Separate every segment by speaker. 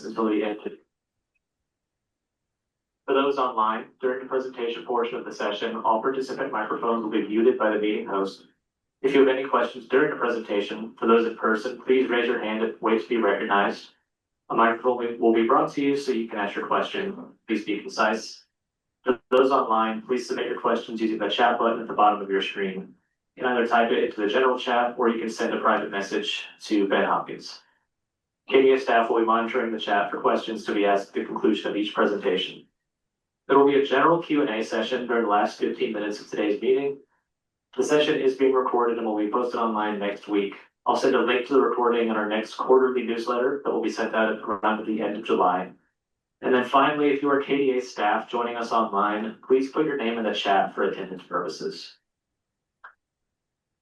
Speaker 1: until the end. For those online, during the presentation portion of the session, all participant microphones will be muted by the meeting host. If you have any questions during the presentation, for those in person, please raise your hand and wait to be recognized. A microphone will be brought to you so you can ask your question. Please be concise. For those online, please submit your questions using the chat button at the bottom of your screen. You can either type it into the general chat or you can send a private message to Ben Hopkins. KDA staff will be monitoring the chat for questions to be asked at the conclusion of each presentation. There will be a general Q&A session during the last 15 minutes of today's meeting. The session is being recorded and will be posted online next week. I'll send a link to the recording in our next quarterly newsletter that will be sent out around the end of July. And then finally, if you are KDA staff joining us online, please put your name in the chat for attendance purposes.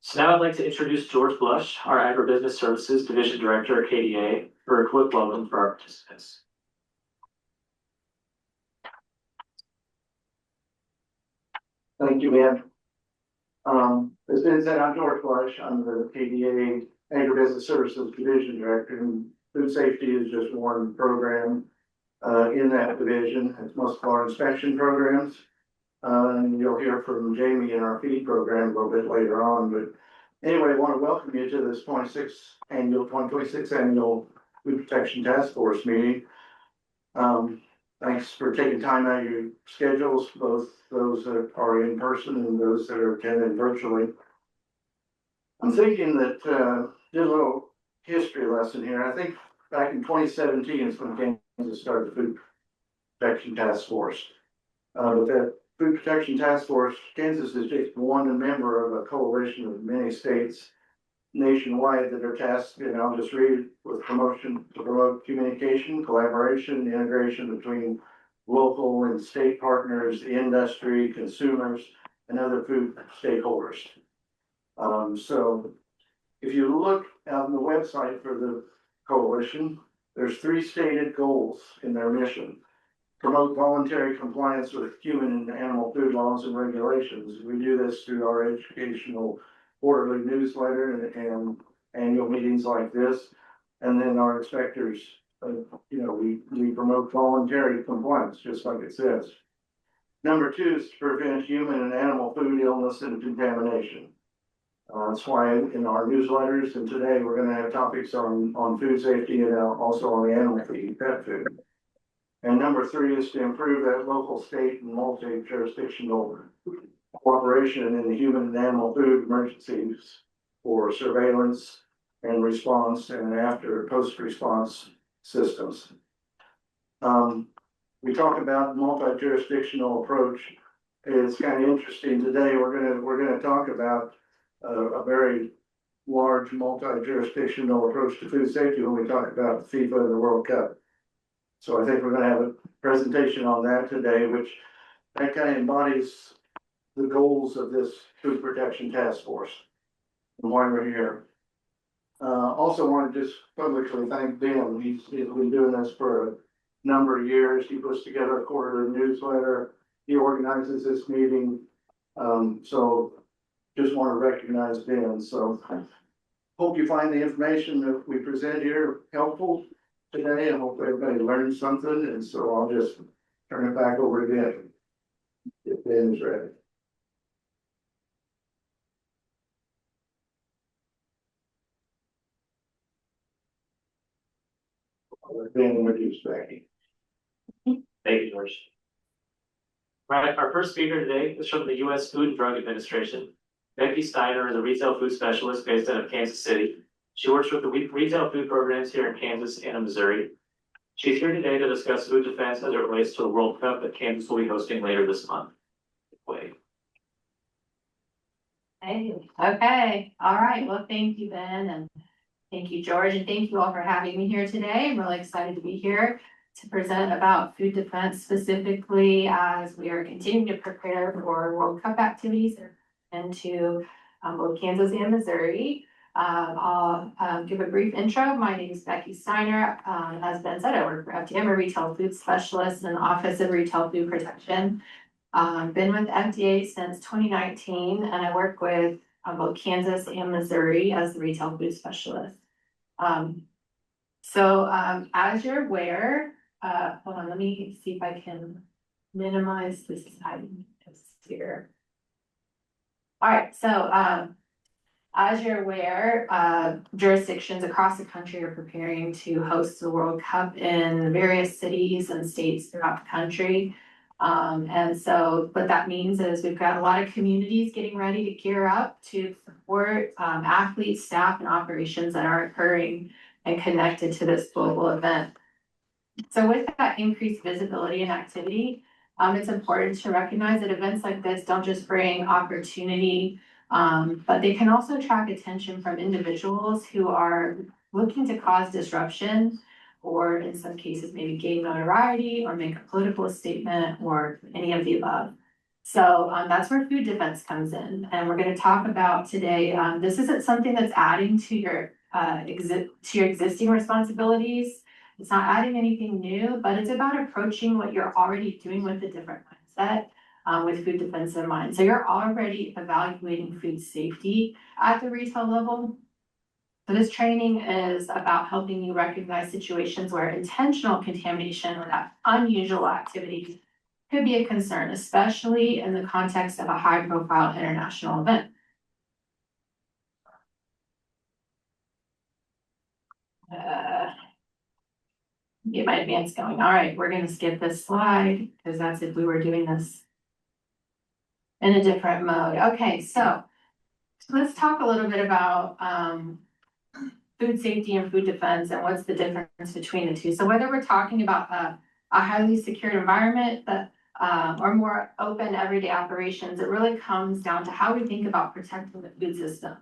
Speaker 1: So now I'd like to introduce George Blush, our Agribusiness Services Division Director at KDA, for a quick welcome for our participants.
Speaker 2: Thank you, Ben. As Ben said, I'm George Blush. I'm the KDA Agribusiness Services Division Director, and food safety is just one program in that division. It's most of our inspection programs. And you'll hear from Jamie in our feed program a little bit later on. But anyway, I want to welcome you to this 2026 annual Food Protection Task Force meeting. Thanks for taking time out of your schedules, both those that are in person and those that are attending virtually. I'm thinking that do a little history lesson here. I think back in 2017 is when Kansas started the Food Protection Task Force. But that Food Protection Task Force, Kansas is just one member of a coalition of many states nationwide that are tasked, and I'll just read it, with to promote communication, collaboration, integration between local and state partners, industry, consumers, and other food stakeholders. So if you look on the website for the coalition, there's 3 stated goals in their mission. Promote voluntary compliance with human and animal food laws and regulations. We do this through our educational quarterly newsletter and annual meetings like this. And then our inspectors, we promote voluntary compliance, just like it says. Number 2 is to prevent human and animal food illness and contamination. That's why in our newsletters, and today we're going to have topics on food safety and also on the animal feed, pet food. And number 3 is to improve that local, state, and multi-jurisdictional cooperation in the human and animal food emergencies for surveillance and response and after post-response systems. We talk about multi-jurisdictional approach. It's kind of interesting today. We're gonna talk about a very large multi-jurisdictional approach to food safety when we talk about FIFA and the World Cup. So I think we're going to have a presentation on that today, which that kind of embodies the goals of this Food Protection Task Force and why we're here. Also want to just publicly thank Ben. He's been doing this for a number of years. He puts together a quarterly newsletter. He organizes this meeting. So just want to recognize Ben. So hope you find the information that we present here helpful today. I hope everybody learned something. And so I'll just turn it back over to Ben if Ben is ready. Ben, introduce Becky.
Speaker 1: Thank you, George. All right, our first speaker today is from the U.S. Food and Drug Administration. Becky Steiner is a retail food specialist based out of Kansas City. She works with the retail food programs here in Kansas and in Missouri. She's here today to discuss food defense as it relates to the World Cup that Kansas will be hosting later this month.
Speaker 3: Hey, okay, all right, well, thank you, Ben, and thank you, George, and thank you all for having me here today. I'm really excited to be here to present about food defense specifically as we are continuing to prepare for World Cup activities into both Kansas and Missouri. I'll give a brief intro. My name is Becky Steiner. As Ben said, I work for FDA. I'm a retail food specialist in the Office of Retail Food Protection. I've been with FDA since 2019, and I work with both Kansas and Missouri as the retail food specialist. So, as you're aware, hold on, let me see if I can minimize this item here. All right, so, as you're aware, jurisdictions across the country are preparing to host the World Cup in various cities and states throughout the country. And so what that means is we've got a lot of communities getting ready to gear up to support athletes, staff, and operations that are occurring and connected to this global event. So with that increased visibility and activity, it's important to recognize that events like this don't just bring opportunity, but they can also attract attention from individuals who are looking to cause disruption, or in some cases, maybe gain notoriety or make a political statement or any of the above. So that's where food defense comes in. And we're going to talk about today, this isn't something that's adding to your existing responsibilities. It's not adding anything new, but it's about approaching what you're already doing with a different mindset, with food defense in mind. So you're already evaluating food safety at the retail level. So this training is about helping you recognize situations where intentional contamination or that unusual activity could be a concern, especially in the context of a high-profile international event. Get my advance going. All right, we're going to skip this slide because that's if we were doing this in a different mode. Okay, so let's talk a little bit about food safety and food defense and what's the difference between the two. So whether we're talking about a highly secured environment that or more open everyday operations, it really comes down to how we think about protecting the food system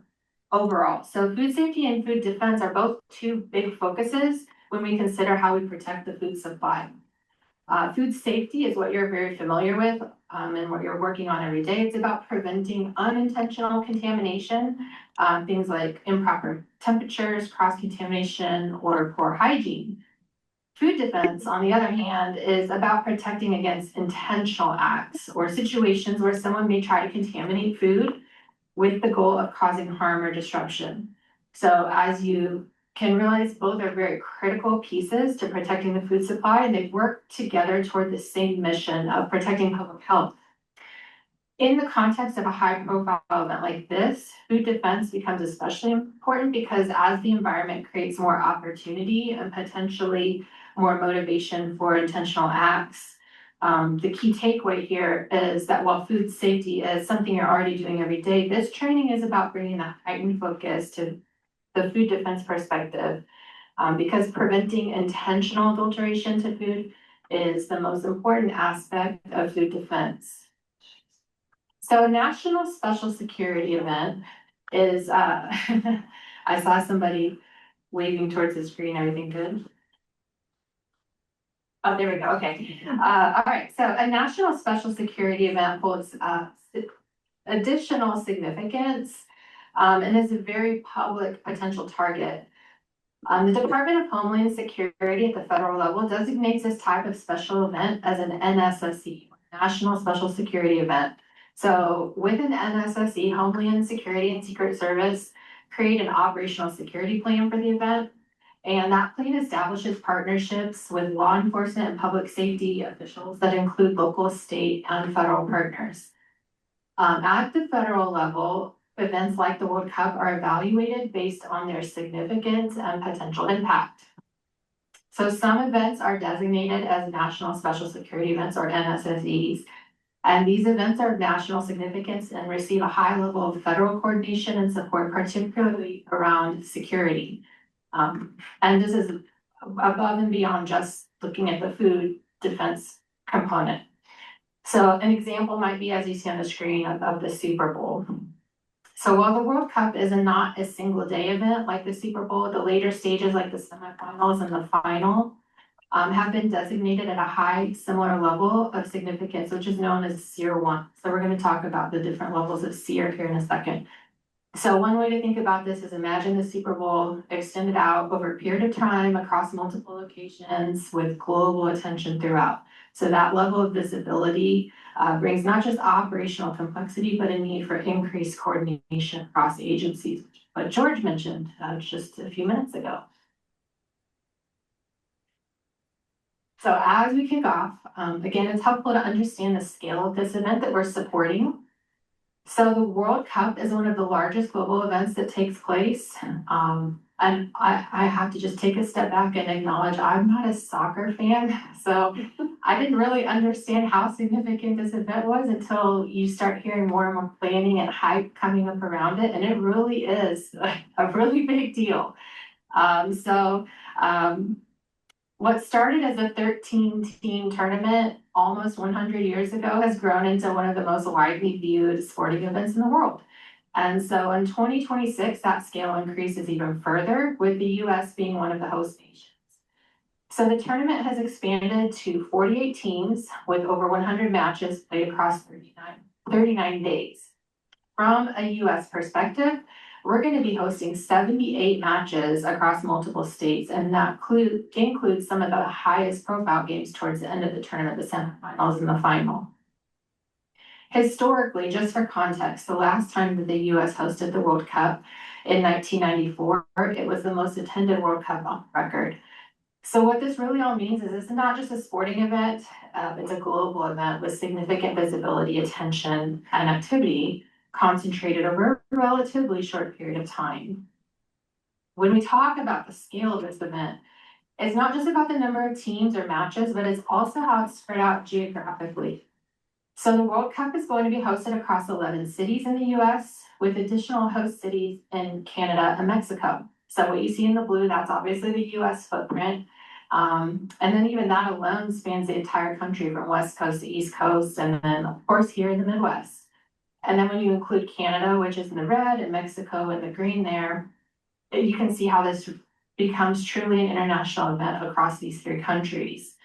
Speaker 3: overall. So food safety and food defense are both two big focuses when we consider how we protect the food supply. Food safety is what you're very familiar with and what you're working on every day. It's about preventing unintentional contamination, things like improper temperatures, cross-contamination, or poor hygiene. Food defense, on the other hand, is about protecting against intentional acts or situations where someone may try to contaminate food with the goal of causing harm or disruption. So as you can realize, both are very critical pieces to protecting the food supply, and they work together toward the same mission of protecting public health. In the context of a high-profile event like this, food defense becomes especially important because as the environment creates more opportunity and potentially more motivation for intentional acts, the key takeaway here is that while food safety is something you're already doing every day, this training is about bringing that heightened focus to the food defense perspective, because preventing intentional adulteration to food is the most important aspect of food defense. So a national special security event is, I saw somebody waving towards the screen, everything good? Oh, there we go, okay. All right, so a national special security event holds additional significance and is a very public potential target. The Department of Homeland Security at the federal level designates this type of special event as an NSSE, National Special Security Event. So within NSSE, Homeland Security and Secret Service create an operational security plan for the event. And that plan establishes partnerships with law enforcement and public safety officials that include local, state, and federal partners. At the federal level, events like the World Cup are evaluated based on their significance and potential impact. So some events are designated as National Special Security Events, or NSSEs. And these events are of national significance and receive a high level of federal coordination and support, particularly around security. And this is above and beyond just looking at the food defense component. So an example might be, as you see on the screen, of the Super Bowl. So while the World Cup is not a single day event like the Super Bowl, the later stages like the semifinals and the final have been designated at a high similar level of significance, which is known as SEER 1. So we're going to talk about the different levels of SEER here in a second. So one way to think about this is imagine the Super Bowl extended out over a period of time across multiple locations with global attention throughout. So that level of visibility brings not just operational complexity, but a need for increased coordination across agencies, what George mentioned just a few minutes ago. So as we kick off, again, it's helpful to understand the scale of this event that we're supporting. So the World Cup is one of the largest global events that takes place. And I have to just take a step back and acknowledge I'm not a soccer fan. So I didn't really understand how significant this event was until you start hearing more and more planning and hype coming up around it. And it really is a really big deal. What started as a 13-team tournament almost 100 years ago has grown into one of the most widely viewed sporting events in the world. And so in 2026, that scale increases even further, with the US being one of the host nations. So the tournament has expanded to 48 teams with over 100 matches played across 39 days. From a US perspective, we're going to be hosting 78 matches across multiple states, and that includes some of the highest profile games towards the end of the tournament, the semifinals and the final. Historically, just for context, the last time that the US hosted the World Cup in 1994, it was the most attended World Cup on record. So what this really all means is it's not just a sporting event, it's a global event with significant visibility, attention, and activity concentrated over a relatively short period of time. When we talk about the scale of this event, it's not just about the number of teams or matches, but it's also how it's spread out geographically. So the World Cup is going to be hosted across 11 cities in the US, with additional host cities in Canada and Mexico. So what you see in the blue, that's obviously the US footprint. And then even that alone spans the entire country from West Coast to East Coast, and then of course here in the Midwest. And then when you include Canada, which is in the red, and Mexico in the green there, you can see how this becomes truly an international event across these three countries.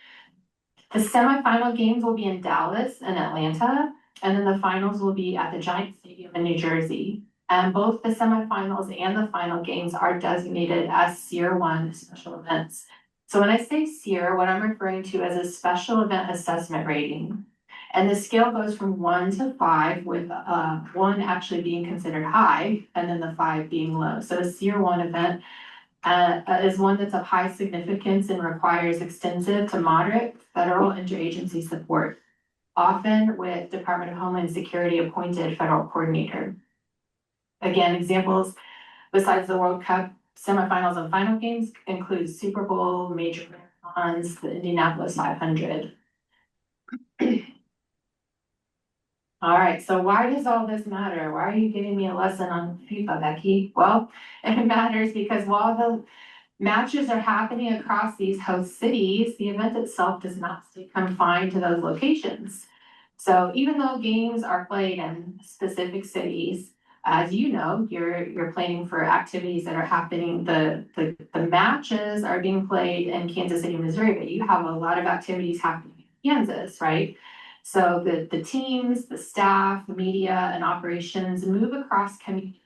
Speaker 3: The semifinal games will be in Dallas and Atlanta, and then the finals will be at the Giant Stadium in New Jersey. And both the semifinals and the final games are designated as SEER 1 special events. So when I say SEER, what I'm referring to as a special event assessment rating. And the scale goes from 1 to 5, with 1 actually being considered high, and then the 5 being low. So a SEER 1 event is one that's of high significance and requires extensive to moderate federal interagency support, often with Department of Homeland Security appointed federal coordinator. Again, examples besides the World Cup semifinals and final games include Super Bowl, major marathons, the Indianapolis 500. All right, so why does all this matter? Why are you giving me a lesson on FIFA, Becky? Well, it matters because while the matches are happening across these host cities, the event itself does not stay confined to those locations. So even though games are played in specific cities, as you know, you're planning for activities that are happening. The matches are being played in Kansas City, Missouri, but you have a lot of activities happening in Kansas, right? So the teams, the staff, the media, and operations move across communities.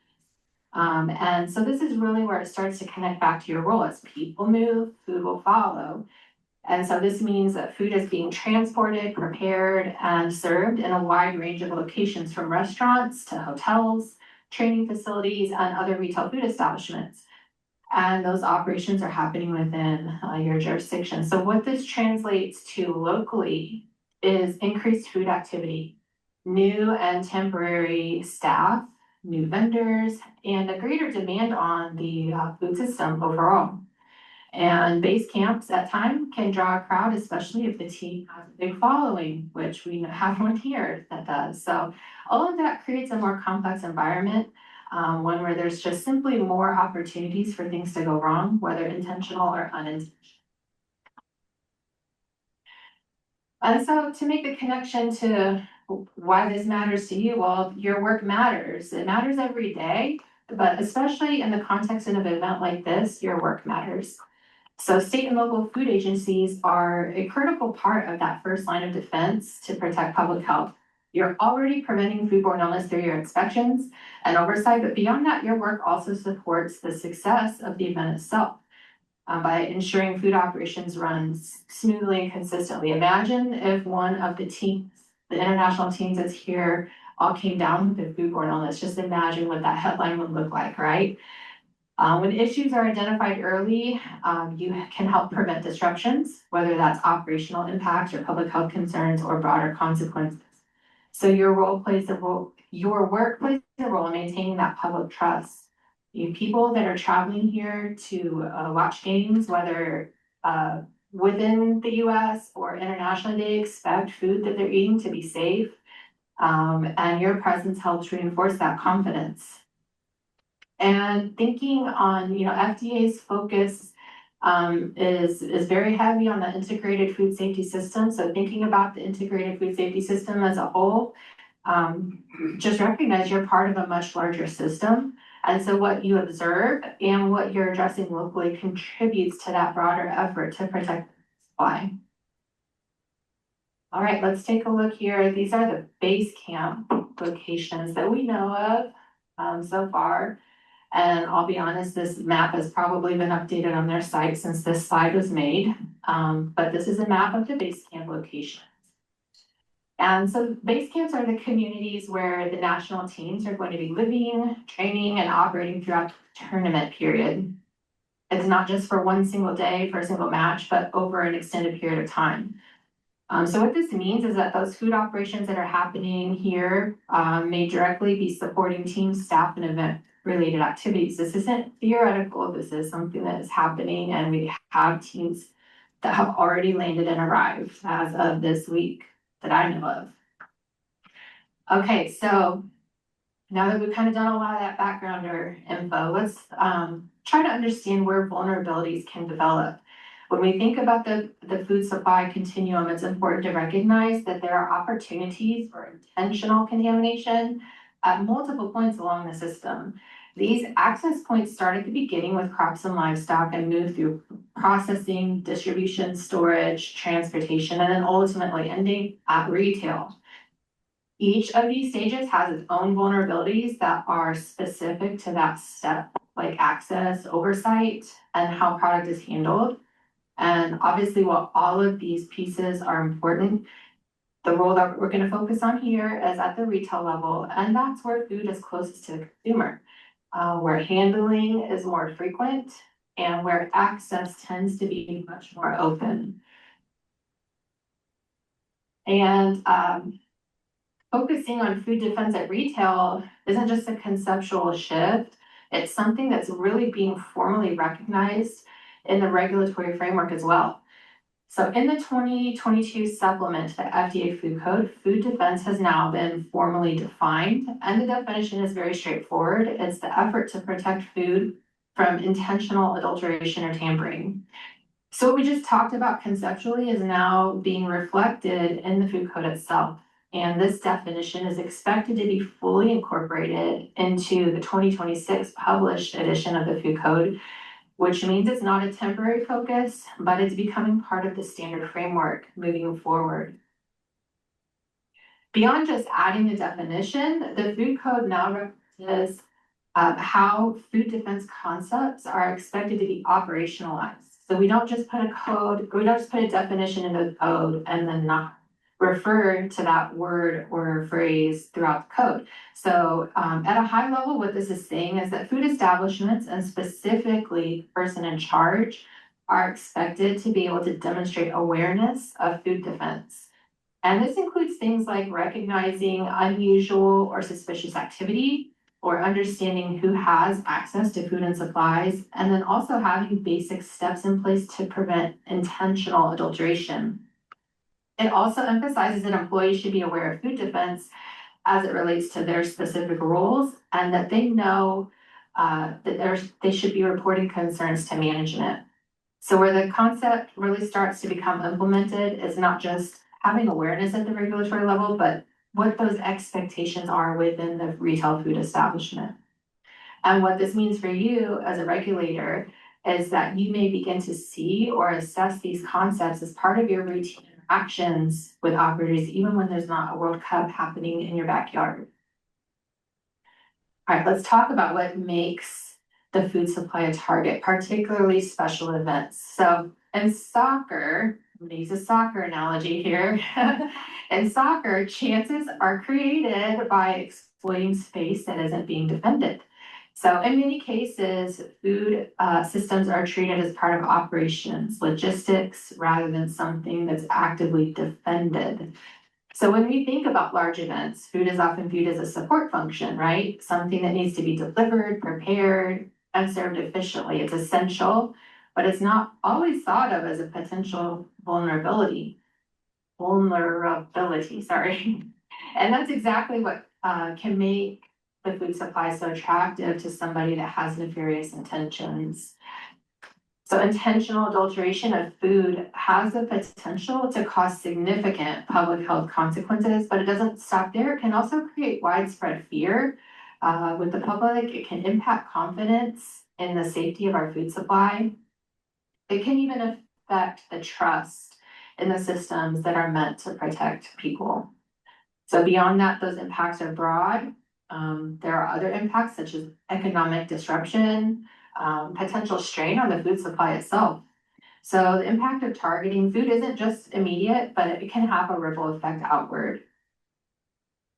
Speaker 3: And so this is really where it starts to connect back to your role. As people move, food will follow. And so this means that food is being transported, prepared, and served in a wide range of locations, from restaurants to hotels, training facilities, and other retail food establishments. And those operations are happening within your jurisdiction. So what this translates to locally is increased food activity, new and temporary staff, new vendors, and a greater demand on the food system overall. And base camps at time can draw a crowd, especially if the team has a big following, which we have one here that does. So all of that creates a more complex environment, one where there's just simply more opportunities for things to go wrong, whether intentional or unintentional. And so to make the connection to why this matters to you, well, your work matters. It matters every day, but especially in the context of an event like this, your work matters. So state and local food agencies are a critical part of that first line of defense to protect public health. You're already preventing foodborne illness through your inspections and oversight, but beyond that, your work also supports the success of the event itself. By ensuring food operations run smoothly and consistently. Imagine if one of the teams, the international teams that's here, all came down with a foodborne illness. Just imagine what that headline would look like, right? When issues are identified early, you can help prevent disruptions, whether that's operational impacts or public health concerns or broader consequences. So your work plays a role in maintaining that public trust. You people that are traveling here to watch games, whether within the US or internationally, they expect food that they're eating to be safe. And your presence helps reinforce that confidence. And thinking on, FDA's focus is very heavy on the integrated food safety system. So thinking about the integrated food safety system as a whole, just recognize you're part of a much larger system. And so what you observe and what you're addressing locally contributes to that broader effort to protect the supply. All right, let's take a look here. These are the base camp locations that we know of so far. And I'll be honest, this map has probably been updated on their site since this slide was made. But this is a map of the base camp locations. And so base camps are the communities where the national teams are going to be living, training, and operating throughout the tournament period. It's not just for one single day, for a single match, but over an extended period of time. So what this means is that those food operations that are happening here may directly be supporting team, staff, and event related activities. This isn't theoretical, this is something that is happening, and we have teams that have already landed and arrived as of this week that I know of. Okay, so now that we've kind of done a lot of that backgrounder info, let's try to understand where vulnerabilities can develop. When we think about the food supply continuum, it's important to recognize that there are opportunities for intentional contamination at multiple points along the system. These access points start at the beginning with crops and livestock and move through processing, distribution, storage, transportation, and then ultimately ending at retail. Each of these stages has its own vulnerabilities that are specific to that step, like access, oversight, and how product is handled. And obviously, while all of these pieces are important, the role that we're going to focus on here is at the retail level, and that's where food is closest to the consumer, where handling is more frequent and where access tends to be much more open. And focusing on food defense at retail isn't just a conceptual shift, it's something that's really being formally recognized in the regulatory framework as well. So in the 2022 supplement to the FDA Food Code, food defense has now been formally defined, and the definition is very straightforward. It's the effort to protect food from intentional adulteration or tampering. So what we just talked about conceptually is now being reflected in the Food Code itself. And this definition is expected to be fully incorporated into the 2026 published edition of the Food Code, which means it's not a temporary focus, but it's becoming part of the standard framework moving forward. Beyond just adding the definition, the Food Code now references how food defense concepts are expected to be operationalized. So we don't just put a definition in the code and then not refer to that word or phrase throughout the code. So at a high level, what this is saying is that food establishments, and specifically the person in charge, are expected to be able to demonstrate awareness of food defense. And this includes things like recognizing unusual or suspicious activity, or understanding who has access to food and supplies, and then also having basic steps in place to prevent intentional adulteration. It also emphasizes that employees should be aware of food defense as it relates to their specific roles, and that they know that they should be reporting concerns to management. So where the concept really starts to become implemented is not just having awareness at the regulatory level, but what those expectations are within the retail food establishment. And what this means for you as a regulator is that you may begin to see or assess these concepts as part of your routine actions with operators, even when there's not a World Cup happening in your backyard. All right, let's talk about what makes the food supply a target, particularly special events. So in soccer, I'm gonna use a soccer analogy here. In soccer, chances are created by exploiting space that isn't being defended. So in many cases, food systems are treated as part of operations, logistics, rather than something that's actively defended. So when we think about large events, food is often viewed as a support function, right? Something that needs to be delivered, prepared, and served efficiently. It's essential, but it's not always thought of as a potential vulnerability, sorry. And that's exactly what can make the food supply so attractive to somebody that has nefarious intentions. So intentional adulteration of food has the potential to cause significant public health consequences, but it doesn't stop there. It can also create widespread fear with the public. It can impact confidence in the safety of our food supply. It can even affect the trust in the systems that are meant to protect people. So beyond that, those impacts are broad. There are other impacts such as economic disruption, potential strain on the food supply itself. So the impact of targeting food isn't just immediate, but it can have a ripple effect outward,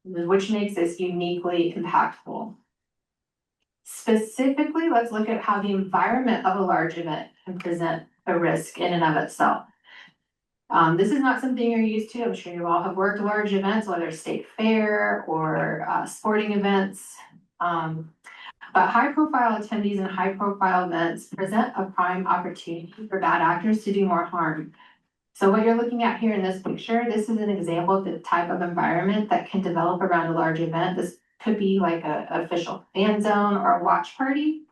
Speaker 3: which makes this uniquely impactful. Specifically, let's look at how the environment of a large event can present a risk in and of itself. This is not something you're used to. I'm sure you all have worked large events, whether state fair or sporting events. But high profile attendees and high profile events present a prime opportunity for bad actors to do more harm. So what you're looking at here in this picture, this is an example of the type of environment that can develop around a large event. This could be like an official fan zone or a watch party,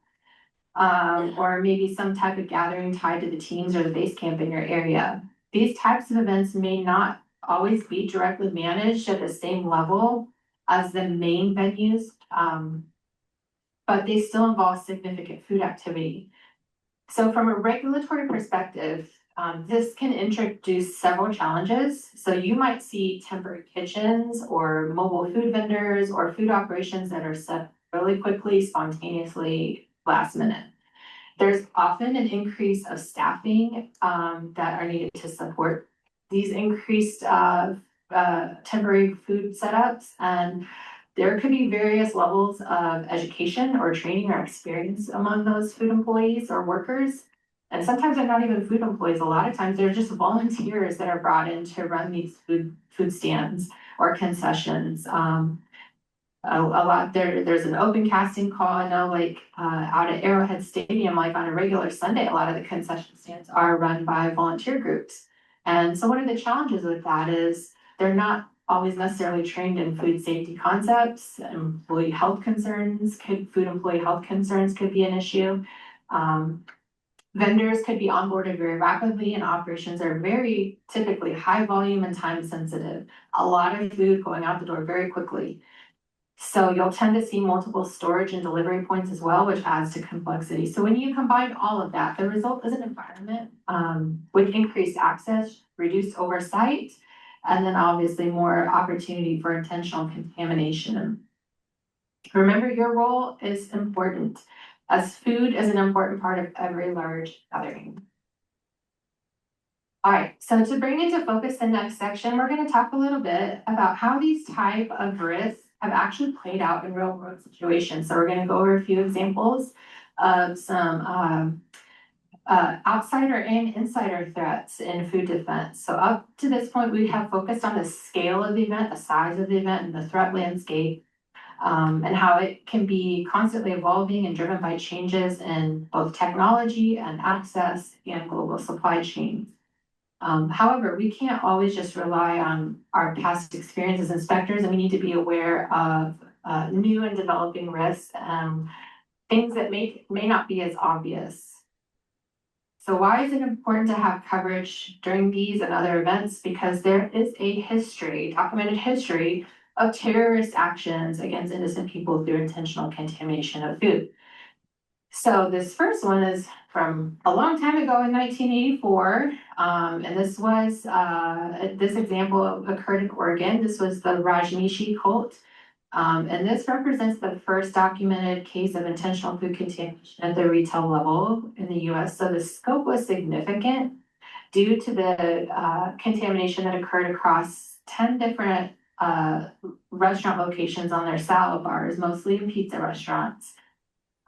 Speaker 3: or maybe some type of gathering tied to the teams or the base camp in your area. These types of events may not always be directly managed at the same level as the main venues, but they still involve significant food activity. So from a regulatory perspective, this can introduce several challenges. So you might see temporary kitchens or mobile food vendors or food operations that are set really quickly, spontaneously, last minute. There's often an increase of staffing that are needed to support these increased temporary food setups. And there could be various levels of education or training or experience among those food employees or workers. And sometimes they're not even food employees. A lot of times they're just volunteers that are brought in to run these food stands or concessions. There's an open casting call. I know, like out at Arrowhead Stadium, like on a regular Sunday, a lot of the concession stands are run by volunteer groups. And so one of the challenges with that is they're not always necessarily trained in food safety concepts. Food employee health concerns could be an issue. Vendors could be onboarded very rapidly, and operations are very typically high volume and time sensitive. A lot of food going out the door very quickly. So you'll tend to see multiple storage and delivery points as well, which adds to complexity. So when you combine all of that, the result is an environment with increased access, reduced oversight, and then obviously more opportunity for intentional contamination. Remember, your role is important, as food is an important part of every large gathering. All right, so to bring into focus the next section, we're going to talk a little bit about how these type of risks have actually played out in real world situations. So we're going to go over a few examples of some outsider and insider threats in food defense. So up to this point, we have focused on the scale of the event, the size of the event, and the threat landscape, and how it can be constantly evolving and driven by changes in both technology and access and global supply chains. However, we can't always just rely on our past experience as inspectors, and we need to be aware of new and developing risks, things that may not be as obvious. So why is it important to have coverage during these and other events? Because there is a documented history of terrorist actions against innocent people through intentional contamination of food. So this first one is from a long time ago in 1984, and this example occurred in Oregon. This was the Rajneeshi cult, and this represents the first documented case of intentional food contamination at the retail level in the U.S. So the scope was significant due to the contamination that occurred across 10 different restaurant locations on their salad bars, mostly in pizza restaurants.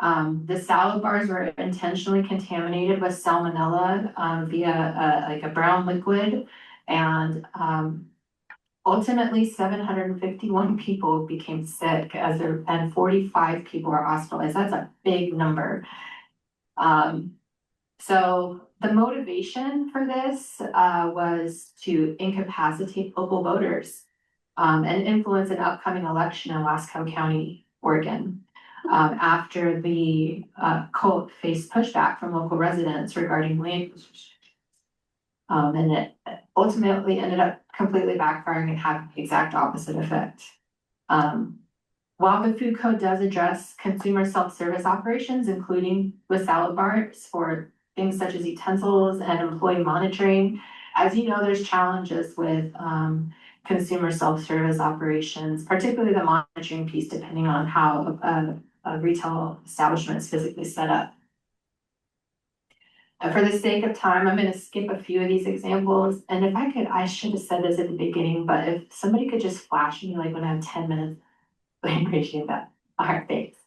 Speaker 3: The salad bars were intentionally contaminated with salmonella via like a brown liquid, and ultimately 751 people became sick and 45 people were hospitalized. That's a big number. So the motivation for this was to incapacitate local voters and influence an upcoming election in Wasco County, Oregon. After the cult faced pushback from local residents regarding land use restrictions. And it ultimately ended up completely backfiring and having the exact opposite effect. While the food code does address consumer self-service operations, including with salad bars for things such as utensils and employee monitoring, as you know, there's challenges with consumer self-service operations, particularly the monitoring piece, depending on how a retail establishment is physically set up. And for the sake of time, I'm going to skip a few of these examples. And if I could, I should have said this at the beginning, but if somebody could just flash me like when I have 10 minutes, I appreciate that. All right, thanks.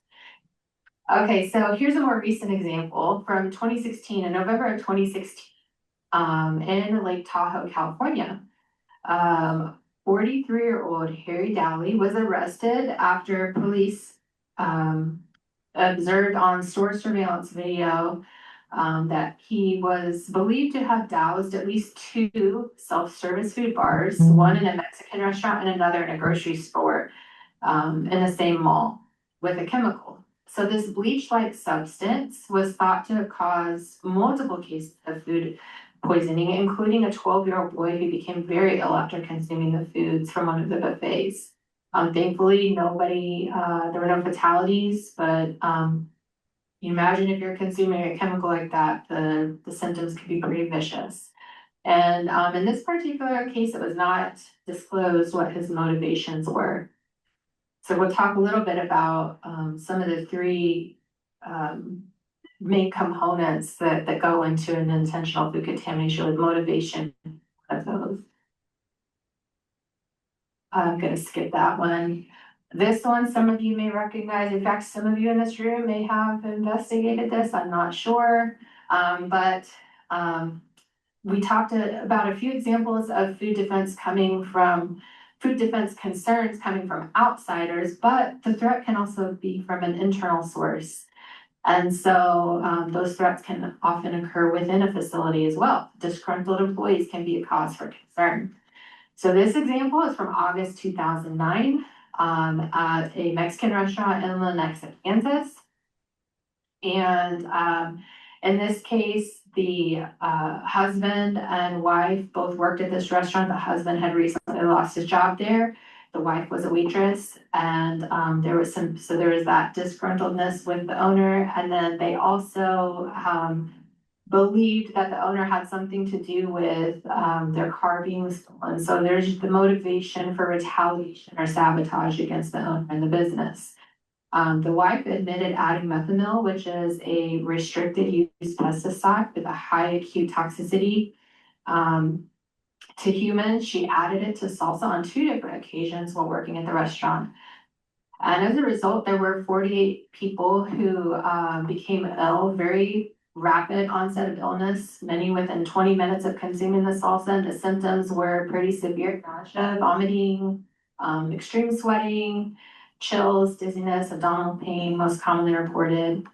Speaker 3: Okay, so here's a more recent example from 2016, in November of 2016, in Lake Tahoe, California. 43-year-old Harry Dowley was arrested after police observed on store surveillance video that he was believed to have doused at least 2 self-service food bars, one in a Mexican restaurant and another in a grocery store in the same mall with a chemical. So this bleach-like substance was thought to have caused multiple cases of food poisoning, including a 12-year-old boy who became very ill after consuming the foods from one of the buffets. Thankfully, there were no fatalities, but you imagine if you're consuming a chemical like that, the symptoms could be pretty vicious. And in this particular case, it was not disclosed what his motivations were. So we'll talk a little bit about some of the 3 main components that go into an intentional food contamination with motivation of those. I'm going to skip that one. This one, some of you may recognize. In fact, some of you in this room may have investigated this. I'm not sure. But we talked about a few examples of food defense concerns coming from outsiders, but the threat can also be from an internal source. And so those threats can often occur within a facility as well. Disgruntled employees can be a cause for concern. So this example is from August 2009 at a Mexican restaurant in Lenexa, Kansas. And in this case, the husband and wife both worked at this restaurant. The husband had recently lost his job there. The wife was a waitress, and there was that disgruntledness with the owner. And then they also believed that the owner had something to do with their car being stolen. So there's the motivation for retaliation or sabotage against the owner and the business. The wife admitted adding methomyl, which is a restricted use pesticide with a high acute toxicity to humans. She added it to salsa on 2 different occasions while working at the restaurant. And as a result, there were 48 people who became ill, very rapid onset of illness, many within 20 minutes of consuming the salsa. And the symptoms were pretty severe: nausea, vomiting, extreme sweating, chills, dizziness, abdominal pain, most commonly reported.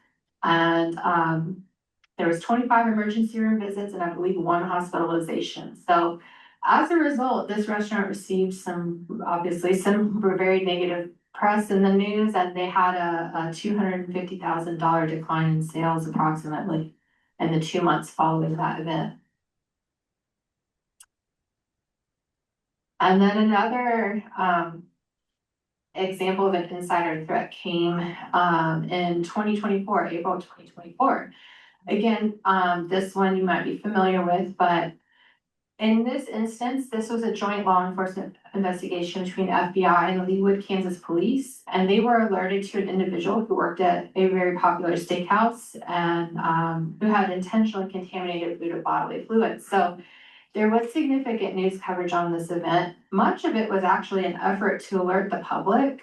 Speaker 3: And there was 25 emergency room visits and I believe 1 hospitalization. So as a result, this restaurant received some very negative press in the news, and they had a $250,000 decline in sales approximately in the 2 months following that event. And then another example of an insider threat came in 2024, April 2024. Again, this one you might be familiar with, but in this instance, this was a joint law enforcement investigation between FBI and the Leawood, Kansas police, and they were alerted to an individual who worked at a very popular steakhouse and who had intentionally contaminated food with bodily fluids. So there was significant news coverage on this event. Much of it was actually an effort to alert the public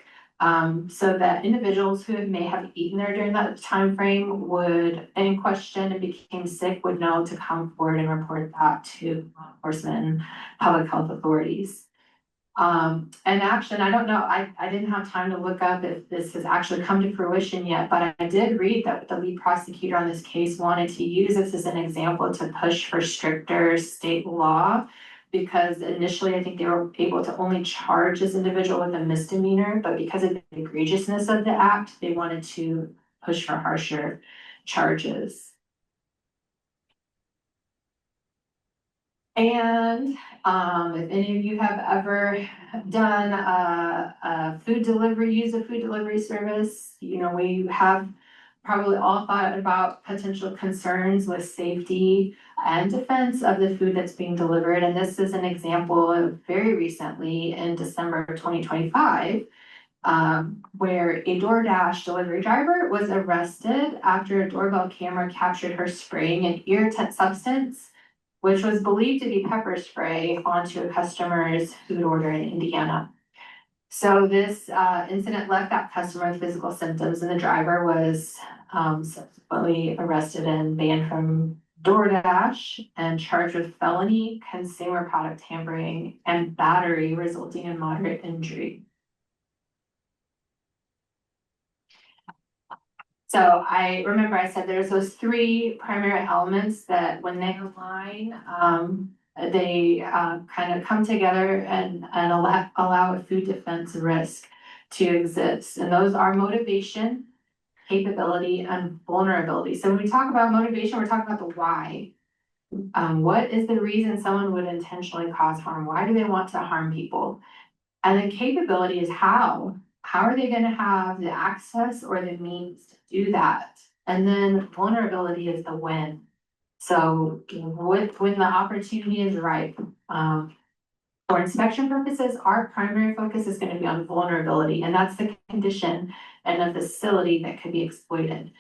Speaker 3: So that individuals who may have eaten there during that time frame would, in question and became sick, would know to come forward and report that to law enforcement and public health authorities. And action, I don't know, I didn't have time to look up if this has actually come to fruition yet, but I did read that the lead prosecutor on this case wanted to use this as an example to push for stricter state law. Because initially, I think they were able to only charge this individual with a misdemeanor, but because of the egregiousness of the act, they wanted to push for harsher charges. And if any of you have ever done a food delivery, use a food delivery service, you know, we have probably all thought about potential concerns with safety and defense of the food that's being delivered. And this is an example of very recently in December 2025, where a DoorDash delivery driver was arrested after a doorbell camera captured her spraying an irritant substance, which was believed to be pepper spray, onto a customer's food order in Indiana. So this incident left that customer with physical symptoms, and the driver was subsequently arrested and banned from DoorDash and charged with felony consumer product tampering and battery resulting in moderate injury. So I remember I said there's those three primary elements that when they align, they kind of come together and allow a food defense risk to exist. And those are motivation, capability, and vulnerability. So when we talk about motivation, we're talking about the why. What is the reason someone would intentionally cause harm? Why do they want to harm people? And then capability is how. How are they going to have the access or the means to do that? And then vulnerability is the when. So when the opportunity is right, for inspection purposes, our primary focus is going to be on vulnerability, and that's the condition and a facility that could be exploited.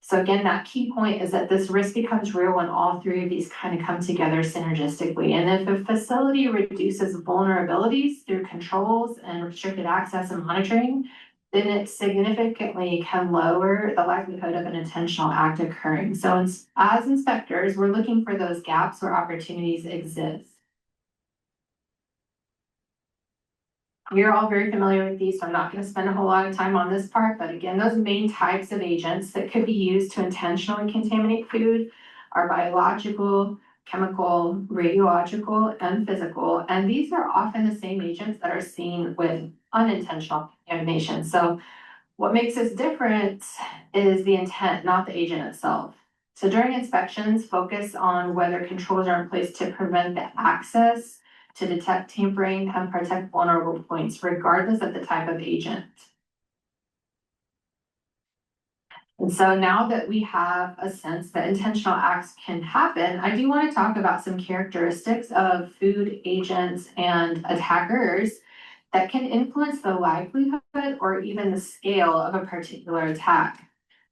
Speaker 3: So again, that key point is that this risk becomes real when all three of these kind of come together synergistically. And if a facility reduces vulnerabilities through controls and restricted access and monitoring, then it significantly can lower the likelihood of an intentional act occurring. So as inspectors, we're looking for those gaps where opportunities exist. You're all very familiar with these, so I'm not going to spend a whole lot of time on this part, but again, those main types of agents that could be used to intentionally contaminate food are biological, chemical, radiological, and physical. And these are often the same agents that are seen with unintentional contamination. So what makes this different is the intent, not the agent itself. So during inspections, focus on whether controls are in place to prevent the access, to detect tampering, and protect vulnerable points, regardless of the type of agent. And so now that we have a sense that intentional acts can happen, I do want to talk about some characteristics of food agents and attackers that can influence the likelihood or even the scale of a particular attack.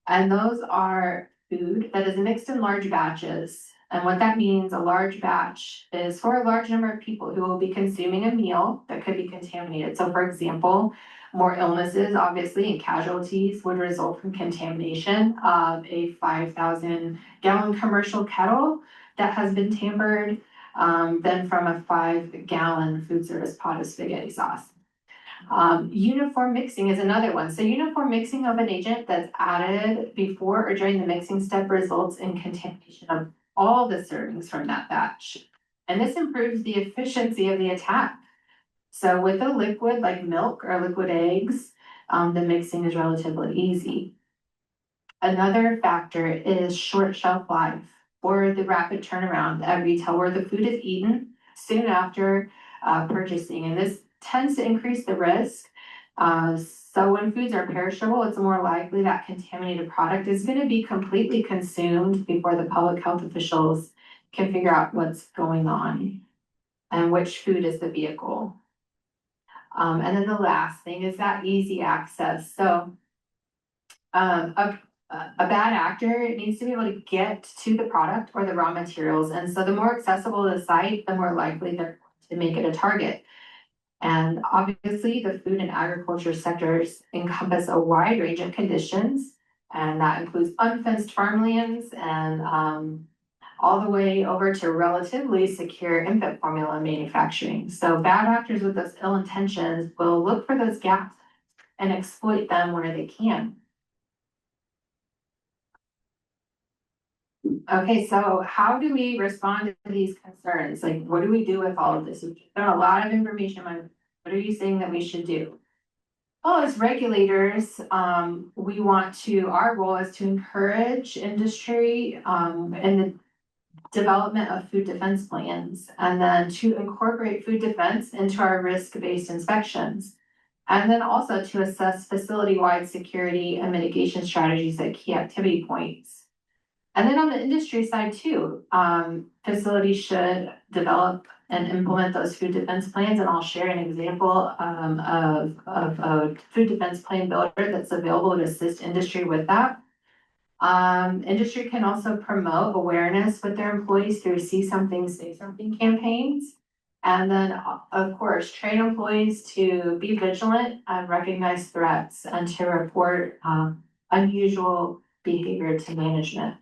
Speaker 3: And those are food that is mixed in large batches. And what that means, a large batch is for a large number of people who will be consuming a meal that could be contaminated. So for example, more illnesses, obviously, and casualties would result from contamination of a 5,000 gallon commercial kettle that has been tampered than from a 5-gallon food service pot of spaghetti sauce. Uniform mixing is another one. So uniform mixing of an agent that's added before or during the mixing step results in contamination of all the servings from that batch. And this improves the efficiency of the attack. So with a liquid like milk or liquid eggs, the mixing is relatively easy. Another factor is short shelf life or the rapid turnaround at retail where the food is eaten soon after purchasing. And this tends to increase the risk. So when foods are perishable, it's more likely that contaminated product is going to be completely consumed before the public health officials can figure out what's going on and which food is the vehicle. And then the last thing is that easy access. So a bad actor needs to be able to get to the product or the raw materials. And so the more accessible the site, the more likely they're to make it a target. And obviously, the food and agriculture sectors encompass a wide range of conditions, and that includes unfenced farmlands and all the way over to relatively secure infant formula manufacturing. So bad actors with those ill intentions will look for those gaps and exploit them where they can. Okay, so how do we respond to these concerns? Like, what do we do with all of this? We've done a lot of information on what are you saying that we should do? Well, as regulators, we want to, our goal is to encourage industry in the development of food defense plans, and then to incorporate food defense into our risk-based inspections. And then also to assess facility-wide security and mitigation strategies at key activity points. And then on the industry side too, facilities should develop and implement those food defense plans. And I'll share an example of a food defense plan builder that's available to assist industry with that. Industry can also promote awareness with their employees through See Something, Say Something campaigns. And then, of course, train employees to be vigilant and recognize threats and to report unusual behavior to management.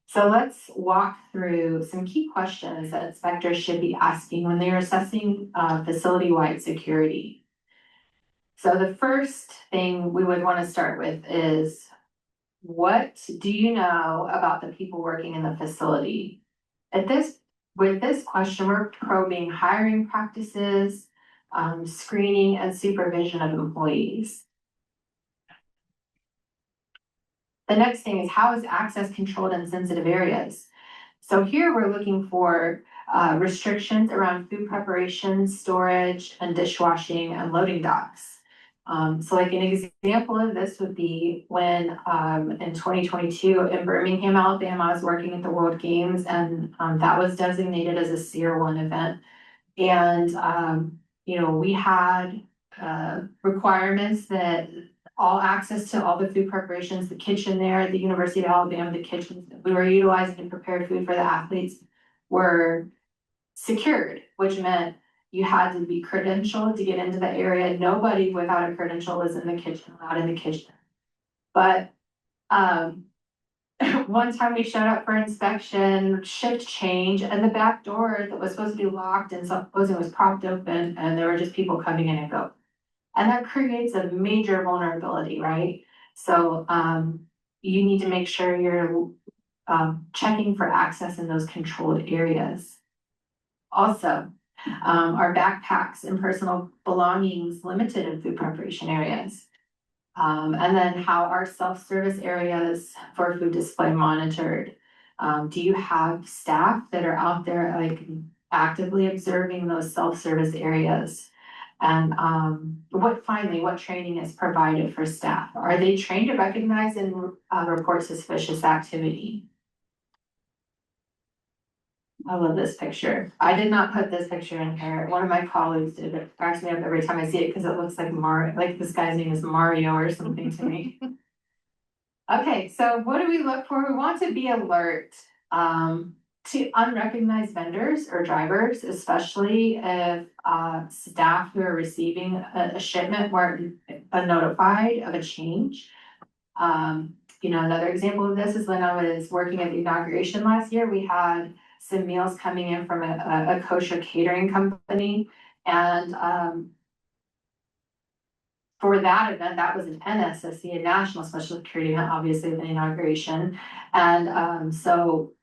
Speaker 3: So let's walk through some key questions that inspectors should be asking when they're assessing facility-wide security. So the first thing we would want to start with is, what do you know about the people working in the facility? With this question, we're probing hiring practices, screening and supervision of employees. The next thing is, how is access controlled in sensitive areas? So here we're looking for restrictions around food preparation, storage, and dishwashing and loading docks. So like an example of this would be when in 2022 in Birmingham, Alabama, I was working at the World Games, and that was designated as a SEER 1 event. And you know, we had requirements that all access to all the food preparations, the kitchen there at the University of Alabama, the kitchens that we were utilizing to prepare food for the athletes were secured, which meant you had to be credentialed to get into the area. Nobody without a credential was in the kitchen, allowed in the kitchen. But one time we showed up for inspection, shift change, and the back door that was supposed to be locked and supposedly was propped open, and there were just people coming in and go. And that creates a major vulnerability, right? So you need to make sure you're checking for access in those controlled areas. Also, are backpacks and personal belongings limited in food preparation areas? And then how are self-service areas for food display monitored? Do you have staff that are out there like actively observing those self-service areas? And what training is provided for staff? Are they trained to recognize and report suspicious activity? I love this picture. I did not put this picture in here. One of my colleagues did. It cracks me up every time I see it because it looks like Mario, like this guy's name is Mario or something to me. Okay, so what do we look for? We want to be alert to unrecognized vendors or drivers, especially if staff who are receiving a shipment weren't notified of a change. You know, another example of this is when I was working at the inauguration last year, we had some meals coming in from a kosher catering company. And for that event, that was an NSSC, a National Special Security event, obviously the inauguration. And so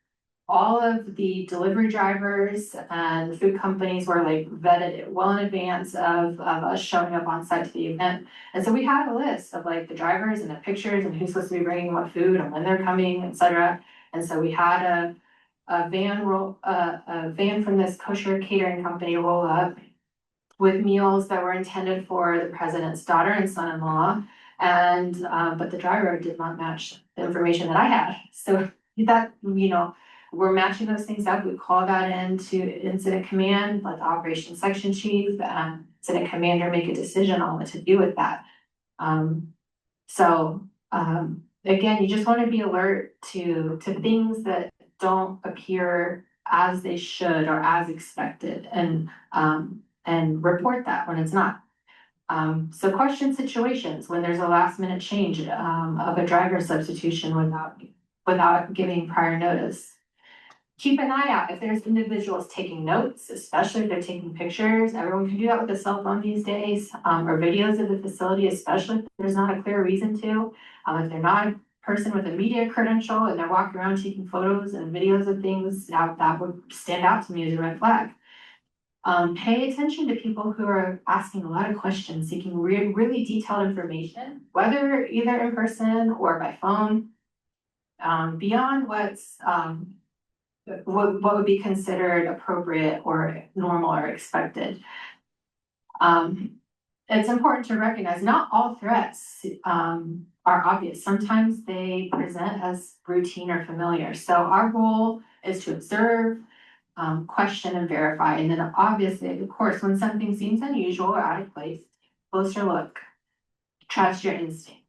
Speaker 3: all of the delivery drivers and food companies were like vetted well in advance of us showing up on site to the event. And so we had a list of like the drivers and the pictures and who's supposed to be bringing what food and when they're coming, etc. And so we had a van from this kosher catering company roll up with meals that were intended for the president's daughter and son-in-law. And but the driver did not match the information that I had. So that, you know, we're matching those things up. We call that into incident command, let the operations section chief and incident commander make a decision on what to do with that. Again, you just want to be alert to things that don't appear as they should or as expected, and and report that when it's not. So question situations when there's a last minute change of a driver substitution without giving prior notice. Keep an eye out if there's individuals taking notes, especially if they're taking pictures. Everyone can do that with a cell phone these days, or videos of the facility, especially if there's not a clear reason to. If they're not a person with a media credential and they're walking around taking photos and videos of things, that would stand out to me as a red flag. Pay attention to people who are asking a lot of questions, seeking really detailed information, whether either in person or by phone, beyond what would be considered appropriate or normal or expected. It's important to recognize not all threats are obvious. Sometimes they present as routine or familiar. So our goal is to observe, question and verify. And then obviously, of course, when something seems unusual or out of place, closer look, trust your instincts.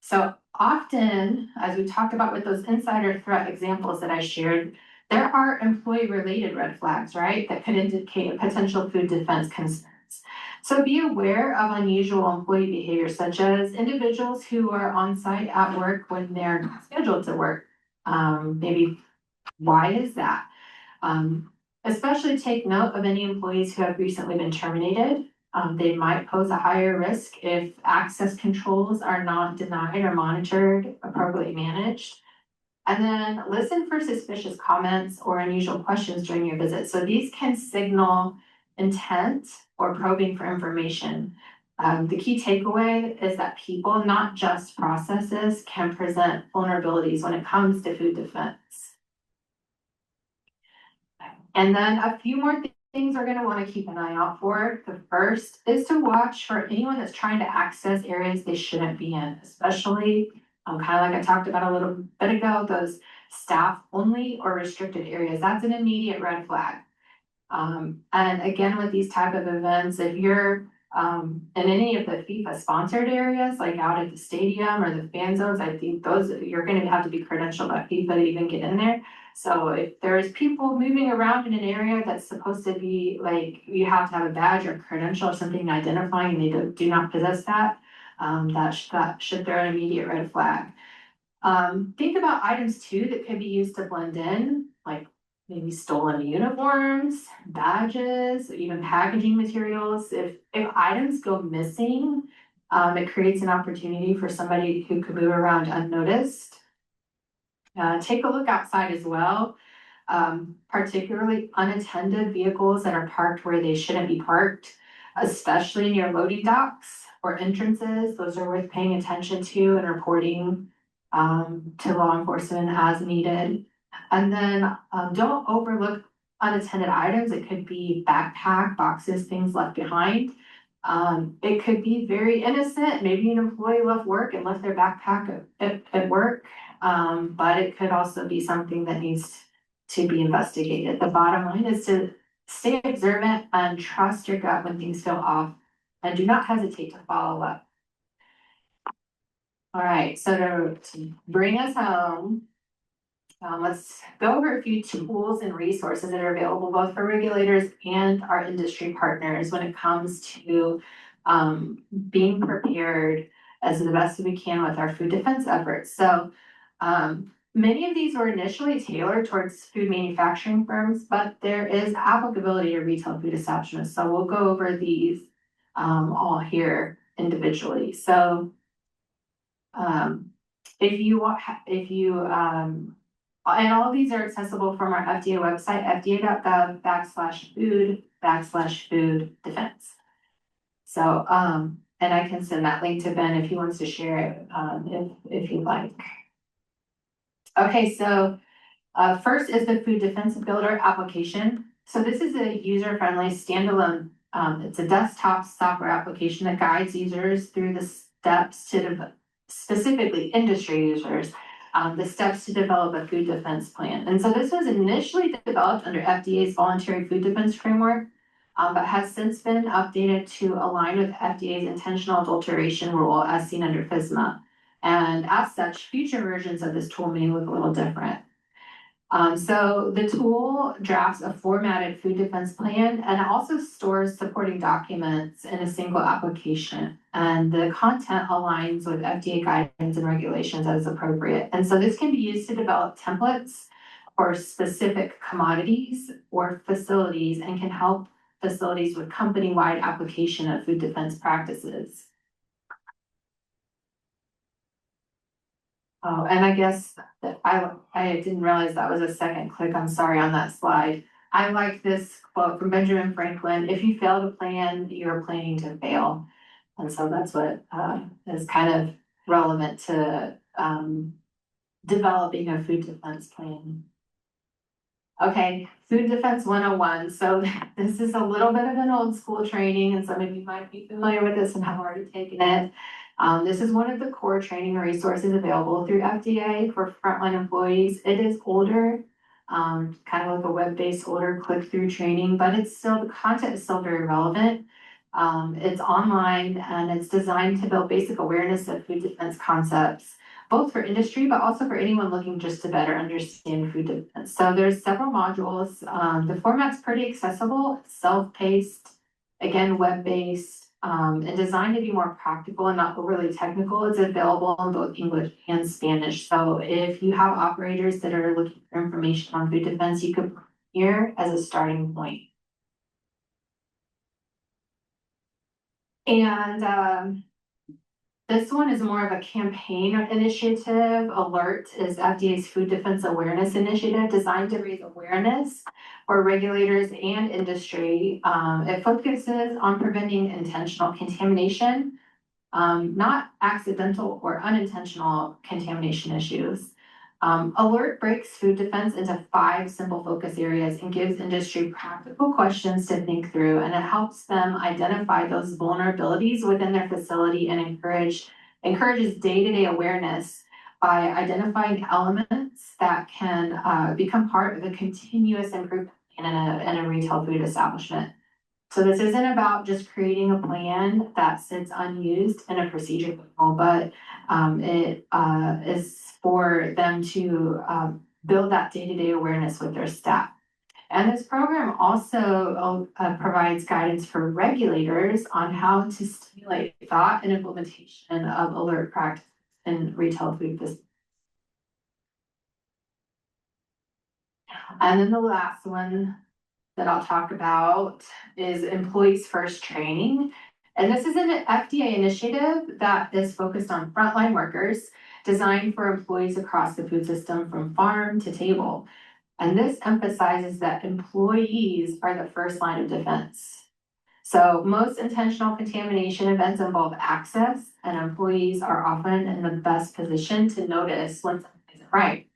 Speaker 3: So often, as we talked about with those insider threat examples that I shared, there are employee-related red flags, right, that could indicate a potential food defense concerns. So be aware of unusual employee behavior, such as individuals who are on site at work when they're not scheduled to work. Maybe why is that? Especially take note of any employees who have recently been terminated. They might pose a higher risk if access controls are not denied or monitored, appropriately managed. And then listen for suspicious comments or unusual questions during your visit. So these can signal intent or probing for information. The key takeaway is that people, not just processes, can present vulnerabilities when it comes to food defense. And then a few more things we're going to want to keep an eye out for. The first is to watch for anyone that's trying to access areas they shouldn't be in, especially kind of like I talked about a little bit ago, those staff only or restricted areas. That's an immediate red flag. And again, with these type of events, if you're in any of the FIFA sponsored areas, like out at the stadium or the fan zones, I think those you're going to have to be credentialed by FIFA to even get in there. So if there's people moving around in an area that's supposed to be like, you have to have a badge or credential or something identifying, and they do not possess that, that should throw an immediate red flag. Think about items too that could be used to blend in, like maybe stolen uniforms, badges, even packaging materials. If items go missing, it creates an opportunity for somebody who could move around unnoticed. Take a look outside as well, particularly unattended vehicles that are parked where they shouldn't be parked, especially near loading docks or entrances. Those are worth paying attention to and reporting to law enforcement as needed. And then don't overlook unattended items. It could be backpack, boxes, things left behind. It could be very innocent. Maybe an employee left work and left their backpack at work. But it could also be something that needs to be investigated. The bottom line is to stay observant and trust your gut when things feel off, and do not hesitate to follow up. All right, so to bring us home, let's go over a few tools and resources that are available both for regulators and our industry partners when it comes to being prepared as the best we can with our food defense efforts. So many of these were initially tailored towards food manufacturing firms, but there is applicability to retail food establishments. So we'll go over these all here individually. So and all of these are accessible from our FDA website, fda.gov/food/food defense. So, and I can send that link to Ben if he wants to share it, if you'd like. Okay, so first is the Food Defense Builder application. So this is a user-friendly standalone, it's a desktop software application that guides users through the steps to specifically industry users, the steps to develop a food defense plan. And so this was initially developed under FDA's voluntary food defense framework, but has since been updated to align with FDA's intentional adulteration rule as seen under FSMA. And as such, future versions of this tool may look a little different. So the tool drafts a formatted food defense plan and it also stores supporting documents in a single application. And the content aligns with FDA guidance and regulations as appropriate. And so this can be used to develop templates for specific commodities or facilities and can help facilities with company-wide application of food defense practices. Oh, and I guess that I didn't realize that was a second click. I'm sorry on that slide. I like this quote from Benjamin Franklin: if you fail to plan, you're planning to fail. And so that's what is kind of relevant to developing a food defense plan. Okay, food defense 101. So this is a little bit of an old school training, and some of you might be familiar with this and have already taken it. This is one of the core training resources available through FDA for frontline employees. It is older, kind of like a web-based older click-through training, but it's still, the content is still very relevant. It's online and it's designed to build basic awareness of food defense concepts, both for industry, but also for anyone looking just to better understand food defense. So there's several modules. The format's pretty accessible, self-paced, again, web-based, and designed to be more practical and not overly technical. It's available in both English and Spanish. So if you have operators that are looking for information on food defense, you could put here as a starting point. And this one is more of a campaign initiative. ALERT is FDA's Food Defense Awareness Initiative designed to raise awareness for regulators and industry. It focuses on preventing intentional contamination, not accidental or unintentional contamination issues. ALERT breaks food defense into 5 simple focus areas and gives industry practical questions to think through, and it helps them identify those vulnerabilities within their facility and encourages day-to-day awareness by identifying elements that can become part of a continuous improvement in a retail food establishment. So this isn't about just creating a plan that sits unused in a procedure manual, but it is for them to build that day-to-day awareness with their staff. And this program also provides guidance for regulators on how to stimulate thought and implementation of ALERT practice in retail food business. And then the last one that I'll talk about is Employees First Training. And this is an FDA initiative that is focused on frontline workers, designed for employees across the food system from farm to table. And this emphasizes that employees are the first line of defense. So most intentional contamination events involve access, and employees are often in the best position to notice when something isn't right.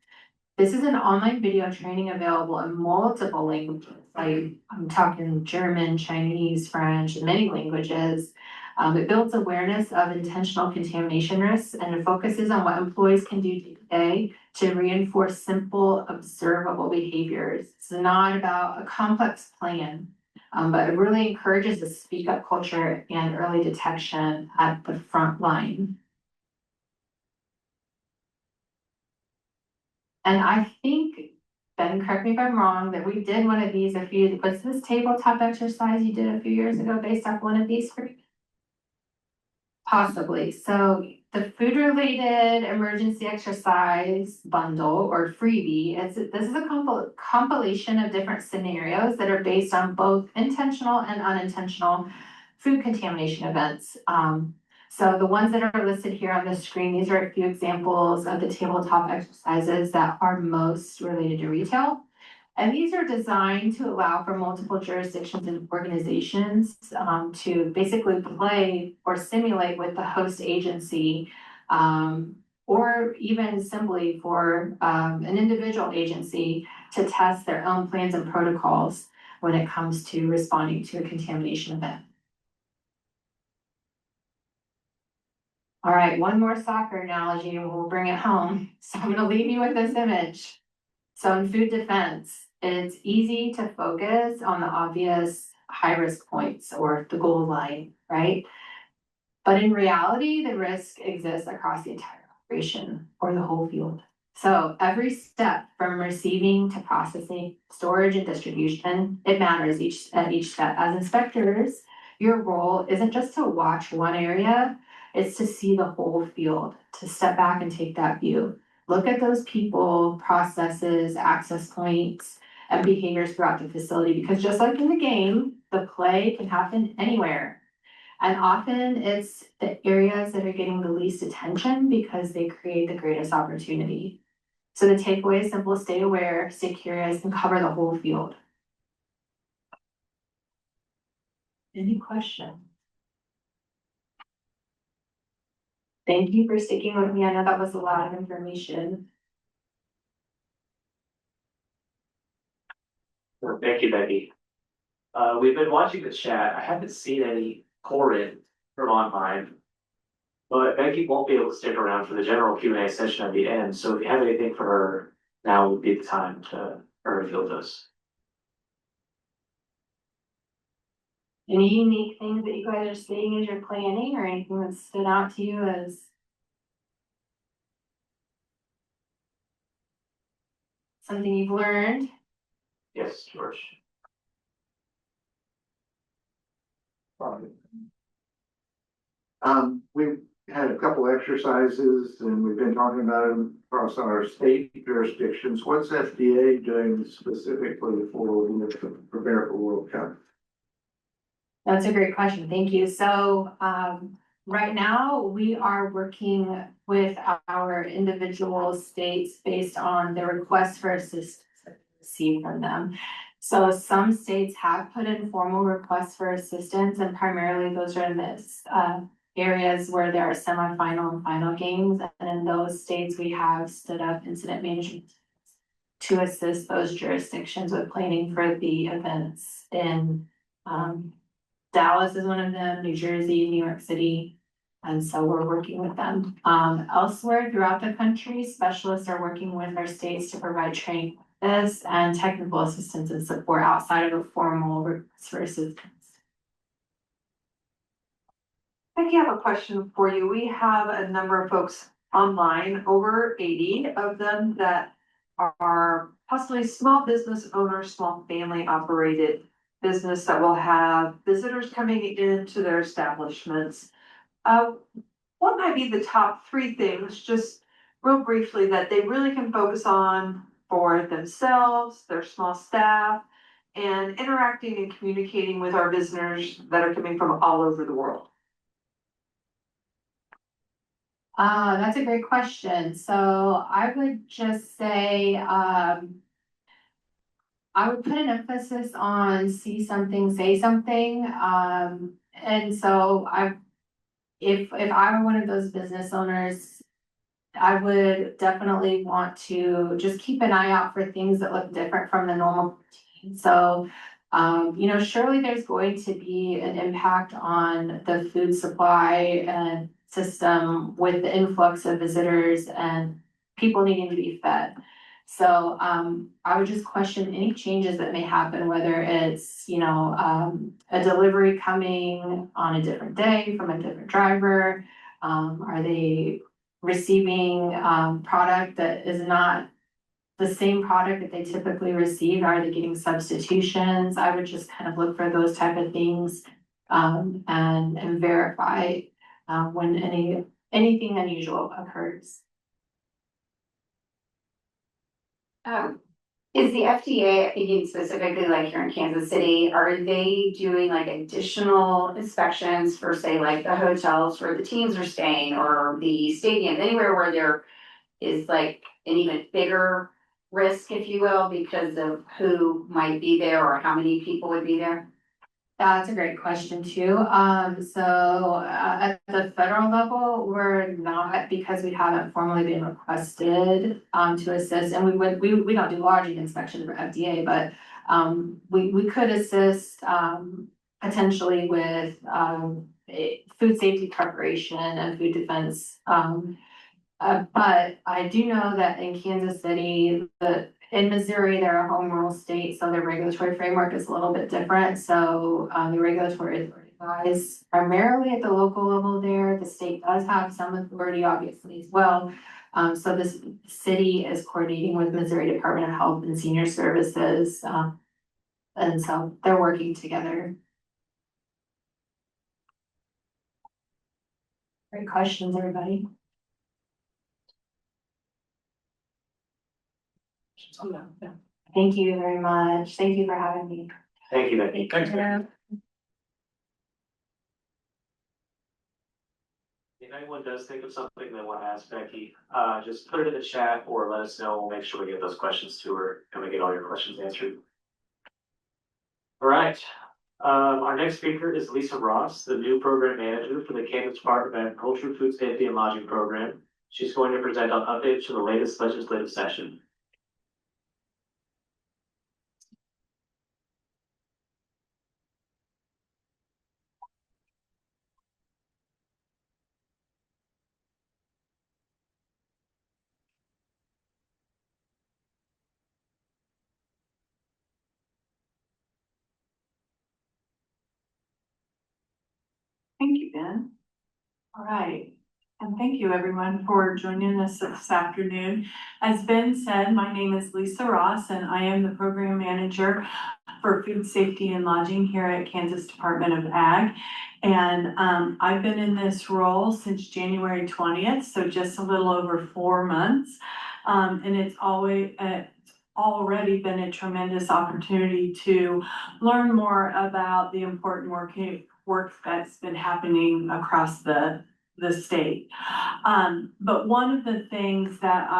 Speaker 3: This is an online video training available in multiple languages. Like I'm talking German, Chinese, French, many languages. It builds awareness of intentional contamination risks and it focuses on what employees can do today to reinforce simple, observable behaviors. It's not about a complex plan, but it really encourages a speak up culture and early detection at the front line. And I think, Ben, correct me if I'm wrong, that we did one of these was this tabletop exercise you did a few years ago based off one of these? Possibly. So the food related emergency exercise bundle or freebie, this is a compilation of different scenarios that are based on both intentional and unintentional food contamination events. So the ones that are listed here on the screen, these are a few examples of the tabletop exercises that are most related to retail. And these are designed to allow for multiple jurisdictions and organizations to basically play or simulate with the host agency, or even simply for an individual agency to test their own plans and protocols when it comes to responding to a contamination event. All right, one more soccer analogy and we'll bring it home. So I'm gonna leave you with this image. So in food defense, it's easy to focus on the obvious high risk points or the goal line, right? But in reality, the risk exists across the entire operation or the whole field. So every step from receiving to processing, storage and distribution, it matters at each step. As inspectors, your role isn't just to watch one area, it's to see the whole field, to step back and take that view. Look at those people, processes, access points, and behaviors throughout the facility, because just like in the game, the play can happen anywhere. And often it's the areas that are getting the least attention because they create the greatest opportunity. So the takeaway is simple: stay aware, stay curious, and cover the whole field. Any questions? Thank you for sticking with me. I know that was a lot of information.
Speaker 1: Well, thank you, Becky. We've been watching the chat. I haven't seen any pour-in from online. But Becky won't be able to stick around for the general Q&A session at the end, so if you have anything for her, now would be the time to reveal those.
Speaker 3: Any unique things that you guys are seeing as you're planning, or anything that stood out to you as something you've learned?
Speaker 1: Yes, George.
Speaker 2: We've had a couple exercises and we've been talking about them across our state jurisdictions. What's FDA doing specifically for when they prepare for World Cup?
Speaker 3: That's a great question. Thank you. So, right now we are working with our individual states based on the request for assistance that we receive from them. So some states have put in formal requests for assistance, and primarily those are in this, areas where there are semifinal and final games. And in those states, we have stood up incident management to assist those jurisdictions with planning for the events in, Dallas is one of them, New Jersey, New York City. And so we're working with them. Elsewhere throughout the country, specialists are working with our states to provide training with this and technical assistance and support outside of a formal request for assistance.
Speaker 4: Becky, I have a question for you. We have a number of folks online, over 80 of them, that are possibly small business owners, small family operated business that will have visitors coming into their establishments. What might be the top 3 things, just real briefly, that they really can focus on for themselves, their small staff, and interacting and communicating with our visitors that are coming from all over the world?
Speaker 3: That's a great question. So I would just say, I would put an emphasis on see something, say something. And so if I were one of those business owners, I would definitely want to just keep an eye out for things that look different from the normal routine. So, surely there's going to be an impact on the food supply and system with the influx of visitors and people needing to be fed. So I would just question any changes that may happen, whether it's, a delivery coming on a different day from a different driver. Are they receiving product that is not the same product that they typically receive? Are they getting substitutions? I would just kind of look for those type of things and verify when anything unusual occurs.
Speaker 5: Is the FDA, thinking specifically like here in Kansas City, are they doing like additional inspections for, say, like the hotels where the teams are staying, or the stadium, anywhere where there is like an even bigger risk, if you will, because of who might be there or how many people would be there?
Speaker 3: That's a great question too. At the federal level, we're not, because we haven't formally been requested to assist, and we don't do lodging inspections for FDA, but we could assist potentially with food safety preparation and food defense. But I do know that in Kansas City, in Missouri, they're a home rule state, so their regulatory framework is a little bit different. So the regulatory authority lies primarily at the local level there. The state does have some authority, obviously, as well. So this city is coordinating with Missouri Department of Health and Senior Services. And so they're working together. Great questions, everybody. Thank you very much. Thank you for having me.
Speaker 1: Thank you, Becky. If anyone does think of something they want to ask Becky, just put it in the chat or let us know. We'll make sure we get those questions to her and we get all your questions answered. All right. Our next speaker is Lisa Ross, the new program manager for the Kansas Department of Agriculture, Food Safety and Lodging Program. She's going to present on updates to the latest legislative session.
Speaker 6: Thank you, Ben. All right, and thank you everyone for joining us this afternoon. As Ben said, my name is Lisa Ross and I am the program manager for food safety and lodging here at Kansas Department of Ag. And I've been in this role since January 20th, so just a little over 4 months. And it's already been a tremendous opportunity to learn more about the important work that's been happening across the state. But one of the things that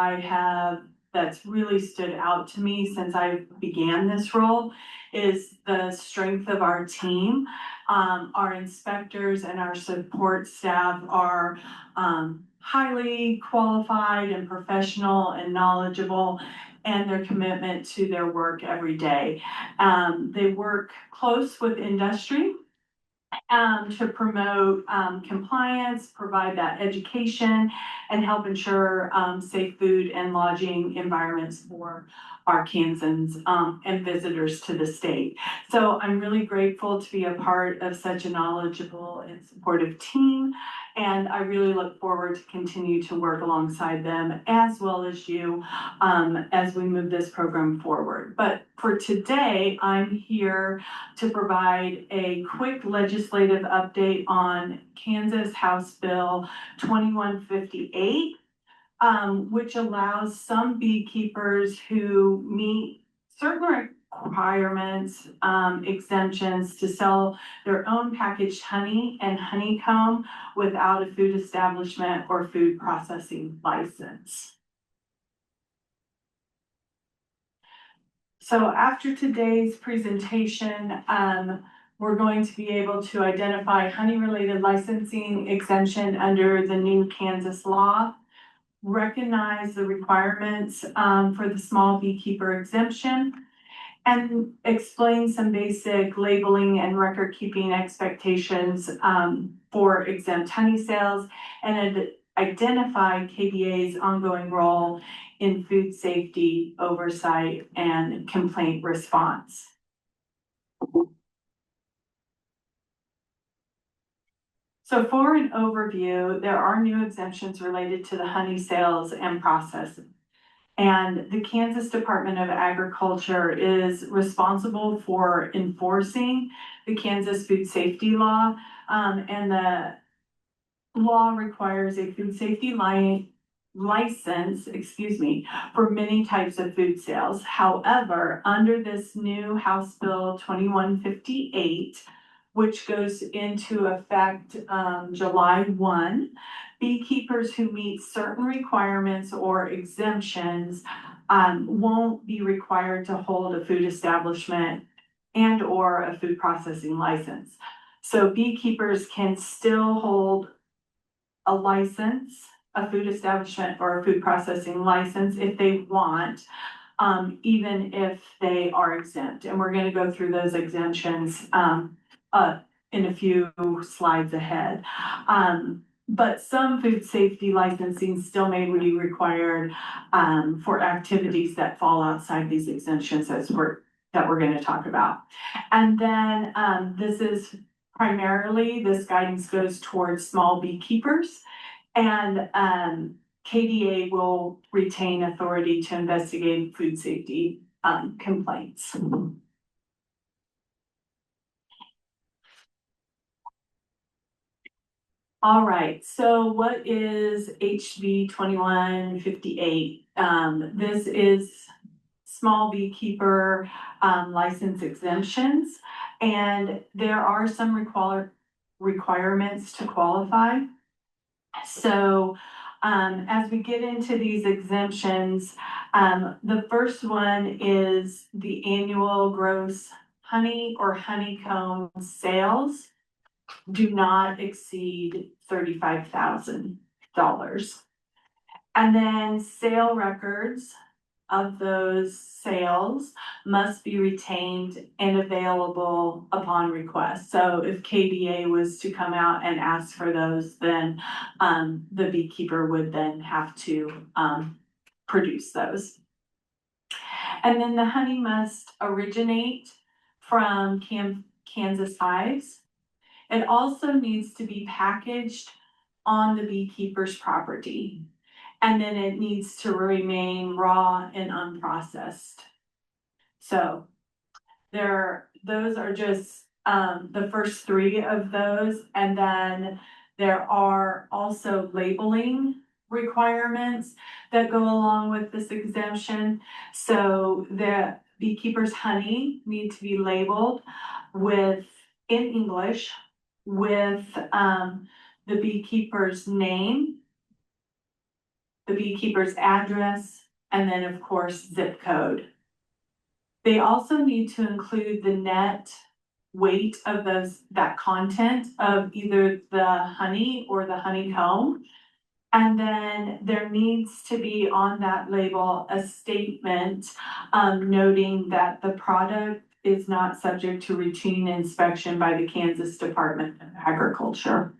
Speaker 6: that's really stood out to me since I began this role is the strength of our team. Our inspectors and our support staff are highly qualified and professional and knowledgeable, and their commitment to their work every day. They work close with industry to promote compliance, provide that education, and help ensure safe food and lodging environments for our Kansans and visitors to the state. So I'm really grateful to be a part of such a knowledgeable and supportive team. And I really look forward to continue to work alongside them as well as you as we move this program forward. But for today, I'm here to provide a quick legislative update on Kansas House Bill 2158, which allows some beekeepers who meet certain requirements, exemptions to sell their own packaged honey and honeycomb without a food establishment or food processing license. So after today's presentation, we're going to be able to identify honey-related licensing exemption under the new Kansas law, recognize the requirements for the small beekeeper exemption, and explain some basic labeling and record keeping expectations for exempt honey sales, and identify KDA's ongoing role in food safety oversight and complaint response. So for an overview, there are new exemptions related to the honey sales and processing. And the Kansas Department of Agriculture is responsible for enforcing the Kansas food safety law. And the law requires a food safety license, for many types of food sales. However, under this new House Bill 2158, which goes into effect July 1, beekeepers who meet certain requirements or exemptions won't be required to hold a food establishment and or a food processing license. So beekeepers can still hold a license, a food establishment or a food processing license if they want, even if they are exempt. And we're going to go through those exemptions in a few slides ahead. But some food safety licensing still may be required for activities that fall outside these exemptions that we're going to talk about. And then this is primarily, this guidance goes towards small beekeepers. And, KDA will retain authority to investigate food safety, complaints. All right, so what is HB 2158? This is small beekeeper license exemptions, and there are some requirements to qualify. So as we get into these exemptions, the first one is the annual gross honey or honeycomb sales do not exceed $35,000. And then sale records of those sales must be retained and available upon request. So if KDA was to come out and ask for those, then the beekeeper would then have to produce those. And then the honey must originate from Kansas hives. It also needs to be packaged on the beekeeper's property. And then it needs to remain raw and unprocessed. So those are just the first three of those. And then there are also labeling requirements that go along with this exemption. So the beekeeper's honey need to be labeled in English with the beekeeper's name, the beekeeper's address, and then of course zip code. They also need to include the net weight of that content of either the honey or the honeycomb. And then there needs to be on that label a statement noting that the product is not subject to routine inspection by the Kansas Department of Agriculture.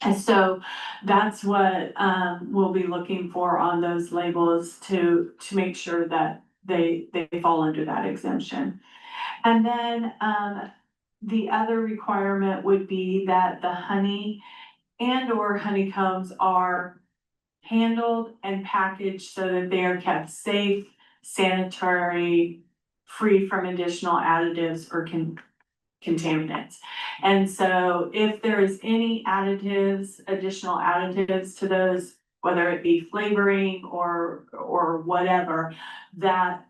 Speaker 6: And so that's what we'll be looking for on those labels to make sure that they fall under that exemption. And then the other requirement would be that the honey and or honeycombs are handled and packaged so that they are kept safe, sanitary, free from additional additives or contaminants. And so if there is any additional additives to those, whether it be flavoring or whatever, that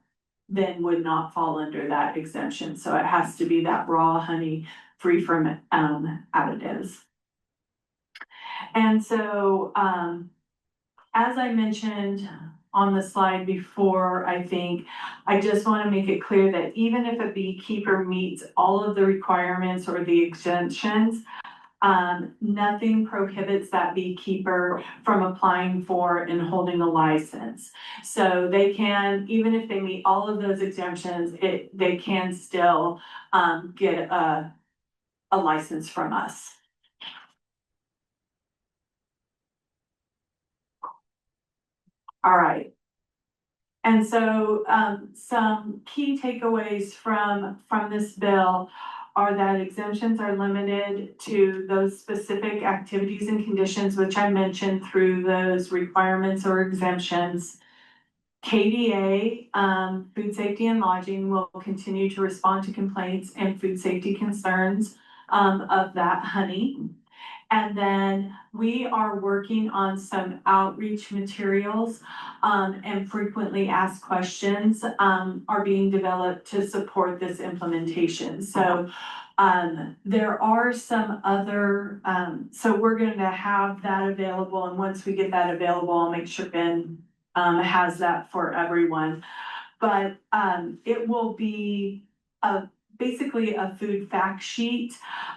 Speaker 6: then would not fall under that exemption. So it has to be that raw honey free from additives. And so as I mentioned on the slide before, I think I just want to make it clear that even if a beekeeper meets all of the requirements or the exemptions, nothing prohibits that beekeeper from applying for and holding a license. So they can, even if they meet all of those exemptions, they can still get a license from us. All right. And so some key takeaways from this bill are that exemptions are limited to those specific activities and conditions, which I mentioned through those requirements or exemptions. KDA, Food Safety and Lodging, will continue to respond to complaints and food safety concerns of that honey. And then we are working on some outreach materials and frequently asked questions are being developed to support this implementation. So there are some other, so we're going to have that available. And once we get that available, I'll make sure Ben has that for everyone. But it will be basically a food fact sheet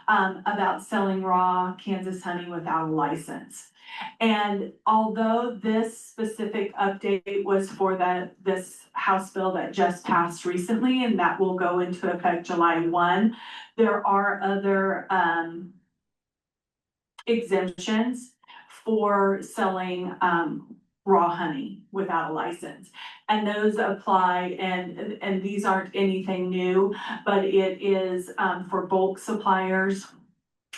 Speaker 6: about selling raw Kansas honey without a license. And although this specific update was for this House bill that just passed recently, and that will go into effect July 1, there are other exemptions for selling raw honey without a license. And those apply, and these aren't anything new, but it is for bulk suppliers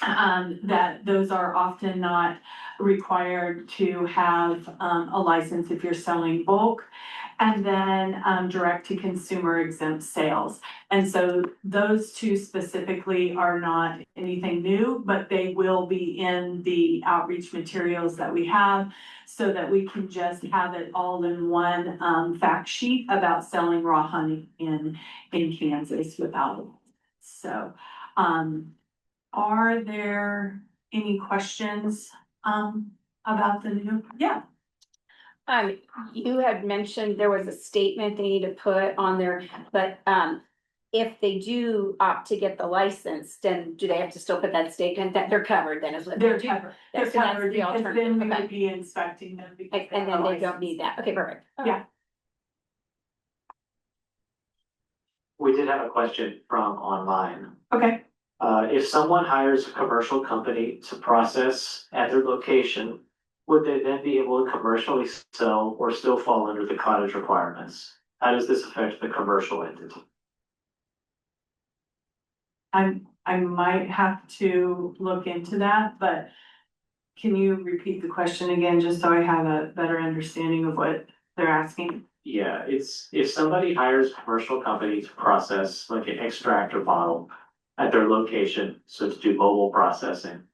Speaker 6: that those are often not required to have, a license if you're selling bulk. And then, direct to consumer exempt sales. And so those two specifically are not anything new, but they will be in the outreach materials that we have, so that we can just have it all in one, fact sheet about selling raw honey in Kansas without. So, are there any questions, about the new? Yeah.
Speaker 5: You had mentioned there was a statement they need to put on there, but, if they do opt to get the license, then do they have to still put that statement that they're covered then is what?
Speaker 6: They're covered, they're
Speaker 5: So that's
Speaker 6: covered,
Speaker 5: the
Speaker 6: because then
Speaker 5: alternative,
Speaker 6: we
Speaker 5: okay.
Speaker 6: would be inspecting them. because
Speaker 5: And
Speaker 6: have
Speaker 5: then
Speaker 6: a
Speaker 5: they don't
Speaker 6: license.
Speaker 5: need that. Okay, perfect.
Speaker 6: Yeah.
Speaker 1: We did have a question from online.
Speaker 6: Okay,
Speaker 1: If someone hires a commercial company to process at their location, would they then be able to commercially sell or still fall under the cottage requirements? How does this affect the commercial entity?
Speaker 6: I might have to look into that, but can you repeat the question again, just so I have a better understanding of what they're asking?
Speaker 1: Yeah, it's if somebody hires a commercial company to process like an extractor bottle at their location, so to do mobile processing,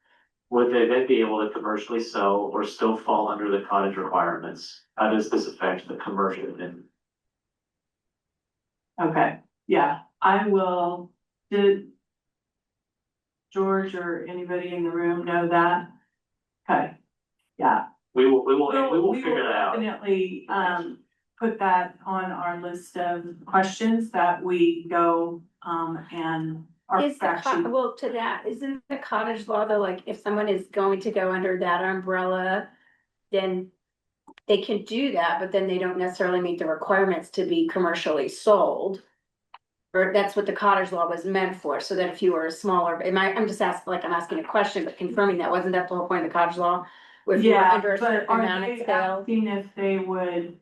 Speaker 1: would they then be able to commercially sell or still fall under the cottage requirements? How does this affect the commercial entity?
Speaker 6: Okay, yeah, I will, did George or anybody in the room know that? Okay, yeah.
Speaker 1: We will
Speaker 6: We
Speaker 1: figure that out.
Speaker 6: Definitely, put that on our list of questions that we go, and our
Speaker 5: Is the,
Speaker 6: fact sheet.
Speaker 5: well, to that, isn't the cottage law though, like if someone is going to go under that umbrella, then they can do that, but then they don't necessarily meet the requirements to be commercially sold. Or that's what the cottage law was meant for, so that if you were a smaller, I'm just asking, like, I'm asking a question, but confirming that, wasn't that the whole point of the cottage law? Where if you were
Speaker 6: Yeah,
Speaker 5: under a
Speaker 6: but
Speaker 5: certain
Speaker 6: are
Speaker 5: amount of
Speaker 6: they
Speaker 5: sales?
Speaker 6: asking if they would,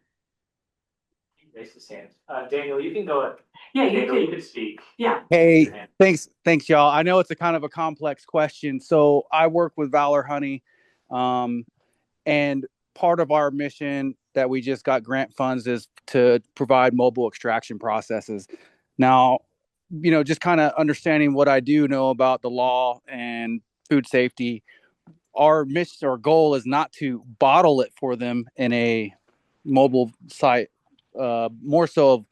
Speaker 1: Raise his hand. Daniel, you can go.
Speaker 6: yeah, you
Speaker 1: Daniel, you
Speaker 6: could,
Speaker 1: can speak.
Speaker 6: yeah,
Speaker 1: Raise your
Speaker 7: Hey,
Speaker 1: hand.
Speaker 7: thanks, y'all. I know it's a kind of a complex question. So I work with Valor Honey, and part of our mission that we just got grant funds is to provide mobile extraction processes. Now, just kind of understanding what I do know about the law and food safety, our mission or goal is not to bottle it for them in a mobile site, more so of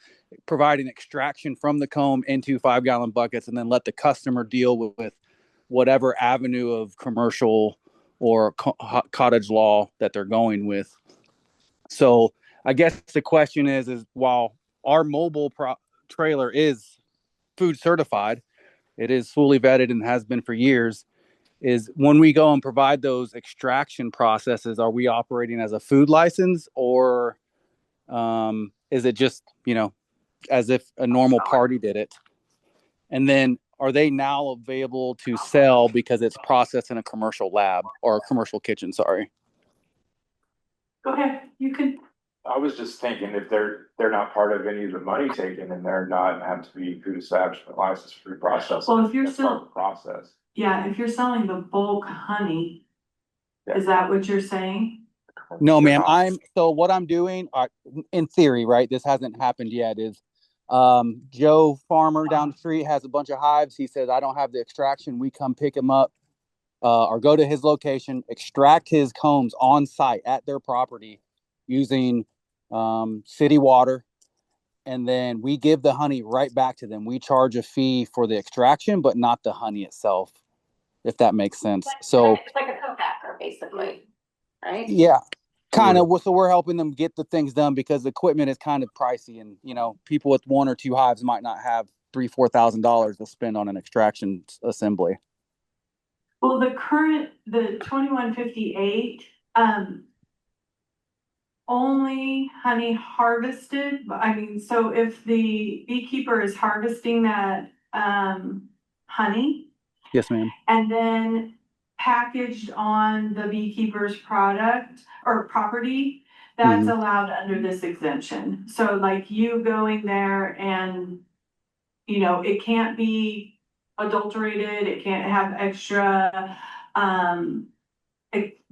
Speaker 7: providing extraction from the comb into 5-gallon buckets and then let the customer deal with whatever avenue of commercial or cottage law that they're going with. So I guess the question is while our mobile trailer is food certified, it is fully vetted and has been for years, is when we go and provide those extraction processes, are we operating as a food license, or is it just, as if a normal party did it? And then are they now available to sell because it's processed in a commercial lab or a commercial kitchen? Sorry.
Speaker 6: go ahead, you could,
Speaker 8: I was just thinking if they're not part of any of the money taken and they're not have to be food establishment license free process.
Speaker 6: well, if you're
Speaker 8: That's part of
Speaker 6: still,
Speaker 8: the process.
Speaker 6: yeah, if you're selling the bulk honey, is that what you're saying?
Speaker 7: No, ma'am. So what I'm doing, in theory, right? This hasn't happened yet. Is Joe Farmer down the street has a bunch of hives. He says, I don't have the extraction. We come pick him up, or go to his location, extract his combs on site at their property using city water, and then we give the honey right back to them. We charge a fee for the extraction, but not the honey itself, if that makes sense. So
Speaker 5: It's like a co-packer, basically, right?
Speaker 7: yeah, kind of. So we're helping them get the things done because the equipment is kind of pricey, and people with 1 or 2 hives might not have $3,000-4,000 to spend on an extraction assembly.
Speaker 6: Well, the 2158, only honey harvested, so if the beekeeper is harvesting that, honey
Speaker 7: Yes, ma'am.
Speaker 6: and then packaged on the beekeeper's product or property, that's allowed under this exemption. So like you going there and, it can't be adulterated, it can't have extra,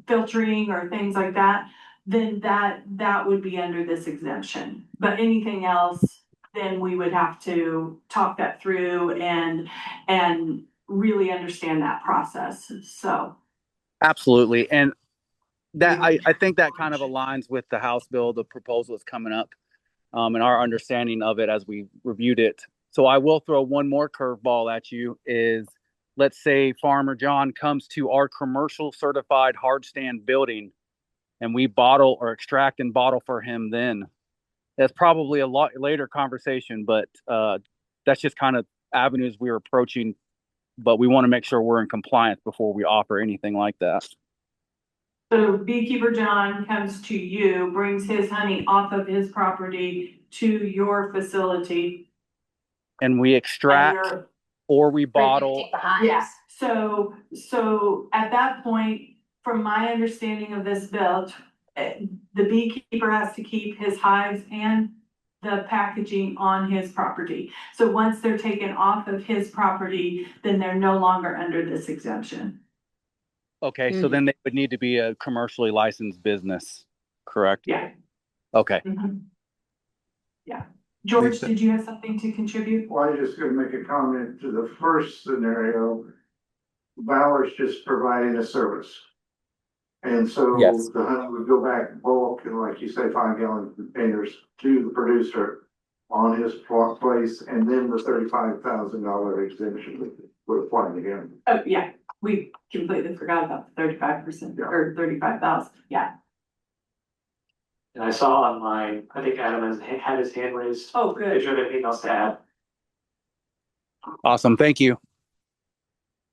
Speaker 6: filtering or things like that, then that would be under this exemption. But anything else, then we would have to talk that through and really understand that process, so.
Speaker 7: Absolutely. And that, I think that kind of aligns with the House bill, the proposal is coming up, and our understanding of it as we reviewed it. So I will throw one more curveball at you is, let's say Farmer John comes to our commercial certified hard stand building and we bottle or extract and bottle for him then. That's probably a lot later conversation, but that's just kind of avenues we're approaching, but we want to make sure we're in compliance before we offer anything like that.
Speaker 6: So beekeeper John comes to you, brings his honey off of his property to your facility.
Speaker 7: And we extract or we bottle.
Speaker 6: Yes, so at that point, from my understanding of this bill, the beekeeper has to keep his hives and the packaging on his property. So once they're taken off of his property, then they're no longer under this exemption.
Speaker 7: Okay, so then they would need to be a commercially licensed business, correct?
Speaker 6: Yeah.
Speaker 7: Okay.
Speaker 6: Yeah. George, did you have something to contribute?
Speaker 2: Well, I just gonna make a comment to the first scenario. Valor's just providing a service. And so
Speaker 7: Yes.
Speaker 2: the honey would go back bulk and like you say, 5-gallon containers to the producer on his place, and then the $35,000 exemption would apply to him.
Speaker 6: Oh, yeah, we completely forgot about the 35% or 35,000, yeah.
Speaker 1: And I saw online, I think Adam has had his hand raised.
Speaker 6: Oh, good.
Speaker 1: Did you have anything else to add?
Speaker 7: Awesome, thank you.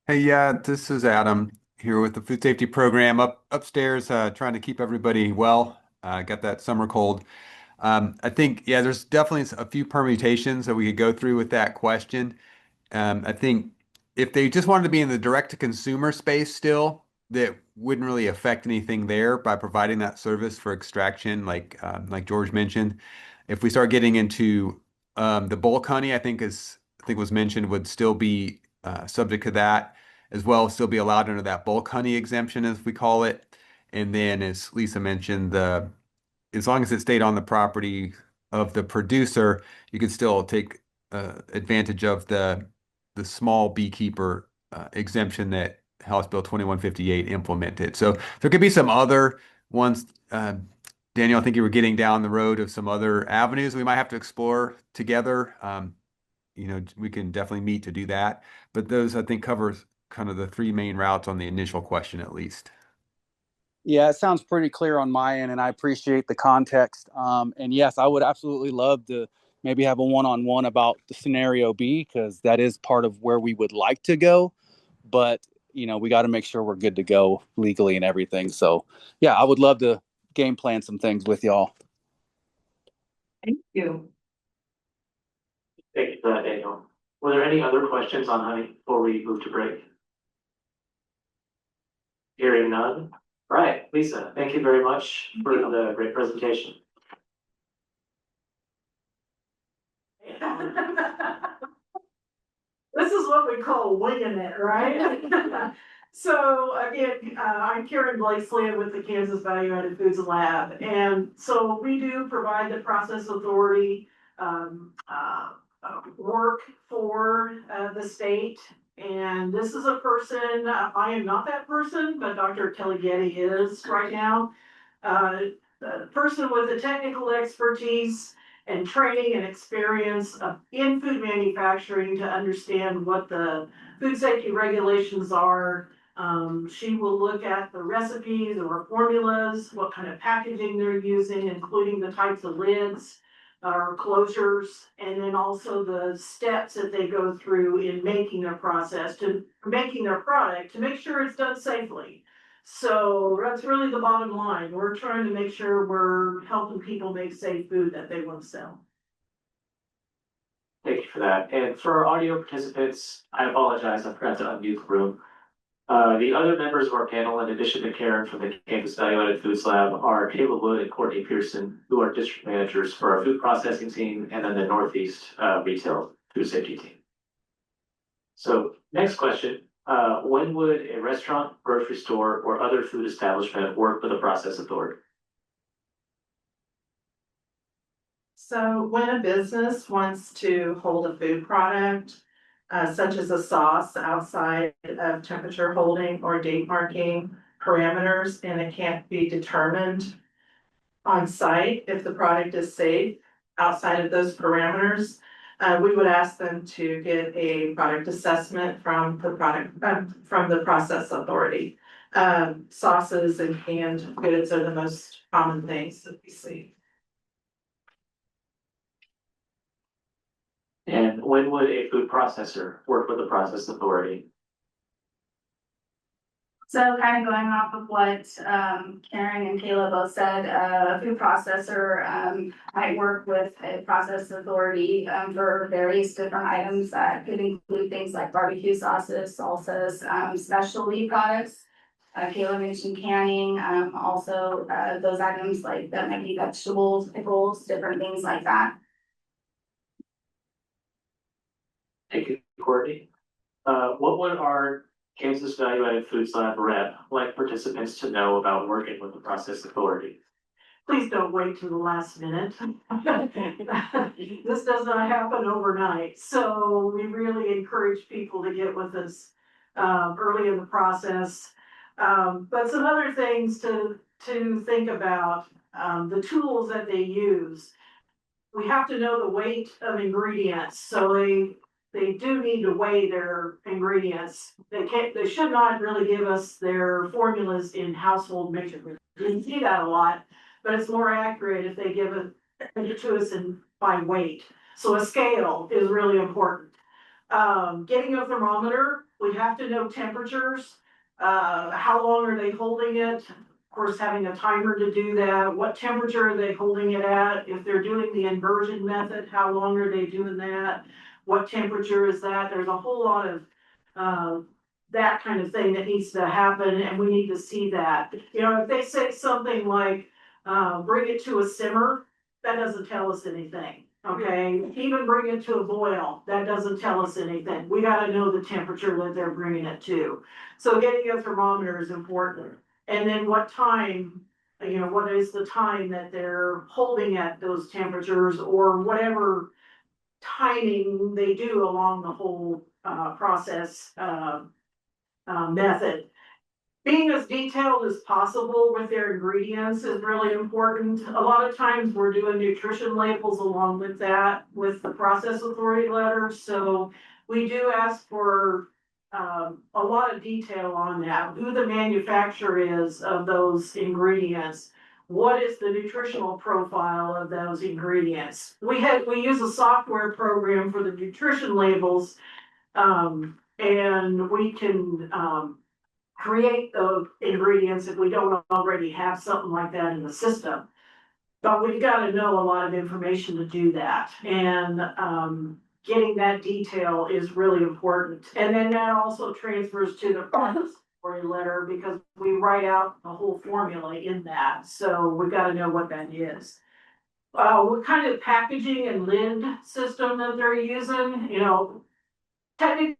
Speaker 9: Hey, yeah, this is Adam here with the food safety program upstairs, trying to keep everybody well. Got that summer cold. I think, yeah, there's definitely a few permutations that we could go through with that question. I think if they just wanted to be in the direct to consumer space still, that wouldn't really affect anything there by providing that service for extraction, like George mentioned. If we start getting into the bulk honey, I think was mentioned, would still be subject to that as well, still be allowed under that bulk honey exemption, as we call it. And then, as Lisa mentioned, as long as it stayed on the property of the producer, you could still take advantage of the small beekeeper exemption that House Bill 2158 implemented. So there could be some other ones. Daniel, I think you were getting down the road of some other avenues we might have to explore together. We can definitely meet to do that. But those, I think, covers kind of the three main routes on the initial question, at least.
Speaker 7: Yeah, it sounds pretty clear on my end, and I appreciate the context. And yes, I would absolutely love to maybe have a one-on-one about the scenario B, because that is part of where we would like to go. But, we got to make sure we're good to go legally and everything. So, yeah, I would love to game plan some things with y'all.
Speaker 6: Thank you.
Speaker 1: Thank you for that, Daniel. Were there any other questions on honey before we move to break? Hearing none. All right, Lisa, thank you very much for the great presentation.
Speaker 10: This is what we call winging it, right? So again, I'm Karen Blakeslee with the Kansas Value Added Foods Lab. And so we do provide the process authority work for the state. And this is a person, I am not that person, but Dr. Kelly Getty is right now. A person with the technical expertise and training and experience in food manufacturing to understand what the food safety regulations are. She will look at the recipes or formulas, what kind of packaging they're using, including the types of lids or closures, and then also the steps that they go through in making their process to making their product to make sure it's done safely. So that's really the bottom line. We're trying to make sure we're helping people make safe food that they want to sell.
Speaker 1: Thank you for that. And for our audio participants, I apologize, I forgot to unmute the room. The other members of our panel, in addition to Karen from the Kansas Value Added Foods Lab, are Caleb Wood and Courtney Pearson, who are district managers for our food processing team and then the Northeast retail food safety team. So next question, when would a restaurant, grocery store, or other food establishment work with a process authority?
Speaker 10: So when a business wants to hold a food product, such as a sauce outside of temperature holding or date marking parameters, and it can't be determined on site if the product is safe outside of those parameters, we would ask them to get a product assessment from the process authority. Sauces and canned goods are the most common things that we see.
Speaker 1: And when would a food processor work with a process authority?
Speaker 5: So kind of going off of what Karen and Kayla both said, a food processor might work with a process authority for various different items that could include things like barbecue sauces, salsas, specialty products. Kayla mentioned canning, also those items like that might be vegetables, pickles, different things like that.
Speaker 1: Thank you, Courtney. What would our Kansas Value Added Foods Lab rep like participants to know about working with the process authority?
Speaker 10: Please don't wait till the last minute. This does not happen overnight, so we really encourage people to get with us early in the process. But some other things to think about, the tools that they use. We have to know the weight of ingredients, so they do need to weigh their ingredients. They should not really give us their formulas in household measurements. You see that a lot, but it's more accurate if they give it to us by weight. So a scale is really important. Getting a thermometer, we have to know temperatures. How long are they holding it? Of course, having a timer to do that. What temperature are they holding it at? If they're doing the inversion method, how long are they doing that? What temperature is that? There's a whole lot of that kind of thing that needs to happen, and we need to see that. You know, if they say something like, bring it to a simmer, that doesn't tell us anything. Okay, even bring it to a boil, that doesn't tell us anything. We gotta know the temperature that they're bringing it to. So getting a thermometer is important. And then what time, you know, what is the time that they're holding at those temperatures, or whatever timing they do along the whole process method. Being as detailed as possible with their ingredients is really important. A lot of times we're doing nutrition labels along with that, with the process authority letter. So we do ask for a lot of detail on that, who the manufacturer is of those ingredients. What is the nutritional profile of those ingredients? We use a software program for the nutrition labels, and we can create the ingredients if we don't already have something like that in the system. But we've got to know a lot of information to do that, and getting that detail is really important. And then that also transfers to the process letter, because we write out the whole formula in that, so we've got to know what that is. What kind of packaging and lid system that they're using, you know, technically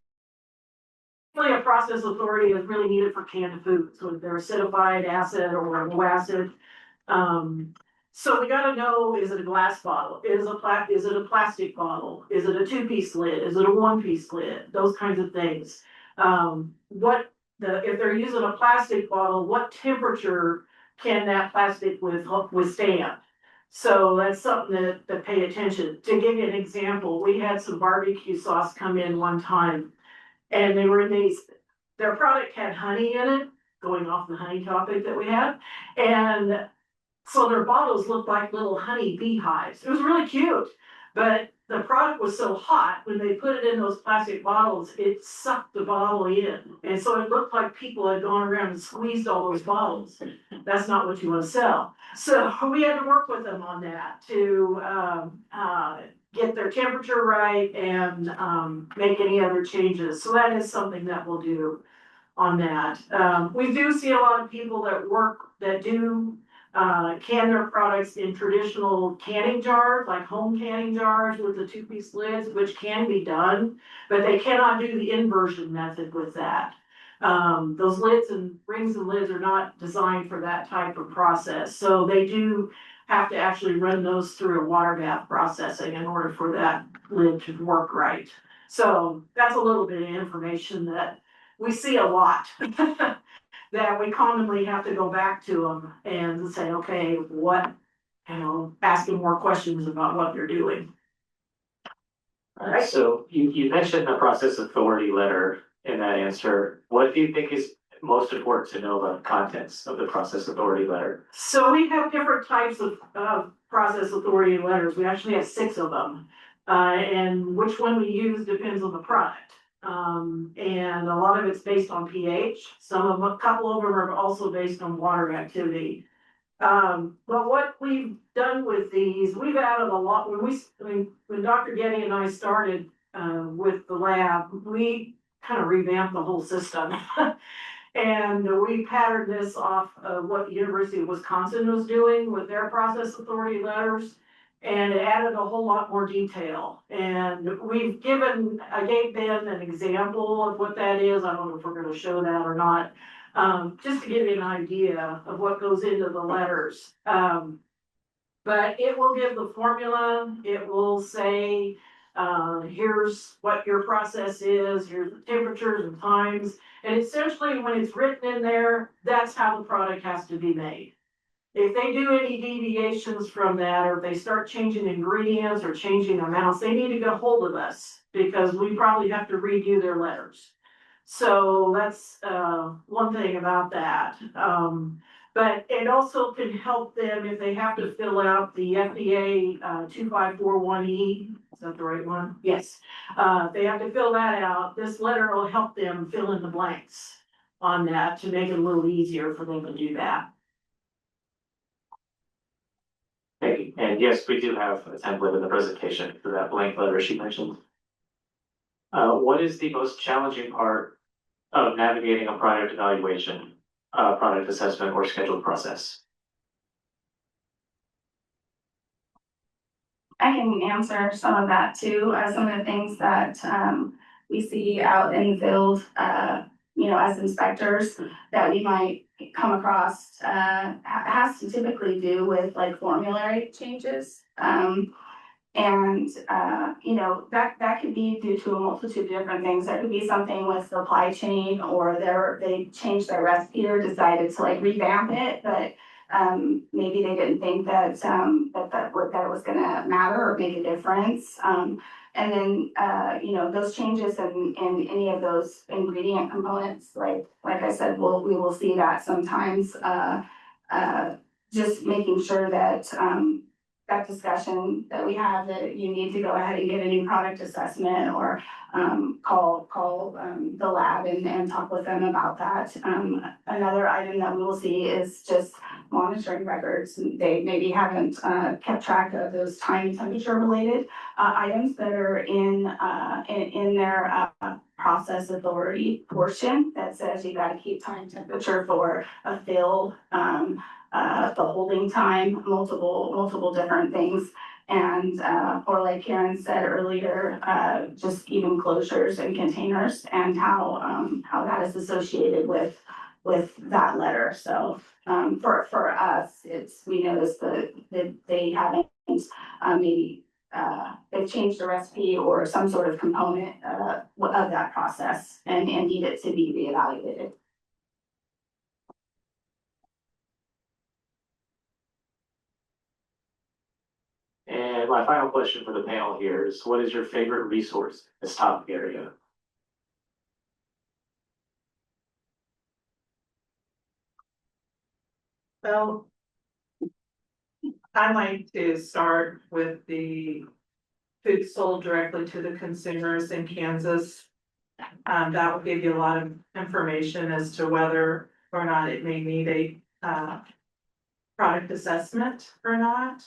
Speaker 10: a process authority is really needed for canned food, so if they're acidified acid or low acid. So we gotta know, is it a glass bottle? Is it a plastic bottle? Is it a 2-piece lid? Is it a 1-piece lid? Those kinds of things. If they're using a plastic bottle, what temperature can that plastic withstand? So that's something to pay attention. To give you an example, we had some barbecue sauce come in one time, and they were in their product had honey in it, going off the honey topic that we had. And so their bottles looked like little honey beehives. It was really cute, but the product was so hot, when they put it in those plastic bottles, it sucked the bottle in. And so it looked like people had gone around and squeezed all those bottles. That's not what you want to sell. So we had to work with them on that to get their temperature right and make any other changes. So that is something that we'll do on that. We do see a lot of people that do can their products in traditional canning jars, like home canning jars with the two-piece lids, which can be done, but they cannot do the inversion method with that. Those lids and rings and lids are not designed for that type of process, so they do have to actually run those through a water bath processing in order for that lid to work right. So that's a little bit of information that we see a lot. That we commonly have to go back to them and say, okay, what, asking more questions about what they're doing.
Speaker 1: Alright, so you mentioned the process authority letter in that answer. What do you think is most important to know about the contents of the process authority letter?
Speaker 10: So we have different types of process authority letters. We actually have 6 of them. And which one we use depends on the product. And a lot of it's based on pH. A couple of them are also based on water activity. But what we've done with these, we've added a lot. When Dr. Getty and I started with the lab, we kind of revamped the whole system. And we patterned this off of what the University of Wisconsin was doing with their process authority letters. And it added a whole lot more detail. And I gave Ben an example of what that is. I don't know if we're gonna show that or not. Just to give you an idea of what goes into the letters. But it will give the formula, it will say, here's what your process is, here's the temperatures and times. And essentially when it's written in there, that's how the product has to be made. If they do any deviations from that, or if they start changing ingredients or changing amounts, they need to get a hold of us because we probably have to redo their letters. So that's one thing about that. But it also can help them if they have to fill out the FDA 2541E. Is that the right one? Yes. They have to fill that out. This letter will help them fill in the blanks on that to make it a little easier for them to do that.
Speaker 1: Okay, and yes, we do have a template in the presentation for that blank letter she mentioned. What is the most challenging part of navigating a product evaluation, product assessment, or scheduled process?
Speaker 5: I can answer some of that too. Some of the things that we see out in the field, as inspectors that we might come across has to typically do with like formulary changes. That could be due to a multitude of different things. There could be something with supply chain, or they changed their recipe or decided to like revamp it, but maybe they didn't think that that was gonna matter or make a difference. And then those changes in any of those ingredient components, like I said, we will see that sometimes. Just making sure that that discussion that we have, that you need to go ahead and get a new product assessment, or call the lab and talk with them about that. Another item that we will see is just monitoring records. They maybe haven't kept track of those time and temperature related items that are in their process authority portion that says you got to keep time temperature for a fill, the holding time, multiple different things. And or like Karen said earlier, just even closures and containers, and how that is associated with that letter. So for us, we noticed that they haven't maybe they've changed the recipe or some sort of component of that process and need it to be reevaluated.
Speaker 1: And my final question for the panel here is, what is your favorite resource in this topic area?
Speaker 6: Well, I like to start with the food sold directly to the consumers in Kansas. That will give you a lot of information as to whether or not it may need a product assessment or not.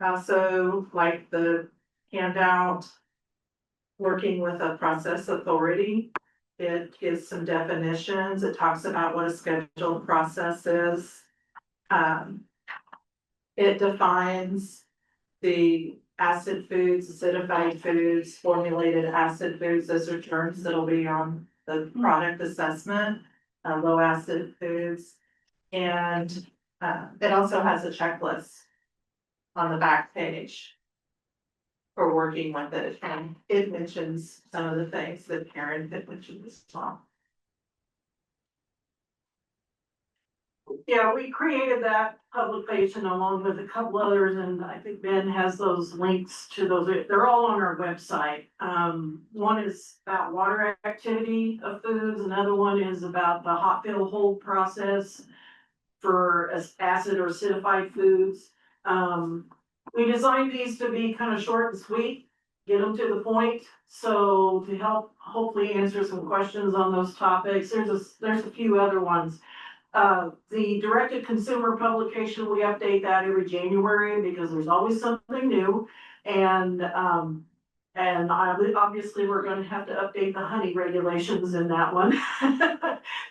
Speaker 6: Also like the handout, working with a process authority. It gives some definitions. It talks about what a scheduled process is.
Speaker 10: It defines the acid foods, acidified foods, formulated acid foods. Those are terms that'll be on the product assessment, low acid foods. And, it also has a checklist on the back page for working with it. And it mentions some of the things that Karen had mentioned as well. Yeah, we created that publication along with a couple others, and I think Ben has those links to those. They're all on our website. One is about water activity of foods. Another one is about the hot fill hold process for acid or acidified foods. We designed these to be kind of short and sweet, get them to the point. So to help hopefully answer some questions on those topics, there's a few other ones. The directed consumer publication, we update that every January because there's always something new. And obviously we're gonna have to update the honey regulations in that one.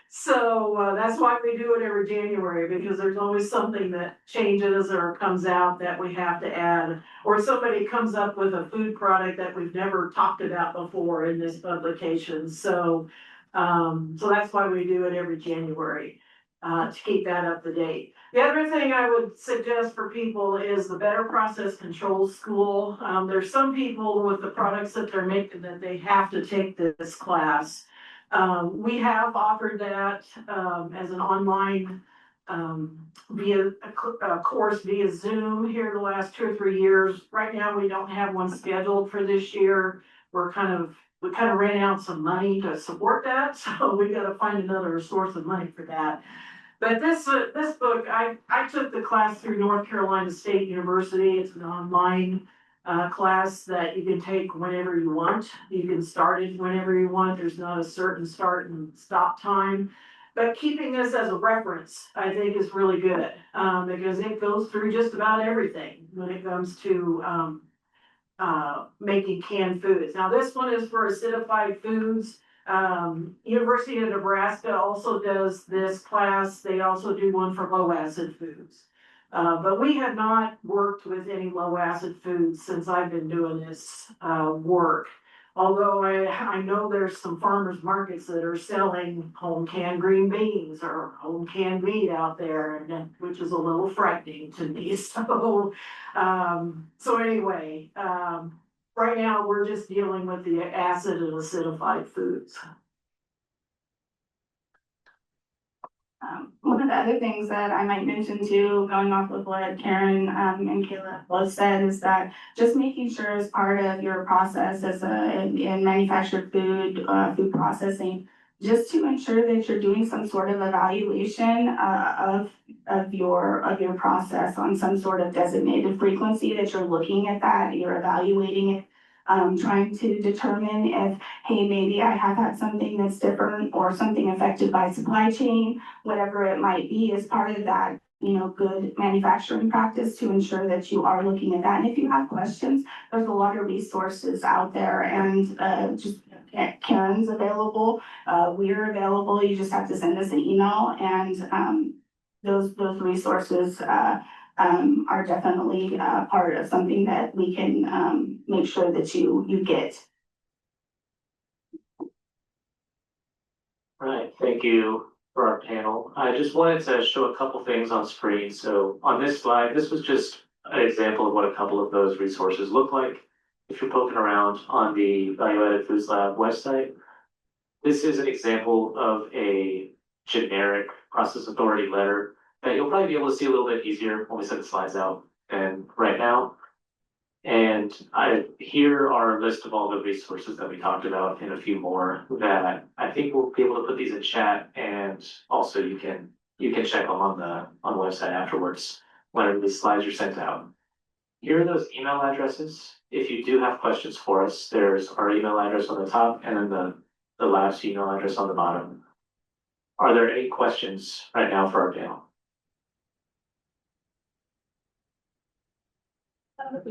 Speaker 10: So, that's why we do it every January, because there's always something that changes or comes out that we have to add. Or somebody comes up with a food product that we've never talked about before in this publication. So that's why we do it every January. To keep that up to date. The other thing I would suggest for people is the Better Process Control School. There's some people with the products that they're making that they have to take this class. We have offered that as an online via a course via Zoom here the last 2 or 3 years. Right now, we don't have one scheduled for this year. We kind of ran out some money to support that, so we got to find another source of money for that. But this book, I took the class through North Carolina State University. It's an online class that you can take whenever you want. You can start it whenever you want. There's not a certain start and stop time. But keeping this as a reference, I think, is really good because it goes through just about everything when it comes to making canned foods. Now, this one is for acidified foods. University of Nebraska also does this class. They also do one for low acid foods. But we have not worked with any low acid foods since I've been doing this work. Although I know there's some farmers markets that are selling home canned green beans or home canned meat out there, and which is a little frightening to me. So anyway, right now we're just dealing with the acid and acidified foods.
Speaker 11: One of the other things that I might mention too, going off of what Karen and Kayla both said, is that just making sure as part of your process in manufactured food, food processing, just to ensure that you're doing some sort of evaluation of your process on some sort of designated frequency, that you're looking at that, you're evaluating it. Trying to determine if, hey, maybe I have had something that's different or something affected by supply chain, whatever it might be, as part of that, good manufacturing practice, to ensure that you are looking at that. And if you have questions, there's a lot of resources out there, and just Karen's available, we're available. You just have to send us an email, and those resources are definitely part of something that we can make sure that you get.
Speaker 1: Right, thank you for our panel. I just wanted to show a couple things on screen. So on this slide, this was just an example of what a couple of those resources look like. If you're poking around on the Value Added Foods Lab website, this is an example of a generic process authority letter that you'll probably be able to see a little bit easier when we set the slides out than right now. And here are a list of all the resources that we talked about, and a few more that I think we'll be able to put these in chat, and also you can check them on the website afterwards whenever these slides are sent out. Here are those email addresses. If you do have questions for us, there's our email address on the top, and then the lab's email address on the bottom. Are there any questions right now for our panel?
Speaker 11: Is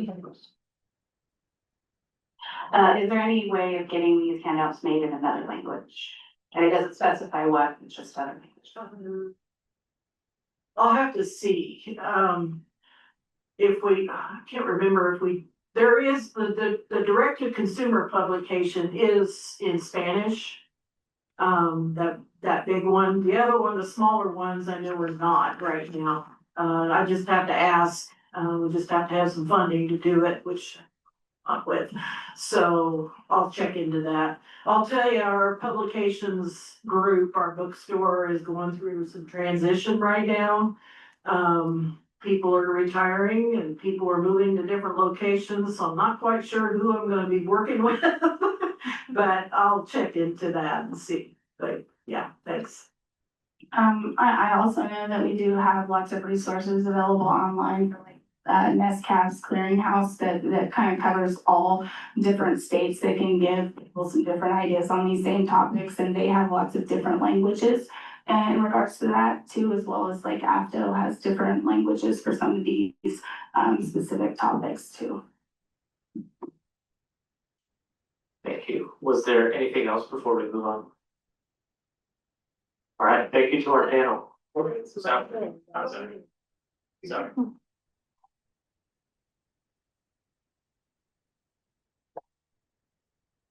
Speaker 11: there any way of getting these handouts made in another language? And it doesn't specify what, it's just other language.
Speaker 10: I'll have to see, if we, I can't remember if we, there is, the direct to consumer publication is in Spanish. That big one, the other one, the smaller ones, I know are not right now. I just have to ask, we just have to have some funding to do it, which I'm not with. So I'll check into that. I'll tell you, our publications group, our bookstore is going through some transition right now. People are retiring and people are moving to different locations, so I'm not quite sure who I'm gonna be working with. But I'll check into that and see, but yeah, thanks.
Speaker 11: I also know that we do have lots of resources available online for like NESCAP's clearinghouse that kind of covers all different states that can give people some different ideas on these same topics, and they have lots of different languages in regards to that too, as well as like AFTO has different languages for some of these specific topics too.
Speaker 1: Thank you. Was there anything else before we move on? All right, thank you to our panel. Sorry.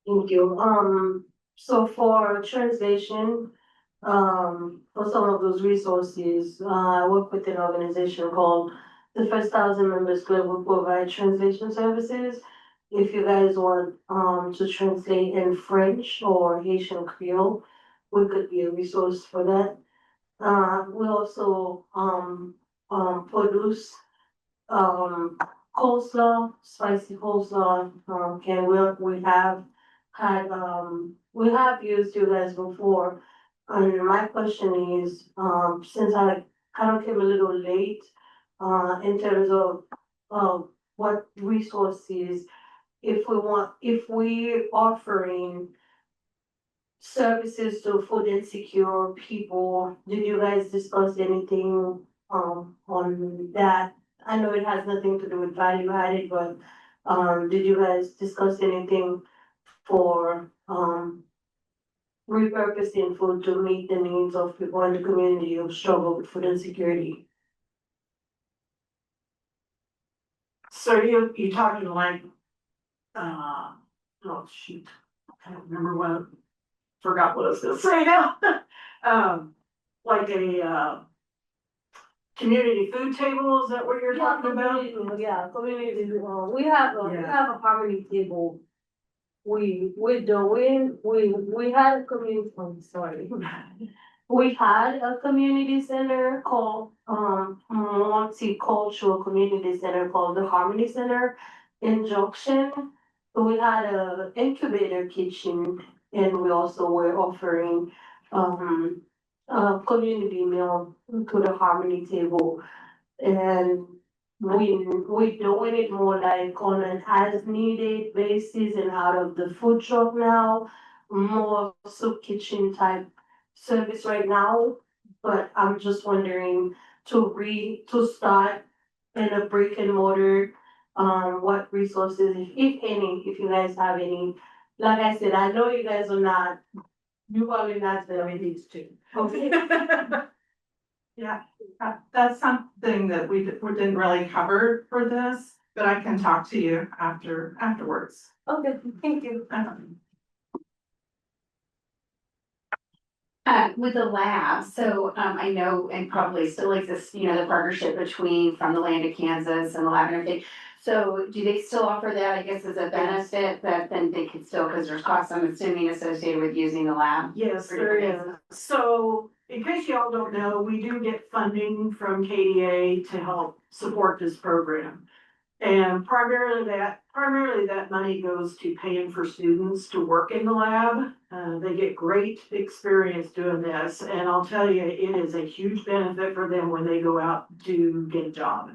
Speaker 12: Thank you. So for translation, for some of those resources, I work with an organization called the First 1,000 Members Club. We provide translation services. If you guys want, to translate in French or Haitian Creole, we could be a resource for that. We also, produce, coleslaw, spicy coleslaw, we have had, we have used you guys before. And my question is, since I kind of came a little late, in terms of what resources, if we offering services to food insecure people, did you guys discuss anything, on that? I know it has nothing to do with value added, but, did you guys discuss anything for, repurposing food to meet the needs of people in the community who struggle with food insecurity?
Speaker 10: So you talking like, oh shoot, I can't remember forgot what I was gonna say now. Like a, community food table, is that what you're talking about?
Speaker 12: Yeah, community, we have a poverty table. We had a community, I'm sorry. We had a community center called, multicultural community center called the Harmony Center in Junction. We had a incubator kitchen, and we also were offering, a community meal to the Harmony table. And we doing it more like on an as needed basis and out of the food truck now, more soup kitchen type service right now. But I'm just wondering to start in a brick and mortar, what resources, if any, if you guys have any. Like I said, I know you guys are not, you probably not very these two. Okay.
Speaker 6: Yeah, that's something that we didn't really cover for this, but I can talk to you afterwards.
Speaker 12: Okay, thank you.
Speaker 5: With the lab, so I know and probably still exists, you know, the partnership between From the Land of Kansas and the lab and everything. So do they still offer that, I guess, as a benefit that then they could still, because there's costs, I'm assuming, associated with using the lab?
Speaker 10: Yes, there is. So in case y'all don't know, we do get funding from KDA to help support this program. And primarily that money goes to paying for students to work in the lab. They get great experience doing this, and I'll tell you, it is a huge benefit for them when they go out to get a job.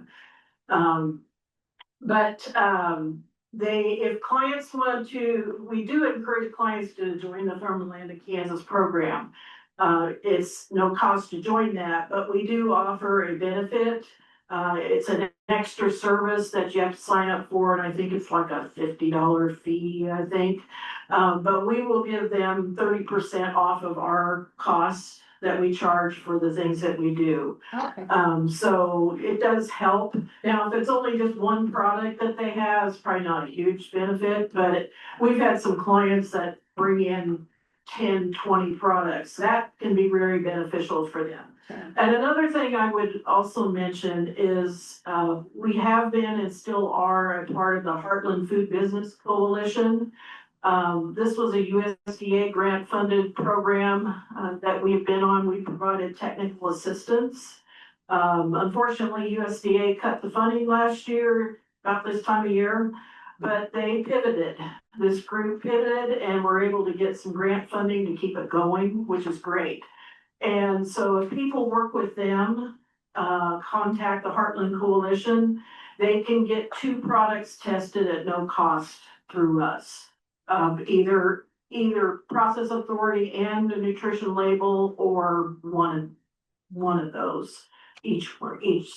Speaker 10: If clients want to, we do encourage clients to join the From the Land of Kansas program. It's no cost to join that, but we do offer a benefit. It's an extra service that you have to sign up for, and I think it's like a $50 fee, I think. But we will give them 30% off of our costs that we charge for the things that we do.
Speaker 3: Okay.
Speaker 10: So it does help. Now, if it's only just one product that they have, it's probably not a huge benefit, but we've had some clients that bring in 10, 20 products. That can be very beneficial for them. And another thing I would also mention is, we have been and still are a part of the Heartland Food Business Coalition. This was a USDA grant funded program, that we've been on. We provided technical assistance. Unfortunately, USDA cut the funding last year, about this time of year, but they pivoted. This group pivoted and were able to get some grant funding to keep it going, which is great. And so if people work with them, contact the Heartland Coalition, they can get 2 products tested at no cost through us. Either Process Authority and a nutrition label, or one of those, each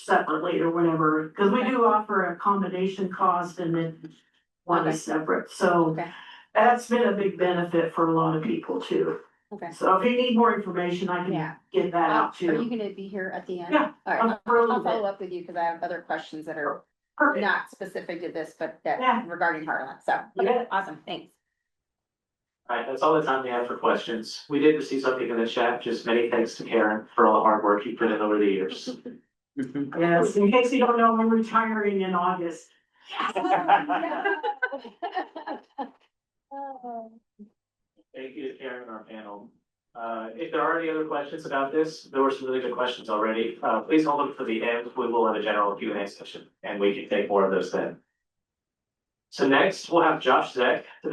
Speaker 10: separately or whatever, because we do offer a combination cost and then one is separate. So
Speaker 3: Okay.
Speaker 10: that's been a big benefit for a lot of people too.
Speaker 3: Okay.
Speaker 10: So if you need more information, I
Speaker 3: Yeah.
Speaker 10: can get that out
Speaker 3: Are you
Speaker 10: too.
Speaker 3: gonna be here at the end?
Speaker 10: Yeah,
Speaker 3: All right,
Speaker 10: for a little
Speaker 3: I'll follow
Speaker 10: bit.
Speaker 3: up with you because I have other questions that are
Speaker 10: Perfect.
Speaker 3: not specific to this, but
Speaker 10: Yeah.
Speaker 3: that regarding Heartland. So, okay,
Speaker 10: Yeah.
Speaker 3: awesome, thanks.
Speaker 1: All right, that's all the time we have for questions. We did receive something in the chat. Just many thanks to Karen for all the hard work you put in over the years.
Speaker 10: Yes, in case you don't know, I'm retiring in August.
Speaker 1: Thank you to Karen and our panel. If there are any other questions about this, there were some really good questions already. Please hold them for the end. We will have a general Q&A session and we can take more of those then. So next, we'll have Josh Zeck to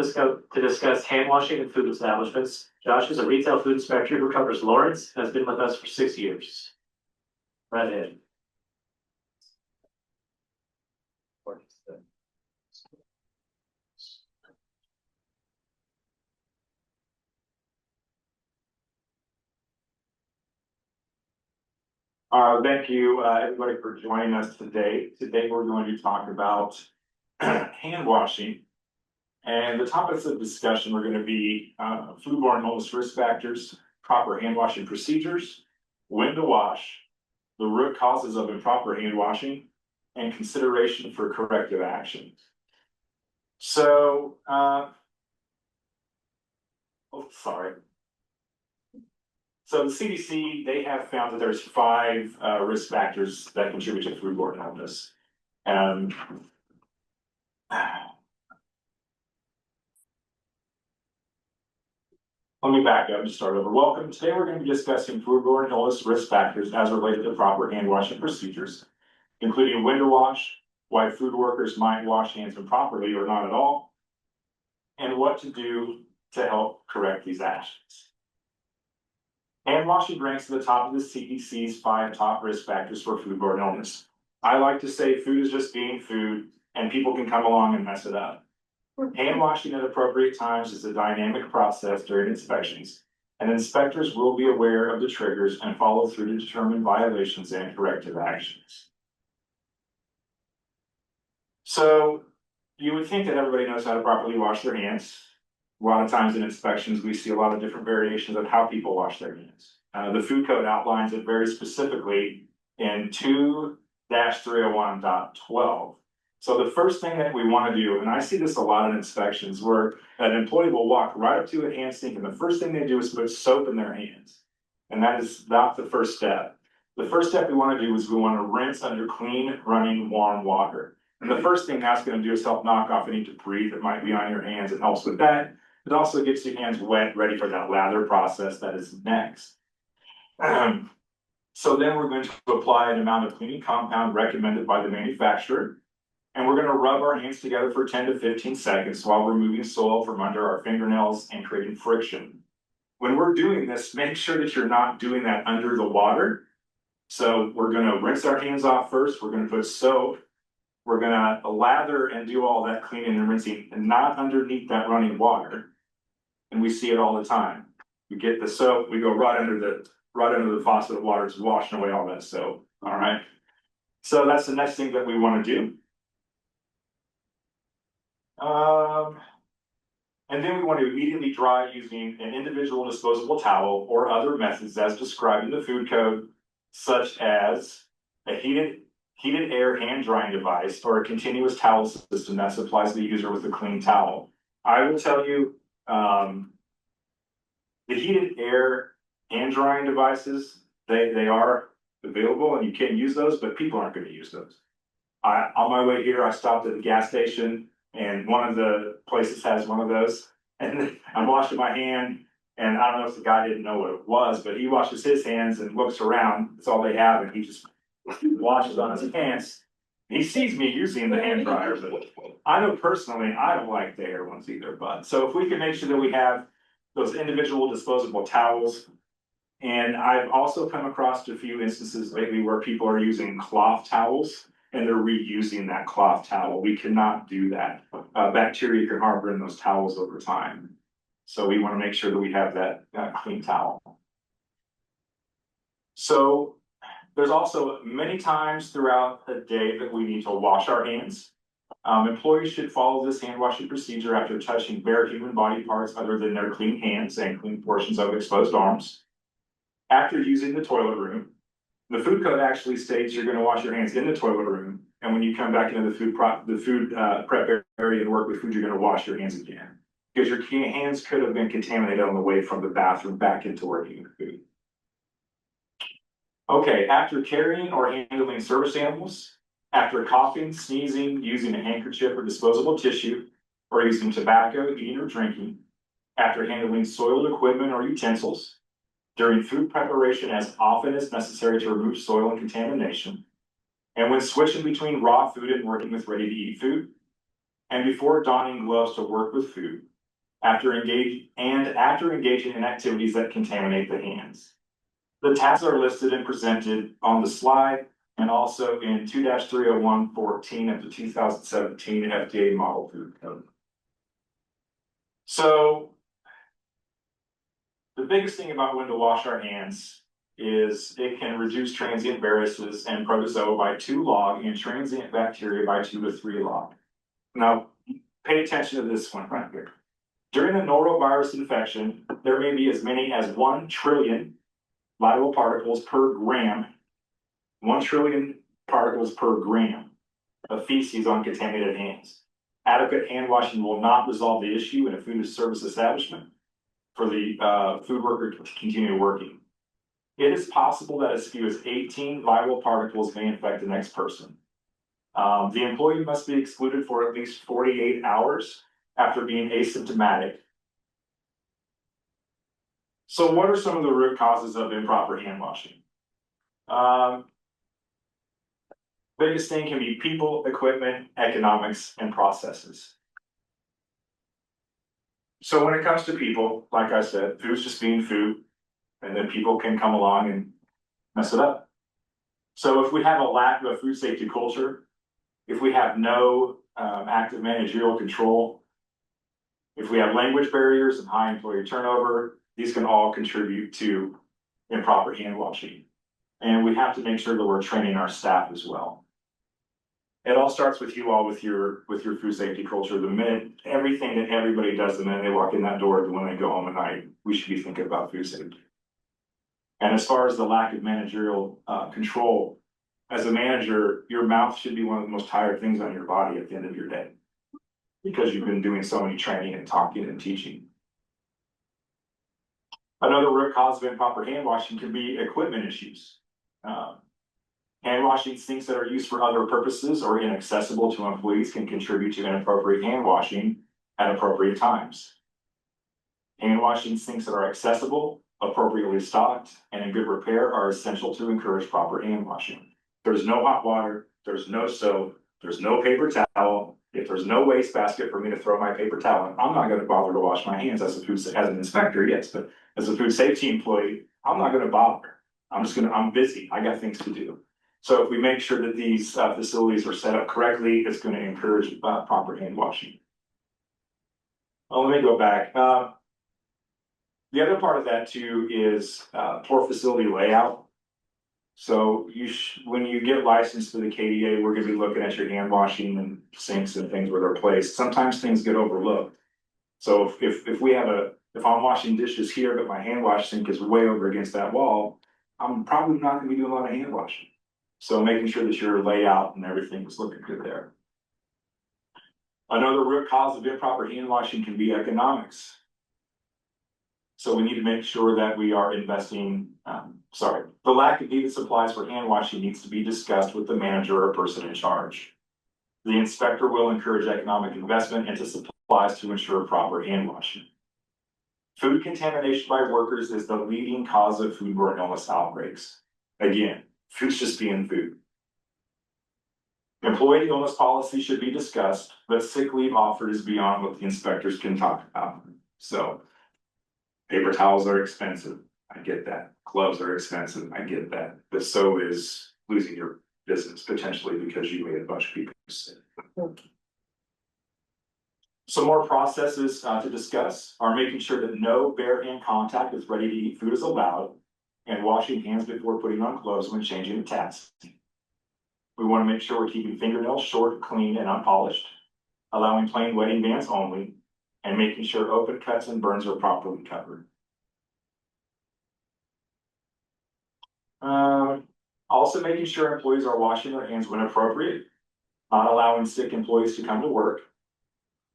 Speaker 1: discuss hand washing in food establishments. Josh is a retail food inspector who covers Lawrence and has been with us for 6 years. Right in.
Speaker 8: Thank you, everybody for joining us today. Today, we're going to talk about hand washing. And the topics of discussion are going to be foodborne illness risk factors, proper hand washing procedures, when to wash, the root causes of improper hand washing, and consideration for corrective actions. So, So the CDC, they have found that there's 5 risk factors that contribute to foodborne illness. Let me back up and start over. Welcome. Today we're going to be discussing foodborne illness risk factors as related to proper hand washing procedures, including when to wash, why food workers might wash hands improperly or not at all, and what to do to help correct these actions. Hand washing ranks at the top of the CDC's 5 top risk factors for foodborne illness. I like to say food is just being food, and people can come along and mess it up. Hand washing at appropriate times is a dynamic process during inspections, and inspectors will be aware of the triggers and follow through to determine violations and corrective actions. So you would think that everybody knows how to properly wash their hands. A lot of times in inspections, we see a lot of different variations of how people wash their hands. The food code outlines it very specifically in 2-301.12. So the first thing that we want to do, and I see this a lot in inspections, where an employee will walk right up to a hand sink and the first thing they do is put soap in their hands. And that is not the first step. The first step we want to do is we want to rinse under clean, running, warm water. And the first thing that's going to do is help knock off any debris that might be on your hands. It helps with that. It also gets your hands wet, ready for that lather process that is next. So then we're going to apply an amount of cleaning compound recommended by the manufacturer. And we're going to rub our hands together for 10 to 15 seconds while removing soil from under our fingernails and creating friction. When we're doing this, make sure that you're not doing that under the water. So we're going to rinse our hands off first. We're going to put soap. We're going to lather and do all that cleaning and rinsing, and not underneath that running water. And we see it all the time. We get the soap, we go right under the faucet of water, it's washing away all that soap. All right. So that's the next thing that we want to do. And then we want to immediately dry using an individual disposable towel or other methods as described in the food code, such as a heated air hand drying device or a continuous towel system that supplies the user with a clean towel. I will tell you, the heated air hand drying devices, they are available and you can use those, but people aren't going to use those. On my way here, I stopped at the gas station and one of the places has one of those. And I'm washing my hand and I don't know if the guy didn't know what it was, but he washes his hands and looks around. That's all they have. And he just washes on his hands. He sees me using the hand dryer, but I know personally, I don't like the air ones either. But so if we can make sure that we have those individual disposable towels. And I've also come across a few instances lately where people are using cloth towels and they're reusing that cloth towel. We cannot do that. Bacteria can harbor in those towels over time. So we want to make sure that we have that clean towel. So there's also many times throughout the day that we need to wash our hands. Employees should follow this hand washing procedure after touching bare human body parts other than their clean hands and clean portions of exposed arms. After using the toilet room, the food code actually states you're going to wash your hands in the toilet room, and when you come back into the food prep area and work with food, you're going to wash your hands again because your hands could have been contaminated on the way from the bathroom back into working with food. Okay, after carrying or handling service animals, after coughing, sneezing, using a handkerchief or disposable tissue, or using tobacco, eating or drinking, after handling soiled equipment or utensils, during food preparation as often as necessary to remove soil and contamination, and when switching between raw food and working with ready-to-eat food, and before donning gloves to work with food, after engaging in activities that contaminate the hands. The tasks are listed and presented on the slide and also in 2-301-14 of the 2017 FDA Model Food Code. So the biggest thing about when to wash our hands is it can reduce transient viruses and protozoa by 2 log and transient bacteria by 2 to 3 log. Now, pay attention to this one right here. During a norovirus infection, there may be as many as 1 trillion viral particles per gram, 1 trillion particles per gram of feces on contaminated hands. Adequate hand washing will not resolve the issue in a food service establishment for the food worker to continue working. It is possible that as few as 18 viral particles may infect the next person. The employee must be excluded for at least 48 hours after being asymptomatic. So what are some of the root causes of improper hand washing? Biggest thing can be people, equipment, economics, and processes. So when it comes to people, like I said, food's just being food, and then people can come along and mess it up. So if we have a lack of a food safety culture, if we have no active managerial control, if we have language barriers and high employee turnover, these can all contribute to improper hand washing. And we have to make sure that we're training our staff as well. It all starts with you all with your food safety culture. The minute everything that everybody does the minute they walk in that door to when they go home at night, we should be thinking about food safety. And as far as the lack of managerial control, as a manager, your mouth should be one of the most tired things on your body at the end of your day because you've been doing so many training and talking and teaching. Another root cause of improper hand washing can be equipment issues. Hand washing sinks that are used for other purposes or inaccessible to employees can contribute to inappropriate hand washing at appropriate times. Hand washing sinks that are accessible, appropriately stocked, and in good repair are essential to encourage proper hand washing. There's no hot water, there's no soap, there's no paper towel. If there's no waste basket for me to throw my paper towel in, I'm not going to bother to wash my hands as an inspector, yes, but as a food safety employee, I'm not going to bother. I'm busy. I got things to do. So if we make sure that these facilities are set up correctly, it's going to encourage proper hand washing. Well, let me go back. The other part of that too is poor facility layout. So when you get licensed for the KDA, we're going to be looking at your hand washing and sinks and things where they're placed. Sometimes things get overlooked. So if we have if I'm washing dishes here, but my hand wash sink is way over against that wall, I'm probably not gonna be doing a lot of hand washing. So making sure that your layout and everything is looking good there. Another root cause of improper hand washing can be economics. So we need to make sure that we are investing, the lack of needed supplies for hand washing needs to be discussed with the manager or person in charge. The inspector will encourage economic investment into supplies to ensure proper hand washing. Food contamination by workers is the leading cause of foodborne illness outbreaks. Again, food's just being food. Employee illness policy should be discussed, but sick leave offered is beyond what the inspectors can talk about. So paper towels are expensive. I get that. Gloves are expensive. I get that. But so is losing your business potentially because you made a bunch of people sick. Some more processes to discuss are making sure that no bare hand contact with ready to eat food is allowed and washing hands before putting on clothes when changing the task. We want to make sure we're keeping fingernails short, clean, and unpolished, allowing plain wedding bands only, and making sure open cuts and burns are properly covered. Also making sure employees are washing their hands when appropriate, not allowing sick employees to come to work,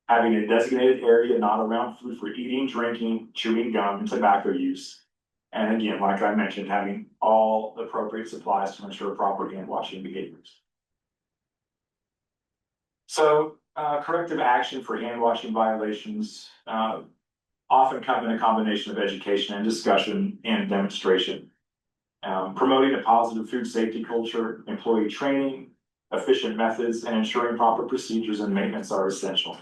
Speaker 8: having a designated area not around food for eating, drinking, chewing gum, and tobacco use. And again, like I mentioned, having all appropriate supplies to ensure proper hand washing behaviors. So corrective action for hand washing violations often come in a combination of education and discussion and demonstration. Promoting a positive food safety culture, employee training, efficient methods, and ensuring proper procedures and maintenance are essential.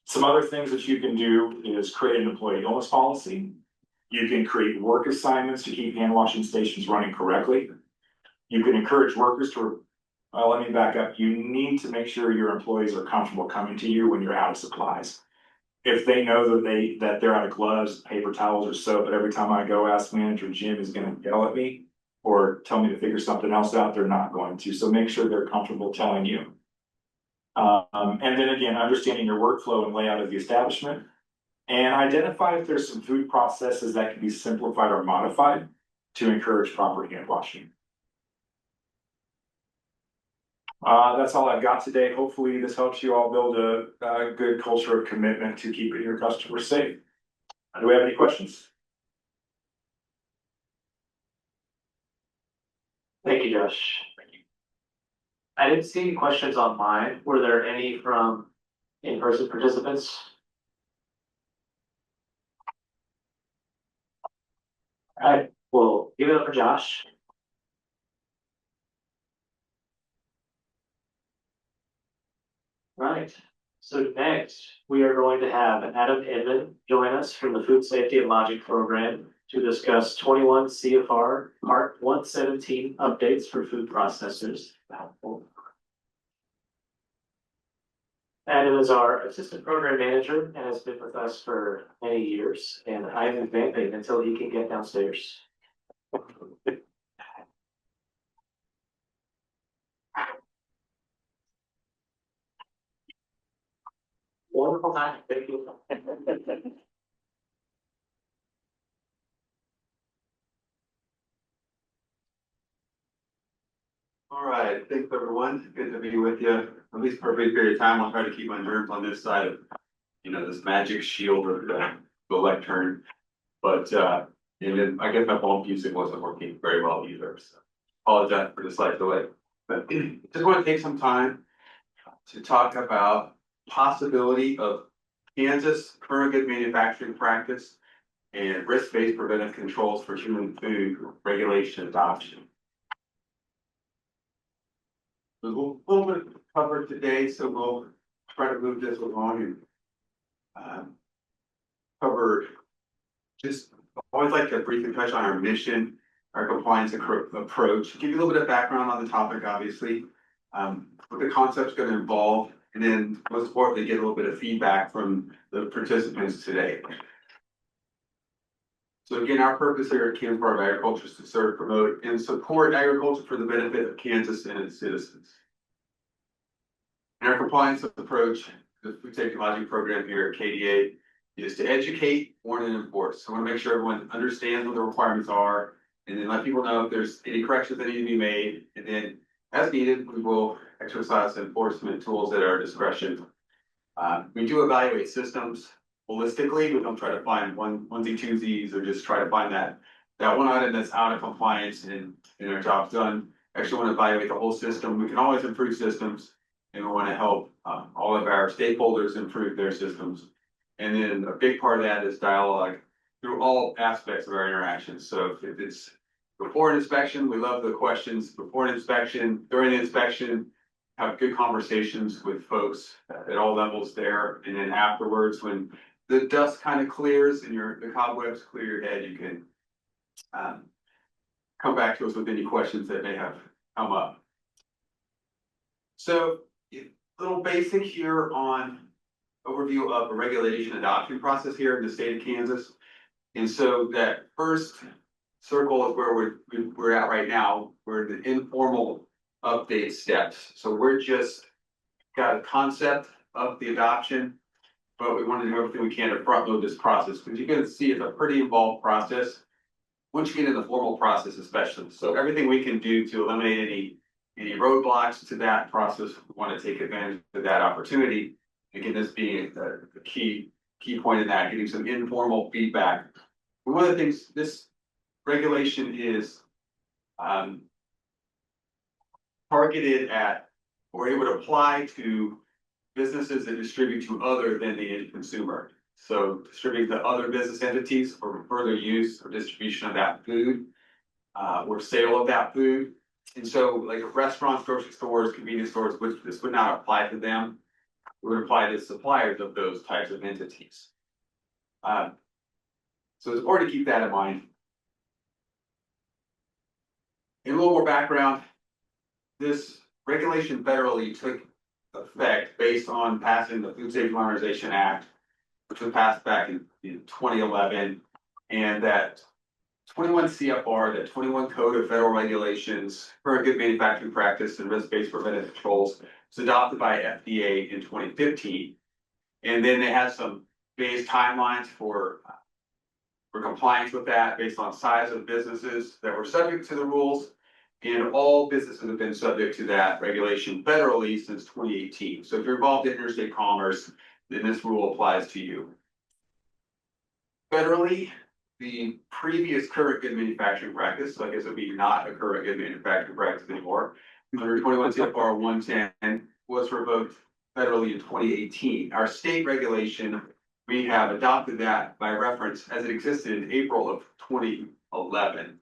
Speaker 8: Some other things that you can do is create an employee illness policy. You can create work assignments to keep hand washing stations running correctly. You can encourage workers to, let me back up. You need to make sure your employees are comfortable coming to you when you're out of supplies. If they know that they're out of gloves, paper towels, or soap, but every time I go ask manager Jim is going to yell at me or tell me to figure something else out, they're not going to. So make sure they're comfortable telling you. And then again, understanding your workflow and layout of the establishment, and identify if there's some food processes that can be simplified or modified to encourage proper hand washing. That's all I've got today. Hopefully this helps you all build a good culture of commitment to keeping your customers safe. Do we have any questions?
Speaker 1: Thank you, Josh. I didn't see any questions online. Were there any from in-person participants? All right, we'll give it up for Josh. Right, so next we are going to have Adam Inman join us from the Food Safety and Logic Program to discuss 21 CFR Part 117 updates for food processors. Adam is our assistant program manager and has been with us for many years, and I am vamping until he can get downstairs. Wonderful time. Thank you.
Speaker 13: All right, thanks everyone. Good to be with you. At least for a brief period of time, I'll try to keep my germs on this side of, this magic shield of the lectern. But and then I guess my phone music wasn't working very well either. So apologize for the slight delay. But just want to take some time to talk about possibility of Kansas current good manufacturing practice and risk-based preventive controls for human food regulation adoption. There's a little bit covered today, so we'll try to move this along and cover just always like to briefly touch on our mission, our compliance approach, give you a little bit of background on the topic, obviously, what the concept's going to involve, and then most importantly, get a little bit of feedback from the participants today. So again, our purpose here at Kansas Board of Agriculture is to serve, promote, and support agriculture for the benefit of Kansas and its citizens. And our compliance approach the food safety logic program here at KDA is to educate, warn, and enforce. So I want to make sure everyone understands what the requirements are, and then let people know if there's any corrections that need to be made. And then, as needed, we will exercise enforcement tools at our discretion. We do evaluate systems holistically. We don't try to find onesie twosies or just try to find that one item that's out of compliance and our job's done. Actually want to evaluate the whole system. We can always improve systems, and we want to help all of our stakeholders improve their systems. And then a big part of that is dialogue through all aspects of our interactions. So if it's before an inspection, we love the questions before an inspection, during the inspection, have good conversations with folks at all levels there. And then afterwards, when the dust kind of clears and the cobwebs clear your head, you can come back to us with any questions that may have come up. So a little basic here on overview of a regulation adoption process here in the state of Kansas. And so that first circle is where we're at right now. We're in the informal update steps. So we're just got a concept of the adoption, but we want to do everything we can to front load this process, because you can see it's a pretty involved process once you get in the formal process, especially. So everything we can do to eliminate any roadblocks to that process, we want to take advantage of that opportunity. Again, this being a key point in that, getting some informal feedback. And one of the things this regulation is targeted at, or it would apply to businesses that distribute to other than the end consumer. So distribute to other business entities for further use or distribution of that food, or sale of that food. And so like restaurants, grocery stores, convenience stores, this would not apply to them. It would apply to suppliers of those types of entities. So it's important to keep that in mind. In a little more background, this regulation federally took effect based on passing the Food Safety Modernization Act, which was passed back in 2011, and that 21 CFR, that 21 Code of Federal Regulations for Good Manufacturing Practice and Risk-Based Preventive Controls was adopted by FDA in 2015. And then they had some phased timelines for compliance with that based on size of businesses that were subject to the rules. And all businesses have been subject to that regulation federally since 2018. So if you're involved in interstate commerce, then this rule applies to you. Federally, the previous current good manufacturing practice, so I guess it would be not a current good manufacturing practice anymore, under 21 CFR 110 was revoked federally in 2018. Our state regulation, we have adopted that by reference as it existed in April of 2011.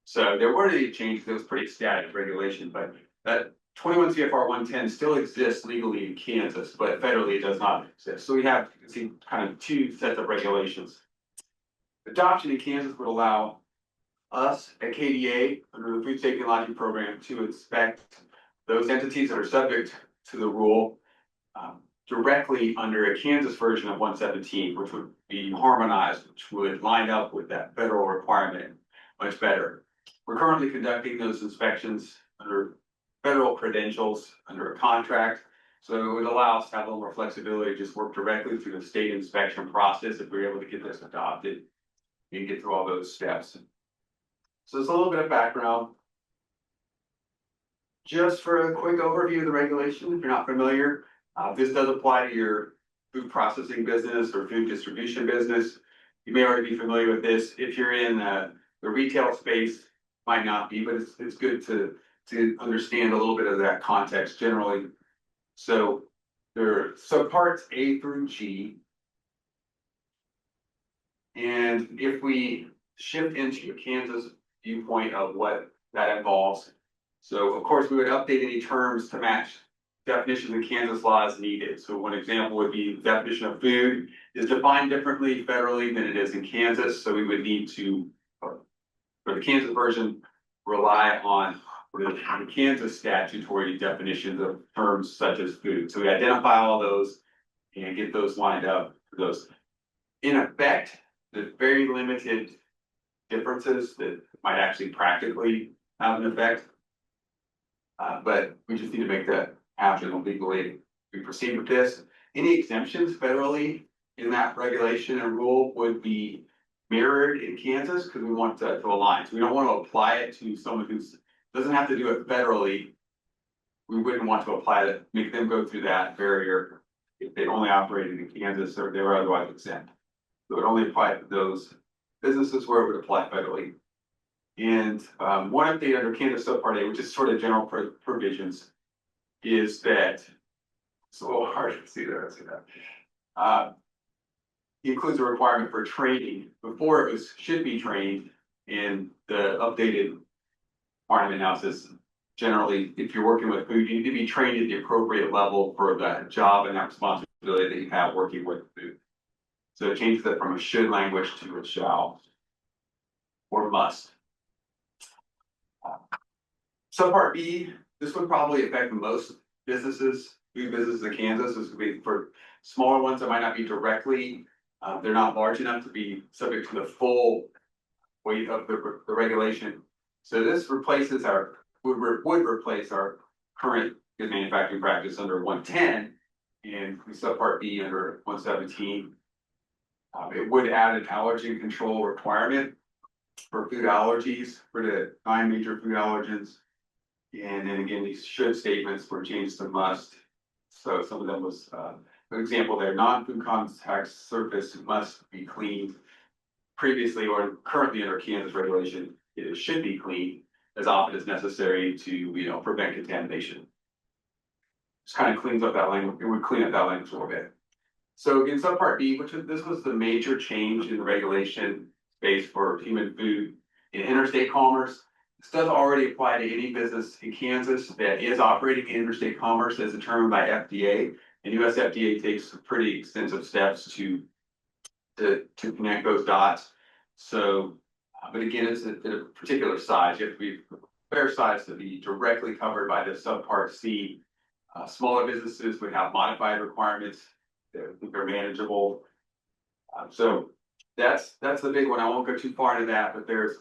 Speaker 13: So there weren't any changes. It was pretty static regulation, but that 21 CFR 110 still exists legally in Kansas, but federally it does not exist. So we have, you can see, kind of two sets of regulations. Adoption in Kansas would allow us at KDA under the Food Safety and Lodging Program to inspect those entities that are subject to the rule directly under a Kansas version of 117, which would be harmonized, which would line up with that federal requirement much better. We're currently conducting those inspections under federal credentials under a contract. So it would allow us to have a little more flexibility to just work directly through the state inspection process if we're able to get this adopted and get through all those steps. So it's a little bit of background. Just for a quick overview of the regulation, if you're not familiar, this does apply to your food processing business or food distribution business. You may already be familiar with this. If you're in the retail space, might not be, but it's good to understand a little bit of that context generally. So there are subparts A through G. And if we shift into a Kansas viewpoint of what that involves, so of course we would update any terms to match definitions in Kansas law as needed. So one example would be definition of food is defined differently federally than it is in Kansas. So we would need to, for the Kansas version, rely on the Kansas statutory definitions of terms such as food. So we identify all those and get those lined up for those. In effect, there's very limited differences that might actually practically have an effect. But we just need to make that happen legally. We proceed with this. Any exemptions federally in that regulation and rule would be mirrored in Kansas, because we want to align. So we don't want to apply it to someone who's, doesn't have to do it federally. We wouldn't want to apply it, make them go through that barrier if they only operated in Kansas or they were otherwise exempt. So it would only apply to those businesses where it would apply federally. And one update under Kansas Subpart A, which is sort of general provisions, is that it's a little hard to see there. Includes a requirement for training. Before it was should be trained, in the updated requirement now says generally, if you're working with food, you need to be trained at the appropriate level for that job and that responsibility that you have working with food. So it changes that from a should language to a shall or must. Subpart B, this would probably affect most businesses, food businesses in Kansas. This would be for smaller ones that might not be directly, they're not large enough to be subject to the full weight of the regulation. So this replaces our, would replace our current good manufacturing practice under 110 and Subpart B under 117. It would add an allergen control requirement for food allergies for the 9 major food allergens. And then again, these should statements were changed to must. So some of them was, an example there, non-food contact surface must be cleaned. Previously or currently under Kansas regulation, it should be cleaned as often as necessary to, prevent contamination. Just kind of cleans up that language, it would clean up that language a little bit. So in Subpart B, this was the major change in the regulation space for human food in interstate commerce. This does already apply to any business in Kansas that is operating in interstate commerce as determined by FDA. And US FDA takes pretty extensive steps to connect those dots. So, but again, it's at a particular size. You have to be fair size to be directly covered by the Subpart C. Smaller businesses would have modified requirements that are manageable. So that's the big one. I won't go too far into that, but there's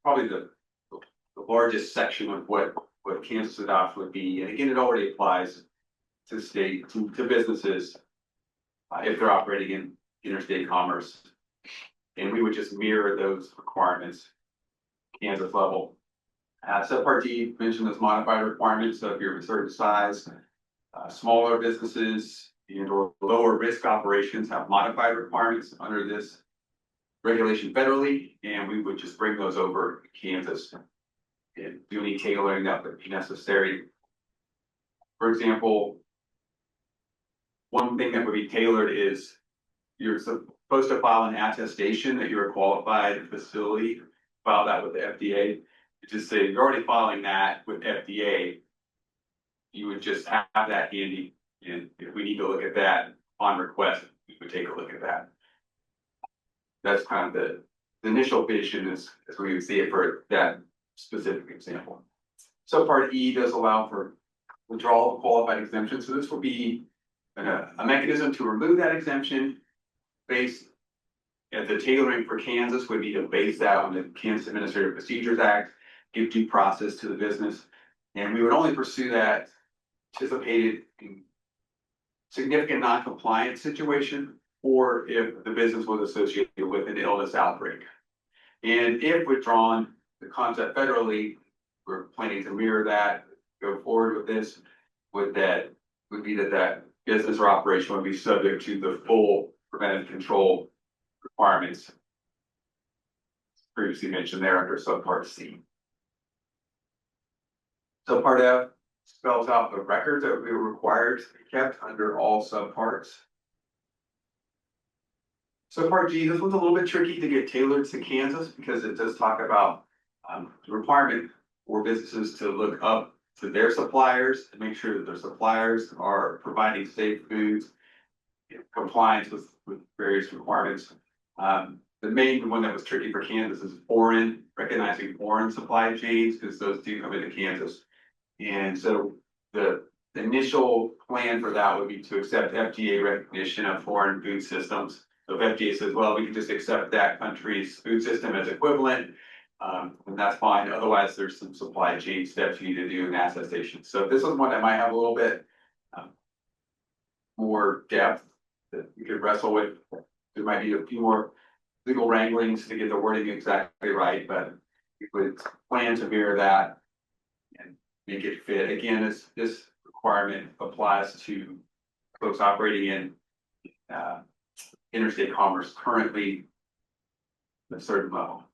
Speaker 13: probably the largest section of what Kansas adopts would be. And again, it already applies to to businesses if they're operating in interstate commerce. And we would just mirror those requirements, Kansas level. Subpart D mentioned those modified requirements. So if you're a certain size, smaller businesses and or lower risk operations have modified requirements under this regulation federally, and we would just bring those over to Kansas and do any tailoring that would be necessary. For example, one thing that would be tailored is you're supposed to file an attestation that you're a qualified facility, file that with the FDA. Just say you're already filing that with FDA, you would just have that handy. And if we need to look at that on request, we would take a look at that. That's kind of the initial vision as we would see it for that specific example. Subpart E does allow for withdrawal of qualified exemption. So this will be a mechanism to remove that exemption based at the tailoring for Kansas would be to base that on the Kansas Administrative Procedures Act, give due process to the business. And we would only pursue that anticipated in significant non-compliance situation or if the business was associated with an illness outbreak. And if withdrawn the concept federally, we're planning to mirror that, go forward with this, would be that business or operation would be subject to the full preventive control requirements previously mentioned there under Subpart C. Subpart F spells out the records that would be required to be kept under all subparts. Subpart G, this one's a little bit tricky to get tailored to Kansas because it does talk about the requirement for businesses to look up to their suppliers and make sure that their suppliers are providing safe foods in compliance with various requirements. The main one that was tricky for Kansas is recognizing foreign supply chains because those do come into Kansas. And so the initial plan for that would be to accept FDA recognition of foreign food systems. So if FDA says, well, we can just accept that country's food system as equivalent, and that's fine. Otherwise, there's some supply chain steps you need to do in attestation. So this is one that might have a little bit more depth that we could wrestle with. There might be a few more legal wranglings to get the wording exactly right, but we would plan to mirror that and make it fit. Again, this requirement applies to folks operating in interstate commerce currently at a certain level.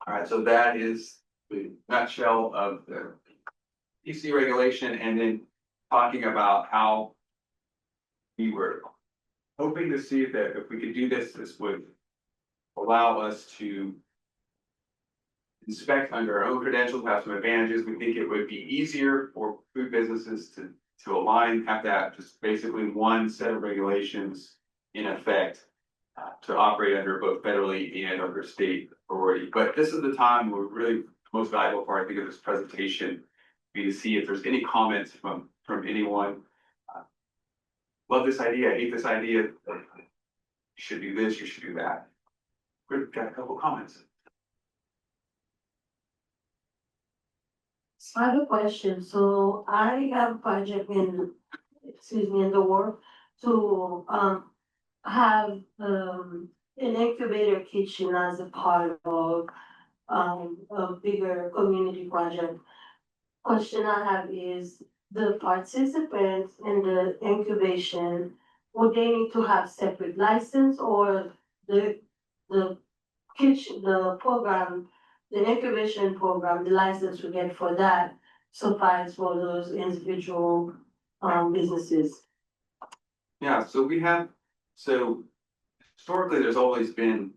Speaker 13: All right, so that is the nutshell of the PC regulation, and then talking about how we were hoping to see that if we could do this, this would allow us to inspect under our own credentials, have some advantages. We think it would be easier for food businesses to align, have that just basically one set of regulations in effect to operate under both federally and under state authority. But this is the time where really the most valuable part, I think, of this presentation be to see if there's any comments from anyone. Love this idea, I hate this idea. You should do this, you should do that. We've got a couple comments.
Speaker 12: So I have a question. So I have a project in the work to have an incubator kitchen as a part of a bigger community project. Question I have is, the participants in the incubation, would they need to have separate license, or the kitchen, the program, the incubation program, the license we get for that suffice for those individual businesses?
Speaker 13: Yeah, so historically, there's always been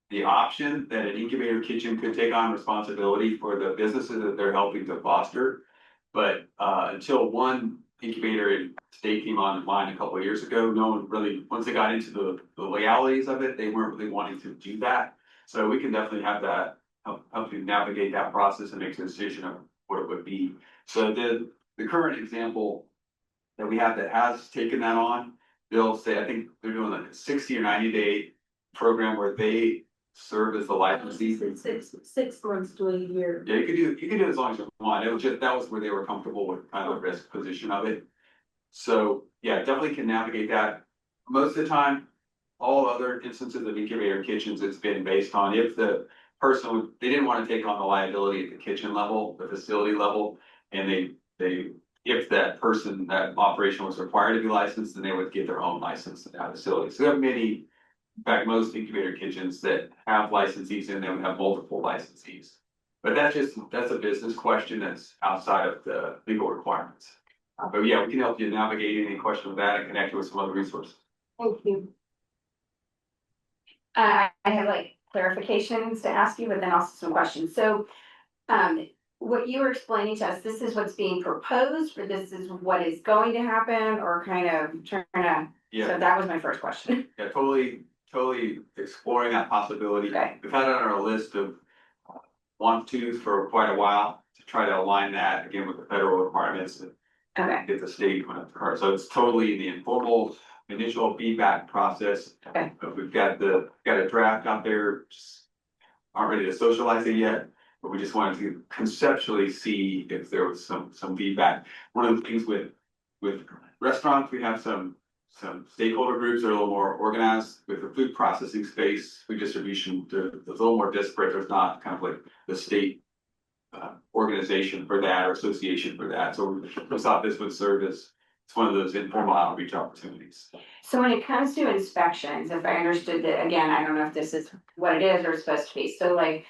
Speaker 13: the option that an incubator kitchen could take on responsibility for the businesses that they're helping to foster. But until one incubator in state came online a couple of years ago, no one really, once they got into the legalities of it, they weren't really wanting to do that. So we can definitely have that, help you navigate that process and make a decision of what it would be. So the current example that we have that has taken that on, they'll say, I think they're doing like a 60 or 90-day program where they serve as the licensee.
Speaker 12: 6 months to a year.
Speaker 13: Yeah, you could do it as long as you want. It was just, that was where they were comfortable with kind of the risk position of it. So yeah, definitely can navigate that. Most of the time, all other instances of incubator kitchens, it's been based on if the person, they didn't want to take on the liability at the kitchen level, the facility level, and if that person, that operation was required to be licensed, then they would get their own license in that facility. So we have many, in fact, most incubator kitchens that have licensees in them have multiple licensees. But that's a business question that's outside of the legal requirements. But yeah, we can help you navigate any question with that and connect you with some other resources.
Speaker 12: Thank you.
Speaker 5: I have like clarifications to ask you, but then also some questions. So, what you were explaining to us, this is what's being proposed, or this is what is going to happen, or kind of trying to,
Speaker 13: Yeah.
Speaker 5: so that was my first question.
Speaker 13: Yeah, totally exploring that possibility.
Speaker 5: Okay.
Speaker 13: We've had it on our list of want-tos for quite a while to try to align that again with the federal requirements and
Speaker 5: Okay,
Speaker 13: get the state when it occurs. So it's totally the informal initial feedback process.
Speaker 5: Okay.
Speaker 13: But we've got a draft out there, just aren't ready to socialize it yet, but we just wanted to conceptually see if there was some feedback. One of the things with restaurants, we have some stakeholder groups that are a little more organized. With the food processing space, food distribution, there's a little more disparate. There's not kind of like the state organization for that or association for that. So we thought this would serve as, it's one of those informal outreach opportunities.
Speaker 5: so when it comes to inspections, if I understood that, again, I don't know if this is what it is or it's supposed to be, so like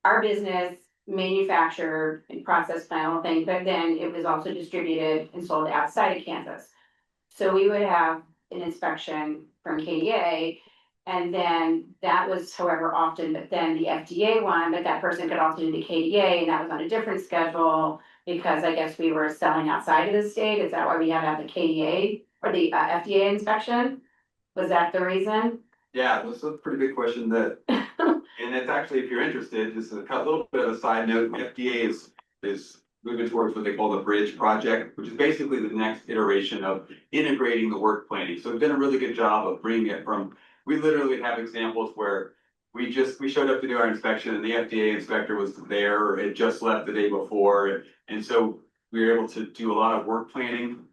Speaker 5: our business manufactured and processed my own thing, but then it was also distributed and sold outside of Kansas. So we would have an inspection from KDA, and then that was however often, but then the FDA one, but that person could also do the KDA, and that was on a different schedule, because I guess we were selling outside of the state. Is that why we had to have the KDA or the FDA inspection? Was that the reason?
Speaker 13: Yeah, that's a pretty big question that, and it's actually, if you're interested, just a little bit of a side note, FDA is moving towards what they call the Bridge Project, which is basically the next iteration of integrating the work planning. So we've done a really good job of bringing it from, we literally have examples where we showed up to do our inspection and the FDA inspector was there or had just left the day before. And so we were able to do a lot of work planning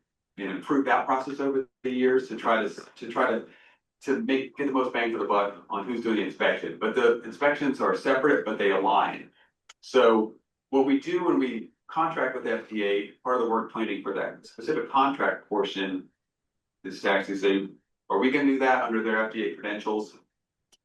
Speaker 13: and improved that process over the years to try to get the most bang for the buck on who's doing the inspection. But the inspections are separate, but they align. So what we do when we contract with FDA, part of the work planning for that specific contract portion is to actually say, are we gonna do that under their FDA credentials?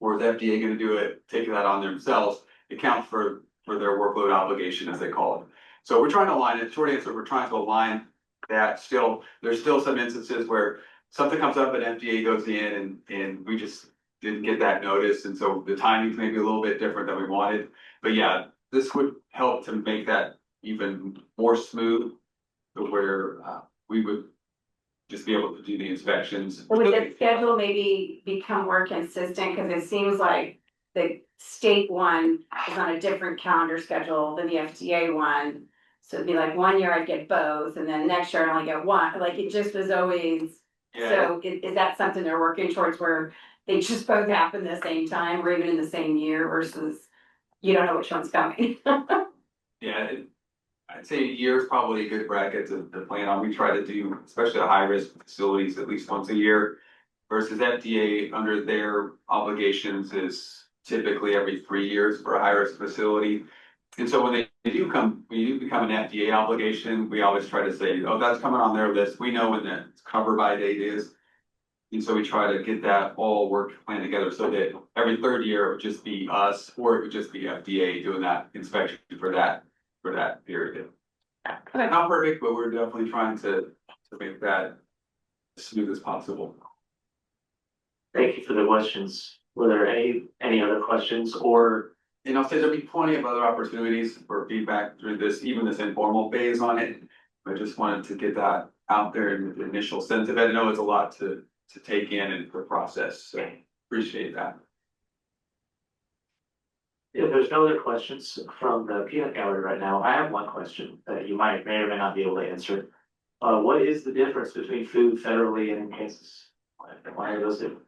Speaker 13: Or is FDA gonna do it, taking that on themselves, account for their workload obligation, as they call it. So we're trying to align it. Short answer, we're trying to align that still. There's still some instances where something comes up and FDA goes in and we just didn't get that notice. And so the timing's maybe a little bit different than we wanted. But yeah, this would help to make that even more smooth to where we would just be able to do the inspections.
Speaker 5: Would the schedule maybe become more consistent? Because it seems like the state one is on a different calendar schedule than the FDA one. So it'd be like 1 year I'd get both, and then next year I only get one. Like it just was always.
Speaker 13: Yeah.
Speaker 5: So is that something they're working towards where they just both happen the same time or even in the same year versus you don't know which one's coming?
Speaker 13: Yeah, I'd say a year is probably a good bracket to plan on. We try to do, especially the high risk facilities, at least once a year. Versus FDA under their obligations is typically every 3 years for a high risk facility. And so when they do become an FDA obligation, we always try to say, oh, that's coming on their list. We know when that cover by date is. And so we try to get that all work plan together so that every third year it would just be us, or it would just be FDA doing that inspection for that period. Not perfect, but we're definitely trying to make that as smooth as possible.
Speaker 1: Thank you for the questions. Were there any other questions or?
Speaker 13: And I'll say there'll be plenty of other opportunities for feedback through this, even this informal phase on it. I just wanted to get that out there in the initial sense of it. I know it's a lot to take in and to process, so appreciate that.
Speaker 1: If there's no other questions from the peanut gallery right now, I have one question that you may or may not be able to answer. What is the difference between food federally and in Kansas? Why are those different?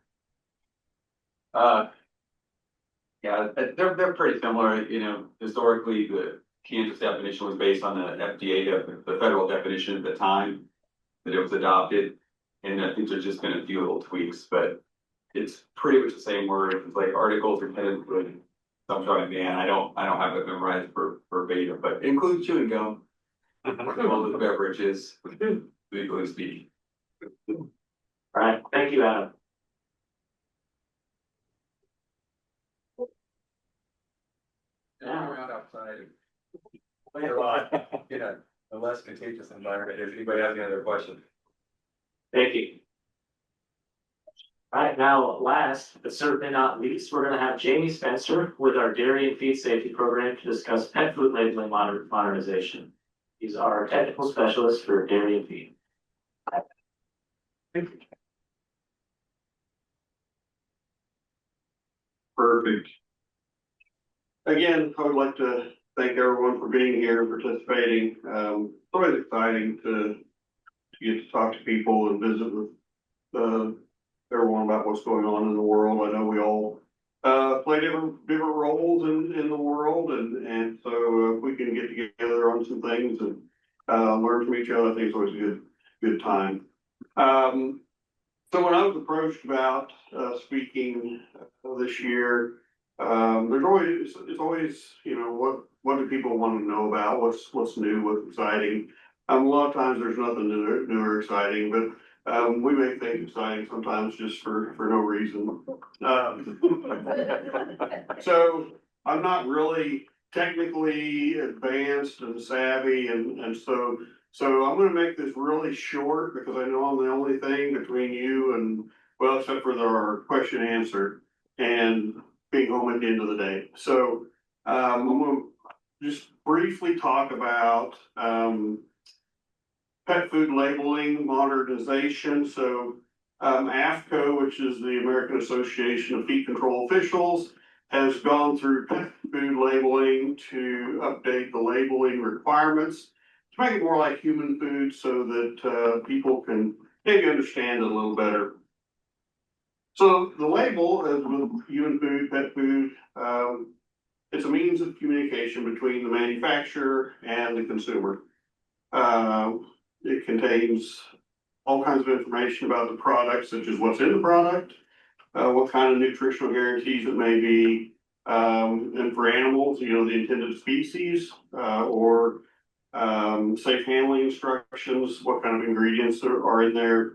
Speaker 13: Yeah, they're pretty similar. You know, historically, the Kansas definition was based on the FDA, the federal definition at the time that it was adopted. And I think there's just been a few little tweaks, but it's pretty much the same word. It's like articles are technically some kind of ban. I don't have it memorized verbatim, but it includes chewing gum, as well as beverages, legally speaking.
Speaker 1: All right, thank you, Adam.
Speaker 13: Around outside. In a less contagious environment. If anybody has any other questions.
Speaker 1: Thank you. All right, now last but certainly not least, we're gonna have Jamie Spencer with our Dairy and Feed Safety Program to discuss pet food labeling modernization. He's our technical specialist for dairy and feed.
Speaker 14: Perfect. Again, I would like to thank everyone for being here and participating. It's always exciting to get to talk to people and visit with everyone about what's going on in the world. I know we all play different roles in the world, and so if we can get together on some things and learn from each other, I think it's always a good time. So when I was approached about speaking this year, it's always, you know, what do people want to know about? What's new, what's exciting? A lot of times there's nothing new or exciting, but we make things exciting sometimes just for no reason. So I'm not really technically advanced and savvy, and so I'm gonna make this really short because I know I'm the only thing between you and, well, except for our question and answer and being home at the end of the day. So I'm gonna just briefly talk about pet food labeling modernization. So AAFCO, which is the American Association of Feed Control Officials, has gone through pet food labeling to update the labeling requirements to make it more like human food so that people can maybe understand it a little better. So the label, as with human food, pet food, it's a means of communication between the manufacturer and the consumer. It contains all kinds of information about the product, such as what's in the product, what kind of nutritional guarantees it may be, and for animals, you know, the intended species, or safe handling instructions, what kind of ingredients are in there.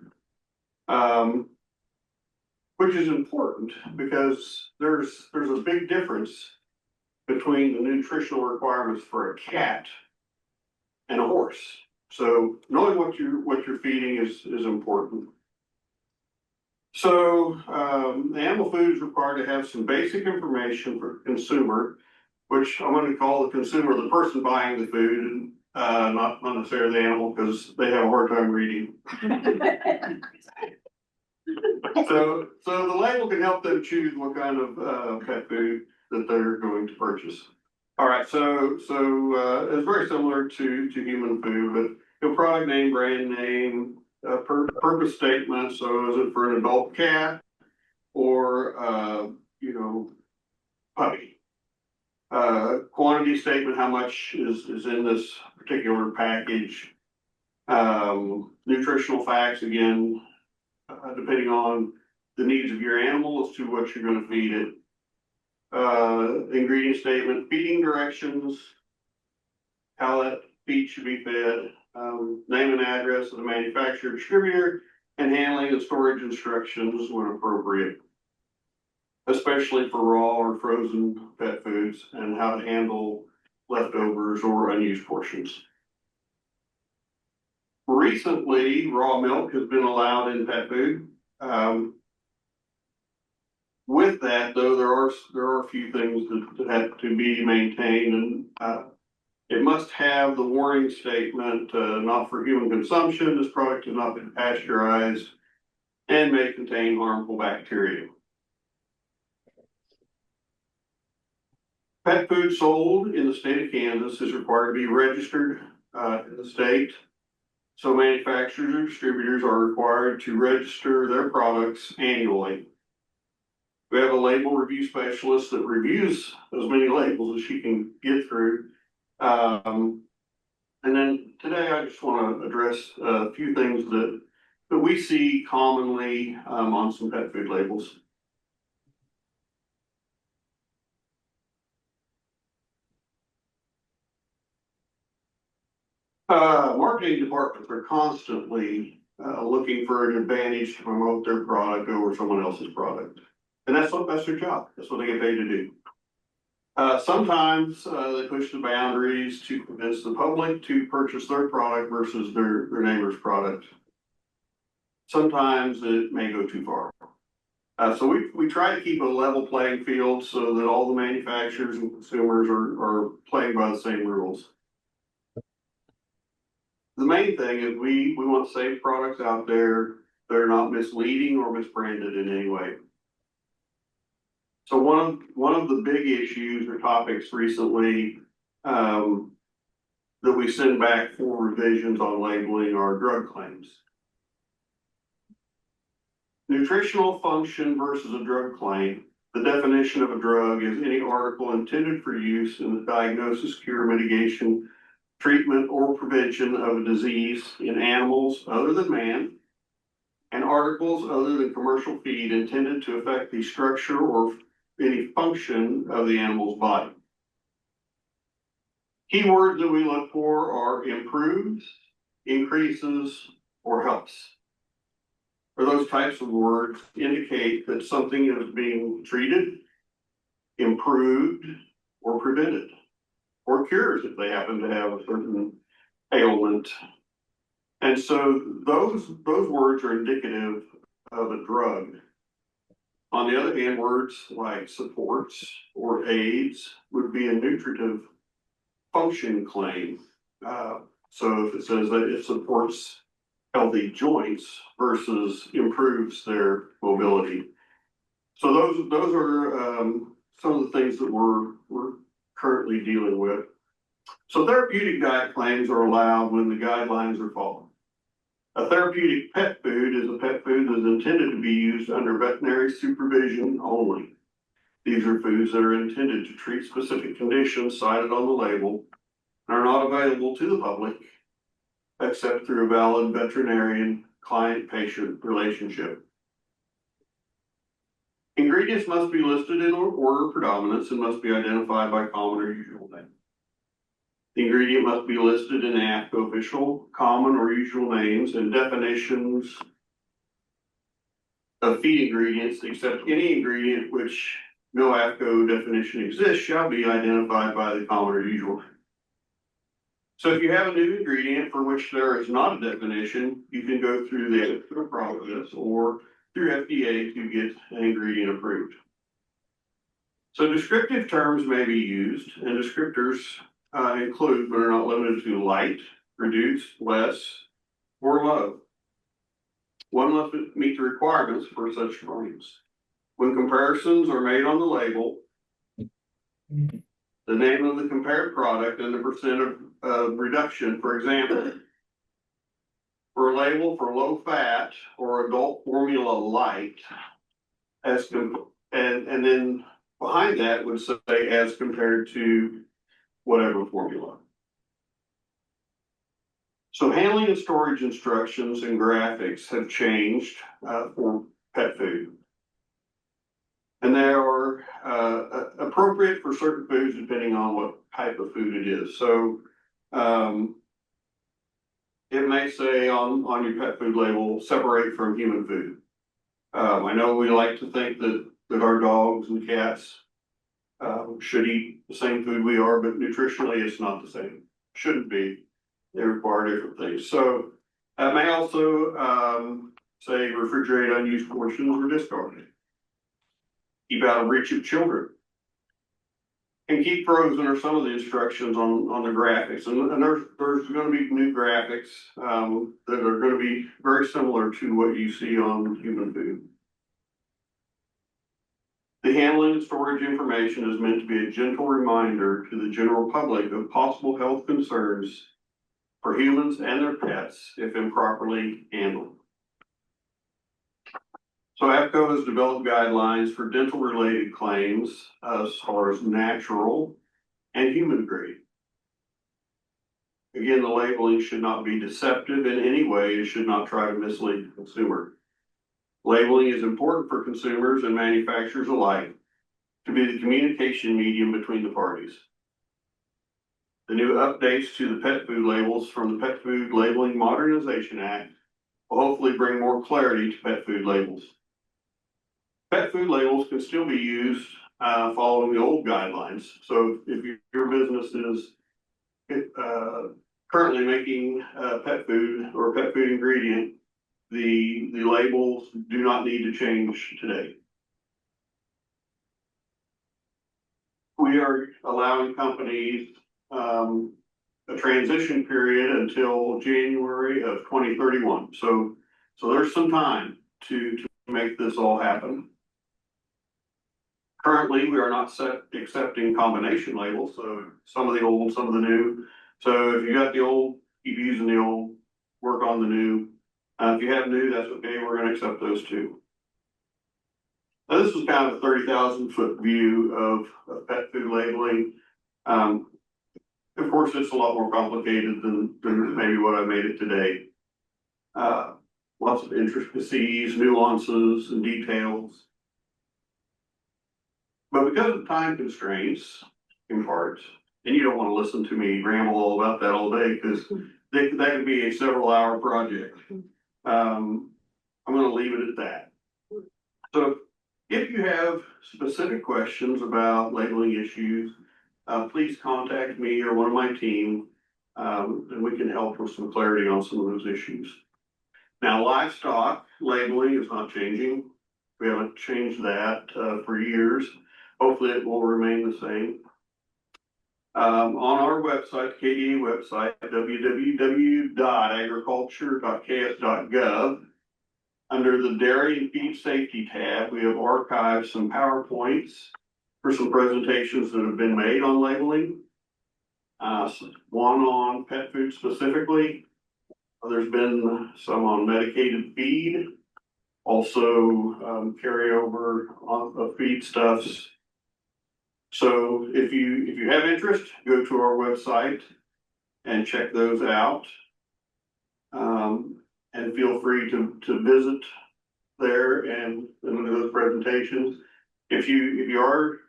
Speaker 14: Which is important because there's a big difference between the nutritional requirements for a cat and a horse. So knowing what you're feeding is important. So the animal food is required to have some basic information for consumer, which I'm going to call the consumer the person buying the food, and not necessarily the animal, because they have a hard time reading. So the label can help them choose what kind of pet food that they're going to purchase. All right, so it's very similar to human food, but the product name, brand name, purpose statement. So is it for an adult cat or you know, puppy? Quantity statement, how much is in this particular package? Nutritional facts, again, depending on the needs of your animal as to what you're going to feed it. Ingredient statement, feeding directions, how that feed should be fed, name and address of the manufacturer, distributor, and handling and storage instructions when appropriate, especially for raw or frozen pet foods, and how to handle leftovers or unused portions. Recently, raw milk has been allowed in pet food. With that, though, there are a few things that have to be maintained, and it must have the warning statement, not for human consumption. This product has not been pasteurized and may contain harmful bacteria. Pet food sold in the state of Kansas is required to be registered in the state. So manufacturers or distributors are required to register their products annually. We have a label review specialist that reviews as many labels as she can get through. And then today I just want to address a few things that we see commonly on some pet food labels. Marketing departments are constantly looking for an advantage to promote their product over someone else's product. And that's their job. That's what they get paid to do. Sometimes they push the boundaries to convince the public to purchase their product versus their neighbor's product. Sometimes it may go too far. So we try to keep a level playing field so that all the manufacturers and consumers are playing by the same rules. The main thing is we want safe products out there that are not misleading or misbranded in any way. So one of the big issues or topics recently that we send back for revisions on labeling are drug claims. Nutritional function versus a drug claim. The definition of a drug is any article intended for use in the diagnosis, cure, mitigation, treatment, or prevention of a disease in animals other than man, and articles other than commercial feed intended to affect the structure or any function of the animal's body. Keywords that we look for are improves, increases, or helps. Or those types of words indicate that something is being treated, improved, or prevented, or cures if they happen to have a certain ailment. And so those words are indicative of a drug. On the other hand, words like supports or aids would be a nutritive function claim. So if it says that it supports healthy joints versus improves their mobility. So those are some of the things that we're currently dealing with. So therapeutic diet claims are allowed when the guidelines are followed. A therapeutic pet food is a pet food that is intended to be used under veterinary supervision only. These are foods that are intended to treat specific conditions cited on the label and are not available to the public except through a valid veterinarian client-patient relationship. Ingredients must be listed in order of predominance and must be identified by common or usual name. The ingredient must be listed in AAFCO official, common or usual names and definitions of feed ingredients, except any ingredient which no AAFCO definition exists shall be identified by the common or usual name. So if you have a new ingredient for which there is not a definition, you can go through the AAFCO process or through FDA to get an ingredient approved. So descriptive terms may be used, and descriptors include, but are not limited to, light, reduced, less, or low. One must meet the requirements for such claims. When comparisons are made on the label, the name of the compared product and the percent of reduction, for example, for a label for low fat or adult formula light, and then behind that would say as compared to whatever formula. So handling and storage instructions and graphics have changed for pet food. And they are appropriate for certain foods depending on what type of food it is. So it may say on your pet food label, separate from human food. I know we like to think that our dogs and cats should eat the same food we are, but nutritionally it's not the same. Shouldn't be. They require different things. So it may also say refrigerate unused portions or discard it. Keep out of reach of children. And keep frozen are some of the instructions on the graphics. And there's going to be new graphics that are going to be very similar to what you see on human food. The handling and storage information is meant to be a gentle reminder to the general public of possible health concerns for humans and their pets if improperly handled. So AAFCO has developed guidelines for dental related claims as far as natural and human grade. Again, the labeling should not be deceptive in any way. It should not try to mislead the consumer. Labeling is important for consumers and manufacturers alike to be the communication medium between the parties. The new updates to the pet food labels from the Pet Food Labeling Modernization Act will hopefully bring more clarity to pet food labels. Pet food labels can still be used following the old guidelines. So if your business is currently making pet food or pet food ingredient, the labels do not need to change today. We are allowing companies a transition period until January of 2031. So there's some time to make this all happen. Currently, we are not accepting combination labels, so some of the old, some of the new. So if you got the old, keep using the old, work on the new. If you have new, that's okay, we're gonna accept those too. Now, this was kind of a 30,000-foot view of pet food labeling. Of course, it's a lot more complicated than maybe what I made it today. Lots of intricacies, nuances, and details. But because of time constraints, in part, and you don't want to listen to me ramble all about that all day because that could be a several-hour project. I'm going to leave it at that. So if you have specific questions about labeling issues, please contact me or one of my team, and we can help with some clarity on some of those issues. Now, livestock labeling is not changing. We haven't changed that for years. Hopefully it will remain the same. On our website, KDA website, www.agriculture.ks.gov, under the Dairy and Feed Safety tab, we have archived some PowerPoints for some presentations that have been made on labeling. One on pet food specifically. There's been some on medicated feed, also carryover of feedstuffs. So if you have interest, go to our website and check those out. and feel free to visit there and look at those presentations. If you are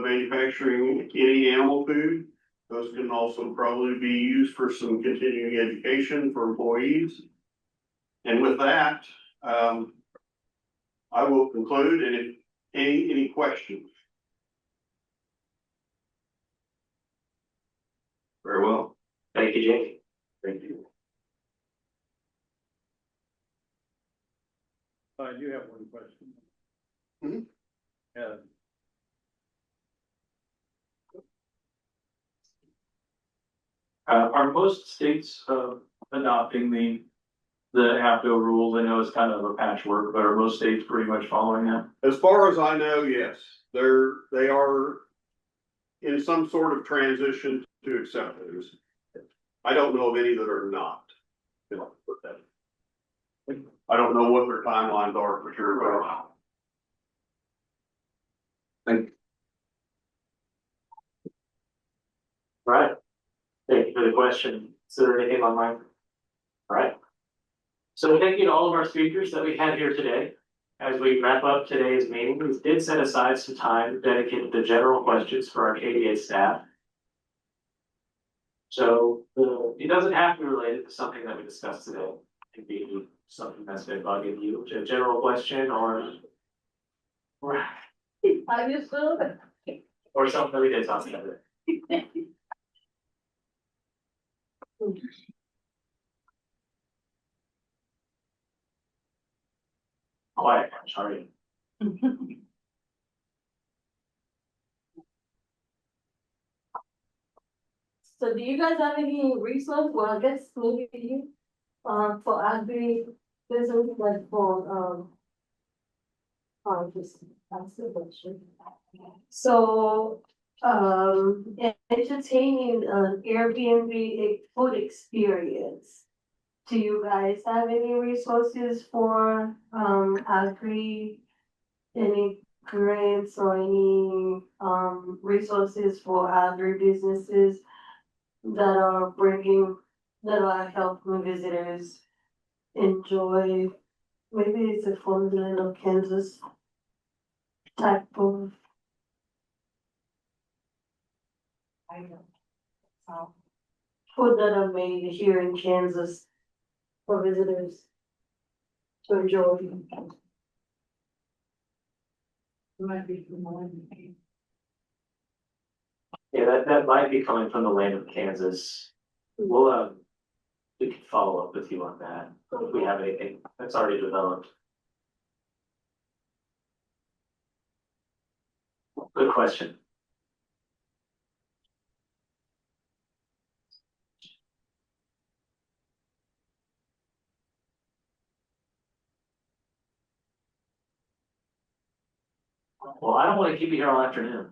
Speaker 14: manufacturing any animal food, those can also probably be used for some continuing education for employees. And with that, I will conclude, and if any questions? Very well.
Speaker 1: Thank you, Jake. Thank you.
Speaker 2: I do have one question.
Speaker 14: Mhm.
Speaker 15: Are most states, adopting the APCO rules? I know it's kind of a patchwork, but are most states pretty much following that?
Speaker 14: As far as I know, yes, they are in some sort of transition to accept those. I don't know of any that are not. I don't know what their timelines are for sure, but.
Speaker 1: Right. Thank you for the question. Is there anything online? All right. So thank you to all of our speakers that we had here today. As we wrap up today's meeting, we did set aside some time dedicated to general questions for our KDA staff. So it doesn't have to be related to something that we discussed today. It could be something that's been bugging you, a general question or something that we did talk about. Quiet, sorry.
Speaker 12: So do you guys have any resource, well, I guess maybe you, for agri business, like for, just answer the question. So, entertaining an Airbnb food experience. Do you guys have any resources for, agri, any grants or any, resources for agri businesses that are helping visitors enjoy, maybe it's a Fondland or Kansas type of. Food that are made here in Kansas for visitors to enjoy. Might be from
Speaker 1: Yeah, that might be coming from the land of Kansas. We'll, we can follow up with you on that, if we have anything that's already developed. Good question. Well, I don't want to keep you here all afternoon.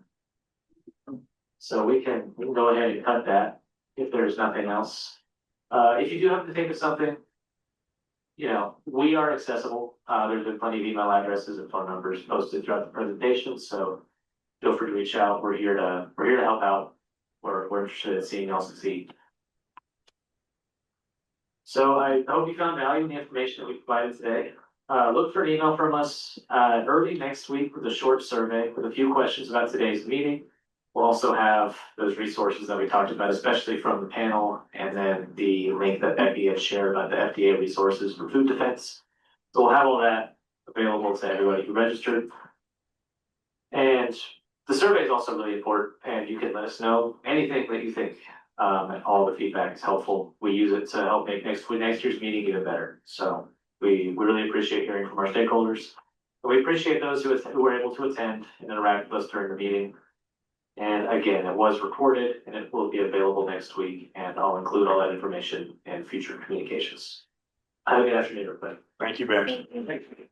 Speaker 1: So we can go ahead and cut that if there's nothing else. If you do have to think of something, you know, we are accessible. There's been plenty of email addresses and phone numbers posted throughout the presentation, so feel free to reach out. We're here to help out. We're interested in seeing y'all succeed. So I hope you found value in the information that we provided today. Look for an email from us early next week with a short survey with a few questions about today's meeting. We'll also have those resources that we talked about, especially from the panel, and then the link that Becky had shared about the FDA resources for food defense. So we'll have all that available to everybody who registered. And the survey is also really important, and you can let us know anything that you think. And all the feedback is helpful. We use it to help make next year's meeting even better. So we really appreciate hearing from our stakeholders. And we appreciate those who were able to attend and interact with us during the meeting. And again, it was recorded and it will be available next week, and I'll include all that information in future communications. Have a good afternoon, everybody.
Speaker 8: Thank you, Ben.
Speaker 1: Thank you.